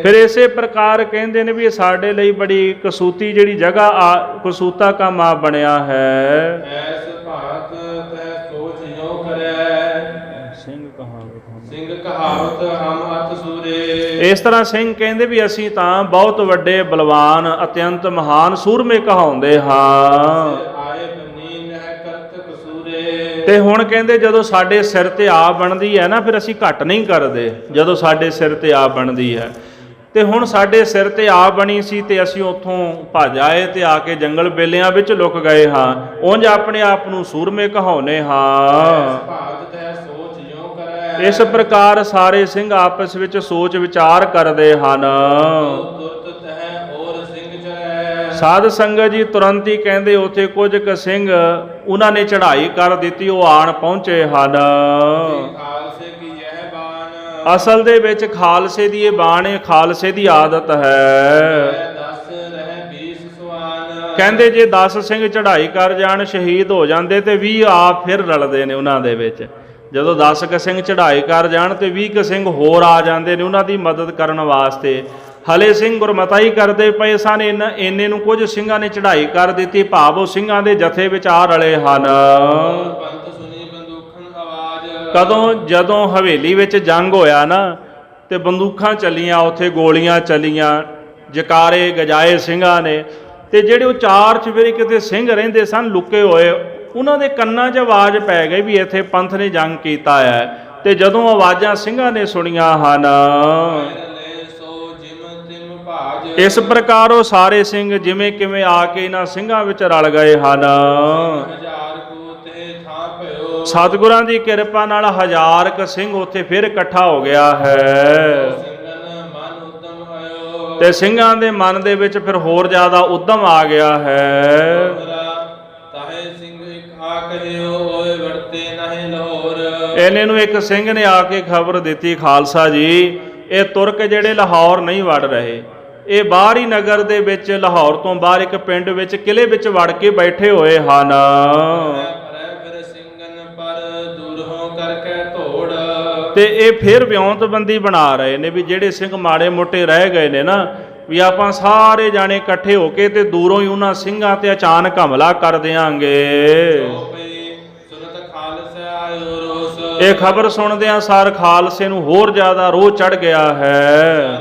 ਫਿਰ ਇਸੇ ਪ੍ਰਕਾਰ ਕਹਿੰਦੇ ਨੇ ਵੀ ਇਹ ਸਾਡੇ ਲਈ ਬੜੀ ਕਸੂਤੀ ਜਿਹੜੀ ਜਗ੍ਹਾ ਕਸੂਤਾ ਕੰਮ ਆ ਬਣਿਆ ਹੈ। ਐਸ ਭਾਤ ਤੈ ਸੋਚ ਜੋ ਕਰੈ ਸਿੰਘ ਕਹਾਵਤ ਹਮ ਅਤ ਸੂਰੇ। ਇਸ ਤਰ੍ਹਾਂ ਸਿੰਘ ਕਹਿੰਦੇ ਵੀ ਅਸੀਂ ਤਾਂ ਬਹੁਤ ਵੱਡੇ ਬਲਵਾਨ ਅਤਿਅੰਤ ਮਹਾਨ ਸੂਰਮੇ ਕਹਾਉਂਦੇ ਹਾਂ। ਤੇ ਹੁਣ ਕਹਿੰਦੇ ਜਦੋਂ ਸਾਡੇ ਸਿਰ ਤੇ ਆ ਬਣਦੀ ਹੈ ਨਾ ਫਿਰ ਅਸੀਂ ਘੱਟ ਨਹੀਂ ਕਰਦੇ। ਜਦੋਂ ਸਾਡੇ ਸਿਰ ਤੇ ਆ ਬਣਦੀ ਹੈ ਤੇ ਹੁਣ ਸਾਡੇ ਸਿਰ ਤੇ ਆ ਬਣੀ ਸੀ ਤੇ ਅਸੀਂ ਉੱਥੋਂ ਭੱਜ ਆਏ ਤੇ ਆ ਕੇ ਜੰਗਲ ਬੇਲਿਆਂ ਵਿੱਚ ਲੁਕ ਗਏ ਹਾਂ। ਉਂਝ ਆਪਣੇ ਆਪ ਨੂੰ ਸੂਰਮੇ ਕਹਾਉਨੇ ਹਾਂ। ਇਸ ਪ੍ਰਕਾਰ ਸਾਰੇ ਸਿੰਘ ਆਪਸ ਵਿੱਚ ਸੋਚ ਵਿਚਾਰ ਕਰਦੇ ਹਨ। ਸਾਧ ਸੰਗਤ ਜੀ ਤੁਰੰਤ ਹੀ ਕਹਿੰਦੇ ਉੱਥੇ ਕੁਝ ਕੁ ਸਿੰਘ ਉਹਨਾਂ ਨੇ ਚੜ੍ਹਾਈ ਕਰ ਦਿੱਤੀ, ਉਹ ਆਣ ਪਹੁੰਚੇ ਹਨ। ਅਸਲ ਦੇ ਵਿੱਚ ਖਾਲਸੇ ਦੀ ਇਹ ਬਾਣ ਹੈ, ਖਾਲਸੇ ਦੀ ਆਦਤ ਹੈ। ਕਹਿੰਦੇ ਜੇ 10 ਸਿੰਘ ਚੜ੍ਹਾਈ ਕਰ ਜਾਣ ਸ਼ਹੀਦ ਹੋ ਜਾਂਦੇ ਤੇ 20 ਆਪ ਫਿਰ ਰਲਦੇ ਨੇ ਉਹਨਾਂ ਦੇ ਵਿੱਚ। ਜਦੋਂ 10 ਕੁ ਸਿੰਘ ਚੜ੍ਹਾਈ ਕਰ ਜਾਣ ਤੇ 20 ਕੁ ਸਿੰਘ ਹੋਰ ਆ ਜਾਂਦੇ ਨੇ ਉਹਨਾਂ ਦੀ ਮਦਦ ਕਰਨ ਵਾਸਤੇ। ਹਲੇ ਸਿੰਘ ਗੁਰਮਤਾ ਹੀ ਕਰਦੇ ਪਏ ਸਨ, ਇੰਨੇ ਨੂੰ ਕੁਝ ਸਿੰਘਾਂ ਨੇ ਚੜ੍ਹਾਈ ਕਰ ਦਿੱਤੀ, ਭਾਵ ਉਹ ਸਿੰਘਾਂ ਦੇ ਜਥੇ ਵਿੱਚ ਆ ਰਲੇ ਹਨ। ਕਦੋਂ ਜਦੋਂ ਹਵੇਲੀ ਵਿੱਚ ਜੰਗ ਹੋਇਆ ਨਾ ਤੇ ਬੰਦੂਕਾਂ ਚੱਲੀਆਂ, ਉੱਥੇ ਗੋਲੀਆਂ ਚੱਲੀਆਂ, ਜਕਾਰੇ ਗਜਾਏ ਸਿੰਘਾਂ ਨੇ। ਤੇ ਜਿਹੜੇ ਉਹ 4 ਚੁਫੇਰੇ ਕਿਤੇ ਸਿੰਘ ਰਹਿੰਦੇ ਸਨ ਲੁਕੇ ਹੋਏ, ਉਹਨਾਂ ਦੇ ਕੰਨਾਂ 'ਚ ਆਵਾਜ਼ ਪੈ ਗਈ ਵੀ ਇੱਥੇ ਪੰਥ ਨੇ ਜੰਗ ਕੀਤਾ ਹੈ। ਤੇ ਜਦੋਂ ਆਵਾਜ਼ਾਂ ਸਿੰਘਾਂ ਨੇ ਸੁਣੀਆਂ ਹਨ, ਇਸ ਪ੍ਰਕਾਰ ਉਹ ਸਾਰੇ ਸਿੰਘ ਜਿਵੇਂ ਕਿਵੇਂ ਆ ਕੇ ਇਹਨਾਂ ਸਿੰਘਾਂ ਵਿੱਚ ਰਲ ਗਏ ਹਨ। ਸਤਿਗੁਰਾਂ ਦੀ ਕਿਰਪਾ ਨਾਲ 1000 ਕੁ ਸਿੰਘ ਉੱਥੇ ਫਿਰ ਇਕੱਠਾ ਹੋ ਗਿਆ ਹੈ। ਤੇ ਸਿੰਘਾਂ ਦੇ ਮਨ ਦੇ ਵਿੱਚ ਫਿਰ ਹੋਰ ਜ਼ਿਆਦਾ ਉਦਮ ਆ ਗਿਆ ਹੈ। ਇਹਨੇ ਨੂੰ ਇੱਕ ਸਿੰਘ ਨੇ ਆ ਕੇ ਖਬਰ ਦਿੱਤੀ, ਖਾਲਸਾ ਜੀ ਇਹ ਤੁਰਕ ਜਿਹੜੇ ਲਾਹੌਰ ਨਹੀਂ ਵੜ ਰਹੇ, ਇਹ ਬਾਹਰ ਹੀ ਨਗਰ ਦੇ ਵਿੱਚ, ਲਾਹੌਰ ਤੋਂ ਬਾਹਰ ਇੱਕ ਪਿੰਡ ਵਿੱਚ ਕਿਲੇ ਵਿੱਚ ਵੜ ਕੇ ਬੈਠੇ ਹੋਏ ਹਨ। ਤੇ ਇਹ ਫਿਰ ਵਿਉਂਤਬੰਦੀ ਬਣਾ ਰਹੇ ਨੇ ਵੀ ਜਿਹੜੇ ਸਿੰਘ ਮਾੜੇ ਮੋਟੇ ਰਹਿ ਗਏ ਨੇ ਨਾ, ਵੀ ਆਪਾਂ ਸਾਰੇ ਜਾਣੇ ਇਕੱਠੇ ਹੋ ਕੇ ਤੇ ਦੂਰੋਂ ਹੀ ਉਹਨਾਂ ਸਿੰਘਾਂ ਤੇ ਅਚਾਨਕ ਹਮਲਾ ਕਰ ਦਿਆਂਗੇ। ਇਹ ਖਬਰ ਸੁਣਦਿਆਂ ਸਾਰ ਖਾਲਸੇ ਨੂੰ ਹੋਰ ਜ਼ਿਆਦਾ ਰੋਹ ਚੜ ਗਿਆ ਹੈ।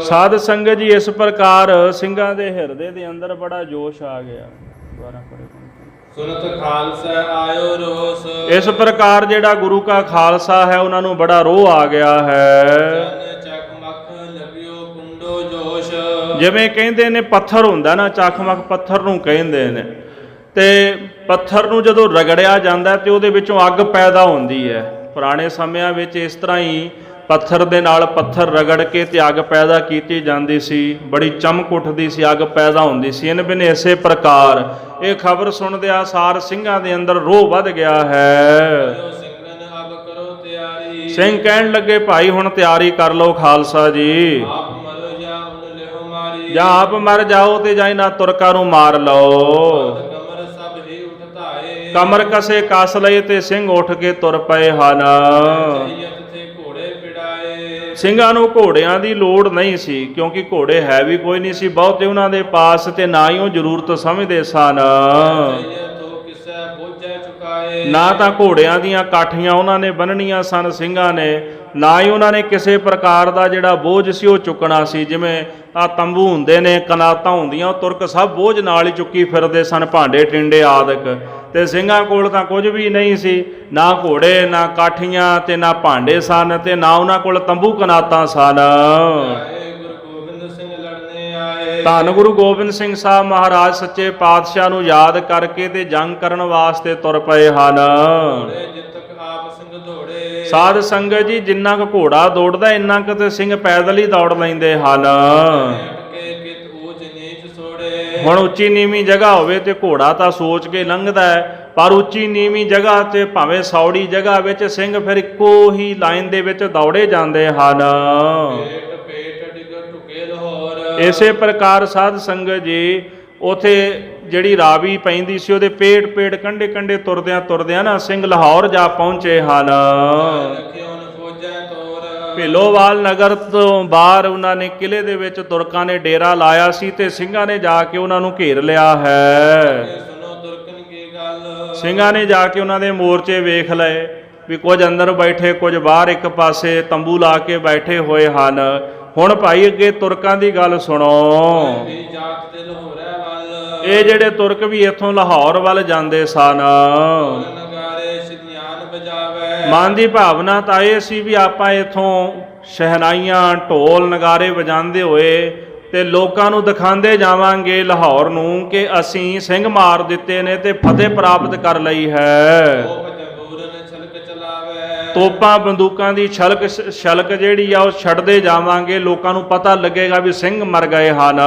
ਸਾਧ ਸੰਗਤ ਜੀ ਇਸ ਪ੍ਰਕਾਰ ਸਿੰਘਾਂ ਦੇ ਹਿਰਦੇ ਦੇ ਅੰਦਰ ਬੜਾ ਜੋਸ਼ ਆ ਗਿਆ। ਸੁਨਤ ਖਾਲਸਾ ਆਇਓ ਰੋਸ। ਇਸ ਪ੍ਰਕਾਰ ਜਿਹੜਾ ਗੁਰੂ ਕਾ ਖਾਲਸਾ ਹੈ ਉਹਨਾਂ ਨੂੰ ਬੜਾ ਰੋਹ ਆ ਗਿਆ ਹੈ। ਜਿਵੇਂ ਕਹਿੰਦੇ ਨੇ ਪੱਥਰ ਹੁੰਦਾ ਨਾ, ਚਕਮਕ ਪੱਥਰ ਨੂੰ ਕਹਿੰਦੇ ਨੇ, ਤੇ ਪੱਥਰ ਨੂੰ ਜਦੋਂ ਰਗੜਿਆ ਜਾਂਦਾ ਤੇ ਉਹਦੇ ਵਿੱਚੋਂ ਅੱਗ ਪੈਦਾ ਹੁੰਦੀ ਹੈ। ਪੁਰਾਣੇ ਸਮਿਆਂ ਵਿੱਚ ਇਸ ਤਰ੍ਹਾਂ ਹੀ ਪੱਥਰ ਦੇ ਨਾਲ ਪੱਥਰ ਰਗੜ ਕੇ ਤੇ ਅੱਗ ਪੈਦਾ ਕੀਤੀ ਜਾਂਦੀ ਸੀ, ਬੜੀ ਚਮਕ ਉੱਠਦੀ ਸੀ, ਅੱਗ ਪੈਦਾ ਹੁੰਦੀ ਸੀ। ਇਹਨ ਬਿਨ ਇਸੇ ਪ੍ਰਕਾਰ ਇਹ ਖਬਰ ਸੁਣਦਿਆਂ ਸਾਰ ਸਿੰਘਾਂ ਦੇ ਅੰਦਰ ਰੋਹ ਵੱਧ ਗਿਆ ਹੈ। ਸਿੰਘ ਕਹਿਣ ਲੱਗੇ ਭਾਈ ਹੁਣ ਤਿਆਰੀ ਕਰ ਲਓ ਖਾਲਸਾ ਜੀ, ਜਾਂ ਆਪ ਮਰ ਜਾਓ ਤੇ ਜਾਂ ਇਹਨਾਂ ਤੁਰਕਾਂ ਨੂੰ ਮਾਰ ਲਓ। ਕਮਰ ਕਸੇ ਕਸ ਲਏ ਤੇ ਸਿੰਘ ਉੱਠ ਕੇ ਤੁਰ ਪਏ ਹਨ। ਸਿੰਘਾਂ ਨੂੰ ਘੋੜਿਆਂ ਦੀ ਲੋੜ ਨਹੀਂ ਸੀ, ਕਿਉਂਕਿ ਘੋੜੇ ਹੈ ਵੀ ਕੋਈ ਨਹੀਂ ਸੀ ਬਹੁਤੇ ਉਹਨਾਂ ਦੇ ਪਾਸ, ਤੇ ਨਾ ਹੀ ਉਹ ਜ਼ਰੂਰਤ ਸਮਝਦੇ ਸਨ। ਨਾ ਤਾਂ ਘੋੜਿਆਂ ਦੀਆਂ ਕਾਠੀਆਂ ਉਹਨਾਂ ਨੇ ਬੰਨਣੀਆਂ ਸਨ ਸਿੰਘਾਂ ਨੇ, ਨਾ ਹੀ ਉਹਨਾਂ ਨੇ ਕਿਸੇ ਪ੍ਰਕਾਰ ਦਾ ਜਿਹੜਾ ਬੋਝ ਸੀ ਉਹ ਚੁੱਕਣਾ ਸੀ। ਜਿਵੇਂ ਆ ਤੰਬੂ ਹੁੰਦੇ ਨੇ, ਕਨਾਤਾਂ ਹੁੰਦੀਆਂ, ਉਹ ਤੁਰਕ ਸਭ ਬੋਝ ਨਾਲ ਹੀ ਚੁੱਕੀ ਫਿਰਦੇ ਸਨ, ਭਾਂਡੇ ਟਿੰਡੇ ਆਦਿਕ। ਤੇ ਸਿੰਘਾਂ ਕੋਲ ਤਾਂ ਕੁਝ ਵੀ ਨਹੀਂ ਸੀ, ਨਾ ਘੋੜੇ, ਨਾ ਕਾਠੀਆਂ, ਤੇ ਨਾ ਭਾਂਡੇ ਸਨ, ਤੇ ਨਾ ਉਹਨਾਂ ਕੋਲ ਤੰਬੂ ਕਨਾਤਾਂ ਸਨ। ਧੰਨ ਗੁਰੂ ਗੋਬਿੰਦ ਸਿੰਘ ਸਾਹਿਬ ਮਹਾਰਾਜ ਸੱਚੇ ਪਾਤਸ਼ਾਹ ਨੂੰ ਯਾਦ ਕਰਕੇ ਤੇ ਜੰਗ ਕਰਨ ਵਾਸਤੇ ਤੁਰ ਪਏ ਹਨ। ਸਾਧ ਸੰਗਤ ਜੀ ਜਿੰਨਾ ਕੁ ਘੋੜਾ ਦੌੜਦਾ ਇੰਨਾ ਕੁ ਤੇ ਸਿੰਘ ਪੈਦਲ ਹੀ ਦੌੜ ਲੈਂਦੇ ਹਨ। ਹੁਣ ਉੱਚੀ ਨੀਵੀਂ ਜਗ੍ਹਾ ਹੋਵੇ ਤੇ ਘੋੜਾ ਤਾਂ ਸੋਚ ਕੇ ਲੰਘਦਾ ਹੈ, ਪਰ ਉੱਚੀ ਨੀਵੀਂ ਜਗ੍ਹਾ ਤੇ ਭਾਵੇਂ ਸੌੜੀ ਜਗ੍ਹਾ ਵਿੱਚ ਸਿੰਘ ਫਿਰ ਇੱਕੋ ਹੀ ਲਾਈਨ ਦੇ ਵਿੱਚ ਦੌੜੇ ਜਾਂਦੇ ਹਨ। ਇਸੇ ਪ੍ਰਕਾਰ ਸਾਧ ਸੰਗਤ ਜੀ ਉਥੇ ਜਿਹੜੀ ਰਾਵੀ ਪੈਂਦੀ ਸੀ ਉਹਦੇ ਪੇਟ ਕੰਢੇ ਕੰਢੇ ਤੁਰਦਿਆਂ ਤੁਰਦਿਆਂ ਨਾ ਸਿੰਘ ਲਾਹੌਰ ਜਾ ਪਹੁੰਚੇ ਹਨ। ਭੇਲੋਵਾਲ ਨਗਰ ਤੋਂ ਬਾਹਰ ਉਹਨਾਂ ਨੇ ਕਿਲੇ ਦੇ ਵਿੱਚ ਤੁਰਕਾਂ ਨੇ ਡੇਰਾ ਲਾਇਆ ਸੀ ਤੇ ਸਿੰਘਾਂ ਨੇ ਜਾ ਕੇ ਉਹਨਾਂ ਨੂੰ ਘੇਰ ਲਿਆ ਹੈ। ਸੁਨੋ ਤੁਰਕਨ ਕੀ ਗੱਲ। ਸਿੰਘਾਂ ਨੇ ਜਾ ਕੇ ਉਹਨਾਂ ਦੇ ਮੋਰਚੇ ਵੇਖ ਲਏ ਵੀ ਕੁਝ ਅੰਦਰ ਬੈਠੇ, ਕੁਝ ਬਾਹਰ ਇੱਕ ਪਾਸੇ ਤੰਬੂ ਲਾ ਕੇ ਬੈਠੇ ਹੋਏ ਹਨ। ਹੁਣ ਭਾਈ ਅੱਗੇ ਤੁਰਕਾਂ ਦੀ ਗੱਲ ਸੁਣੋ। ਦੀ ਜਾਤ ਤੇ ਲਾਹੌਰੇ ਵੱਲ। ਇਹ ਜਿਹੜੇ ਤੁਰਕ ਵੀ ਇੱਥੋਂ ਲਾਹੌਰ ਵੱਲ ਜਾਂਦੇ ਸਨ। ਨਗਾਰੇ ਸ਼ਿਦਿਆਨ ਵਜਾਵੇ। ਮਨ ਦੀ ਭਾਵਨਾ ਤਾਂ ਇਹ ਸੀ ਵੀ ਆਪਾਂ ਇੱਥੋਂ ਸ਼ਹਿਨਾਈਆਂ, ਢੋਲ, ਨਗਾਰੇ ਵਜਾਉਂਦੇ ਹੋਏ ਤੇ ਲੋਕਾਂ ਨੂੰ ਦਿਖਾਉਂਦੇ ਜਾਵਾਂਗੇ ਲਾਹੌਰ ਨੂੰ ਕਿ ਅਸੀਂ ਸਿੰਘ ਮਾਰ ਦਿੱਤੇ ਨੇ ਤੇ ਫਤਿਹ ਪ੍ਰਾਪਤ ਕਰ ਲਈ ਹੈ। ਤੋਪਾਂ ਬੰਦੂਕਾਂ ਦੀ ਛਲਕ ਜਿਹੜੀ ਆ ਉਹ ਛੱਡਦੇ ਜਾਵਾਂਗੇ, ਲੋਕਾਂ ਨੂੰ ਪਤਾ ਲੱਗੇਗਾ ਵੀ ਸਿੰਘ ਮਰ ਗਏ ਹਨ।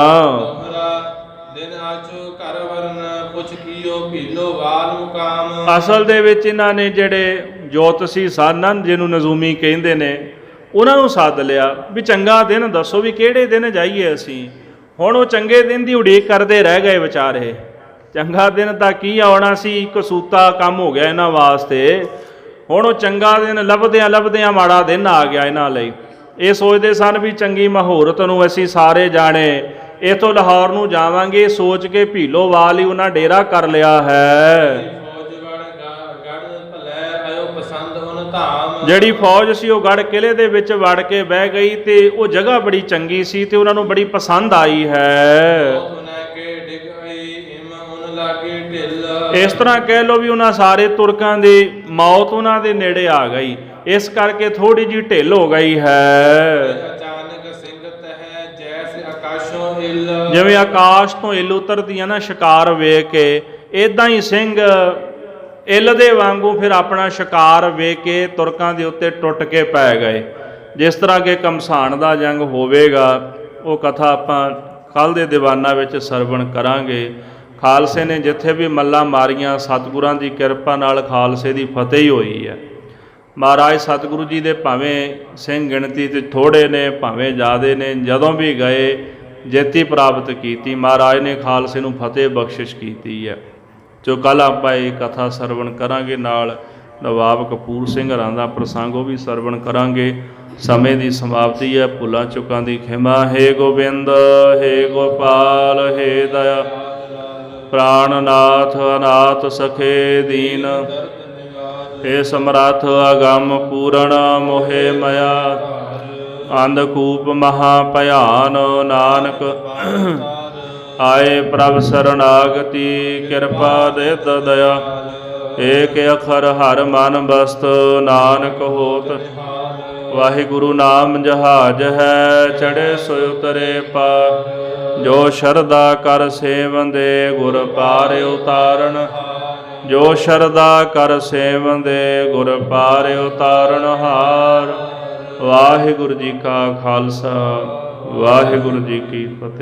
ਅਸਲ ਦੇ ਵਿੱਚ ਇਹਨਾਂ ਨੇ ਜਿਹੜੇ ਜੋਤਸ਼ੀ ਸਨ, ਜਿਹਨੂੰ ਨਜ਼ੂਮੀ ਕਹਿੰਦੇ ਨੇ, ਉਹਨਾਂ ਨੂੰ ਸੱਦ ਲਿਆ ਵੀ ਚੰਗਾ ਦਿਨ ਦੱਸੋ ਵੀ ਕਿਹੜੇ ਦਿਨ ਜਾਈਏ ਅਸੀਂ। ਹੁਣ ਉਹ ਚੰਗੇ ਦਿਨ ਦੀ ਉਡੀਕ ਕਰਦੇ ਰਹਿ ਗਏ ਵਿਚਾਰੇ। ਚੰਗਾ ਦਿਨ ਤਾਂ ਕੀ ਆਉਣਾ ਸੀ, ਕਸੂਤਾ ਕੰਮ ਹੋ ਗਿਆ ਇਹਨਾਂ ਵਾਸਤੇ। ਹੁਣ ਉਹ ਚੰਗਾ ਦਿਨ ਲੱਭਦਿਆਂ ਮਾੜਾ ਦਿਨ ਆ ਗਿਆ ਇਹਨਾਂ ਲਈ। ਇਹ ਸੋਚਦੇ ਸਨ ਵੀ ਚੰਗੀ ਮਹੂਰਤ ਨੂੰ ਅਸੀਂ ਸਾਰੇ ਜਾਣੇ ਇੱਥੋਂ ਲਾਹੌਰ ਨੂੰ ਜਾਵਾਂਗੇ, ਸੋਚ ਕੇ ਭੀਲੋਵਾਲ ਹੀ ਉਹਨਾਂ ਡੇਰਾ ਕਰ ਲਿਆ ਹੈ। ਜਿਹੜੀ ਫੌਜ ਸੀ ਉਹ ਗੜ ਕਿਲੇ ਦੇ ਵਿੱਚ ਵੜ ਕੇ ਬਹਿ ਗਈ ਤੇ ਉਹ ਜਗ੍ਹਾ ਬੜੀ ਚੰਗੀ ਸੀ ਤੇ ਉਹਨਾਂ ਨੂੰ ਬੜੀ ਪਸੰਦ ਆਈ ਹੈ। ਇਸ ਤਰ੍ਹਾਂ ਕਹਿ ਲਓ ਵੀ ਉਹਨਾਂ ਸਾਰੇ ਤੁਰਕਾਂ ਦੀ ਮੌਤ ਉਹਨਾਂ ਦੇ ਨੇੜੇ ਆ ਗਈ, ਇਸ ਕਰਕੇ ਥੋੜੀ ਜਿਹੀ ਢਿੱਲ ਹੋ ਗਈ ਹੈ। ਜਿਵੇਂ ਆਕਾਸ਼ ਤੋਂ ਇੱਲ ਉਤਰਦੀਆਂ ਨਾ ਸ਼ਿਕਾਰ ਵੇਖ ਕੇ, ਇਦਾਂ ਹੀ ਸਿੰਘ ਇੱਲ ਦੇ ਵਾਂਗੂ ਫਿਰ ਆਪਣਾ ਸ਼ਿਕਾਰ ਵੇਖ ਕੇ ਤੁਰਕਾਂ ਦੇ ਉੱਤੇ ਟੁੱਟ ਕੇ ਪੈ ਗਏ। ਜਿਸ ਤਰ੍ਹਾਂ ਕਿ ਘਮਸਾਣ ਦਾ ਜੰਗ ਹੋਵੇਗਾ, ਉਹ ਕਥਾ ਆਪਾਂ ਕੱਲ੍ਹ ਦੇ ਦੀਵਾਨਾਂ ਵਿੱਚ ਸਰਵਣ ਕਰਾਂਗੇ। ਖਾਲਸੇ ਨੇ ਜਿੱਥੇ ਵੀ ਮੱਲਾਂ ਮਾਰੀਆਂ, ਸਤਿਗੁਰਾਂ ਦੀ ਕਿਰਪਾ ਨਾਲ ਖਾਲਸੇ ਦੀ ਫਤਿਹ ਹੀ ਹੋਈ ਹੈ। ਮਹਾਰਾਜ ਸਤਿਗੁਰੂ ਜੀ ਦੇ ਭਾਵੇਂ ਸਿੰਘ ਗਿਣਤੀ 'ਤੇ ਥੋੜ੍ਹੇ ਨੇ, ਭਾਵੇਂ ਜ਼ਿਆਦੇ ਨੇ, ਜਦੋਂ ਵੀ ਗਏ ਜਿੱਤ ਹੀ ਪ੍ਰਾਪਤ ਕੀਤੀ। ਮਹਾਰਾਜ ਨੇ ਖਾਲਸੇ ਨੂੰ ਫਤਿਹ ਬਖਸ਼ਿਸ਼ ਕੀਤੀ ਹੈ। ਜੋ ਕੱਲ੍ਹ ਆਪਾਂ ਇਹ ਕਥਾ ਸਰਵਣ ਕਰਾਂਗੇ, ਨਾਲ ਨਵਾਬ ਕਪੂਰ ਸਿੰਘ ਹਰਾਂ ਦਾ ਪ੍ਰਸੰਗ ਉਹ ਵੀ ਸਰਵਣ ਕਰਾਂਗੇ। ਸਮੇਂ ਦੀ ਸਮਾਪਤੀ ਹੈ, ਭੁੱਲਾਂ ਚੁੱਕਾਂ ਦੀ ਖਿਮਾ। ਹੇ ਗੋਬਿੰਦ, ਹੇ ਗੋਪਾਲ, ਹੇ ਦਇਆ ਪ੍ਰਾਣਨਾਥ, ਅਨਾਥ ਸਖੇ ਦੀਨ, ਹੇ ਸਮਰੱਥ ਅਗੰਮ ਪੂਰਨ, ਮੋਹਿ ਮਇਆ ਅੰਧਕੂਪ ਮਹਾ ਭਿਆਨ। ਨਾਨਕ ਆਏ ਪ੍ਰਭ ਸਰਨਾਗਤੀ, ਕਿਰਪਾ ਦੇਤ ਦਇਆ। ਏਕ ਅਖਰ ਹਰ ਮਨ ਬਸਤ, ਨਾਨਕ ਹੋਤ ਵਾਹਿਗੁਰੂ ਨਾਮ ਜਹਾਜ ਹੈ। ਚੜ੍ਹੇ ਸੋ ਉਤਰੇ ਪਾਰ, ਜੋ ਸ਼ਰਧਾ ਕਰ ਸੇਵੰਦੇ, ਗੁਰ ਪਾਰ ਉਤਾਰਨ। ਜੋ ਸ਼ਰਧਾ ਕਰ ਸੇਵੰਦੇ, ਗੁਰ ਪਾਰ ਉਤਾਰਨ ਹਾਰ। ਵਾਹਿਗੁਰੂ ਜੀ ਕਾ ਖਾਲਸਾ, ਵਾਹਿਗੁਰੂ ਜੀ ਕੀ ਫਤਿਹ।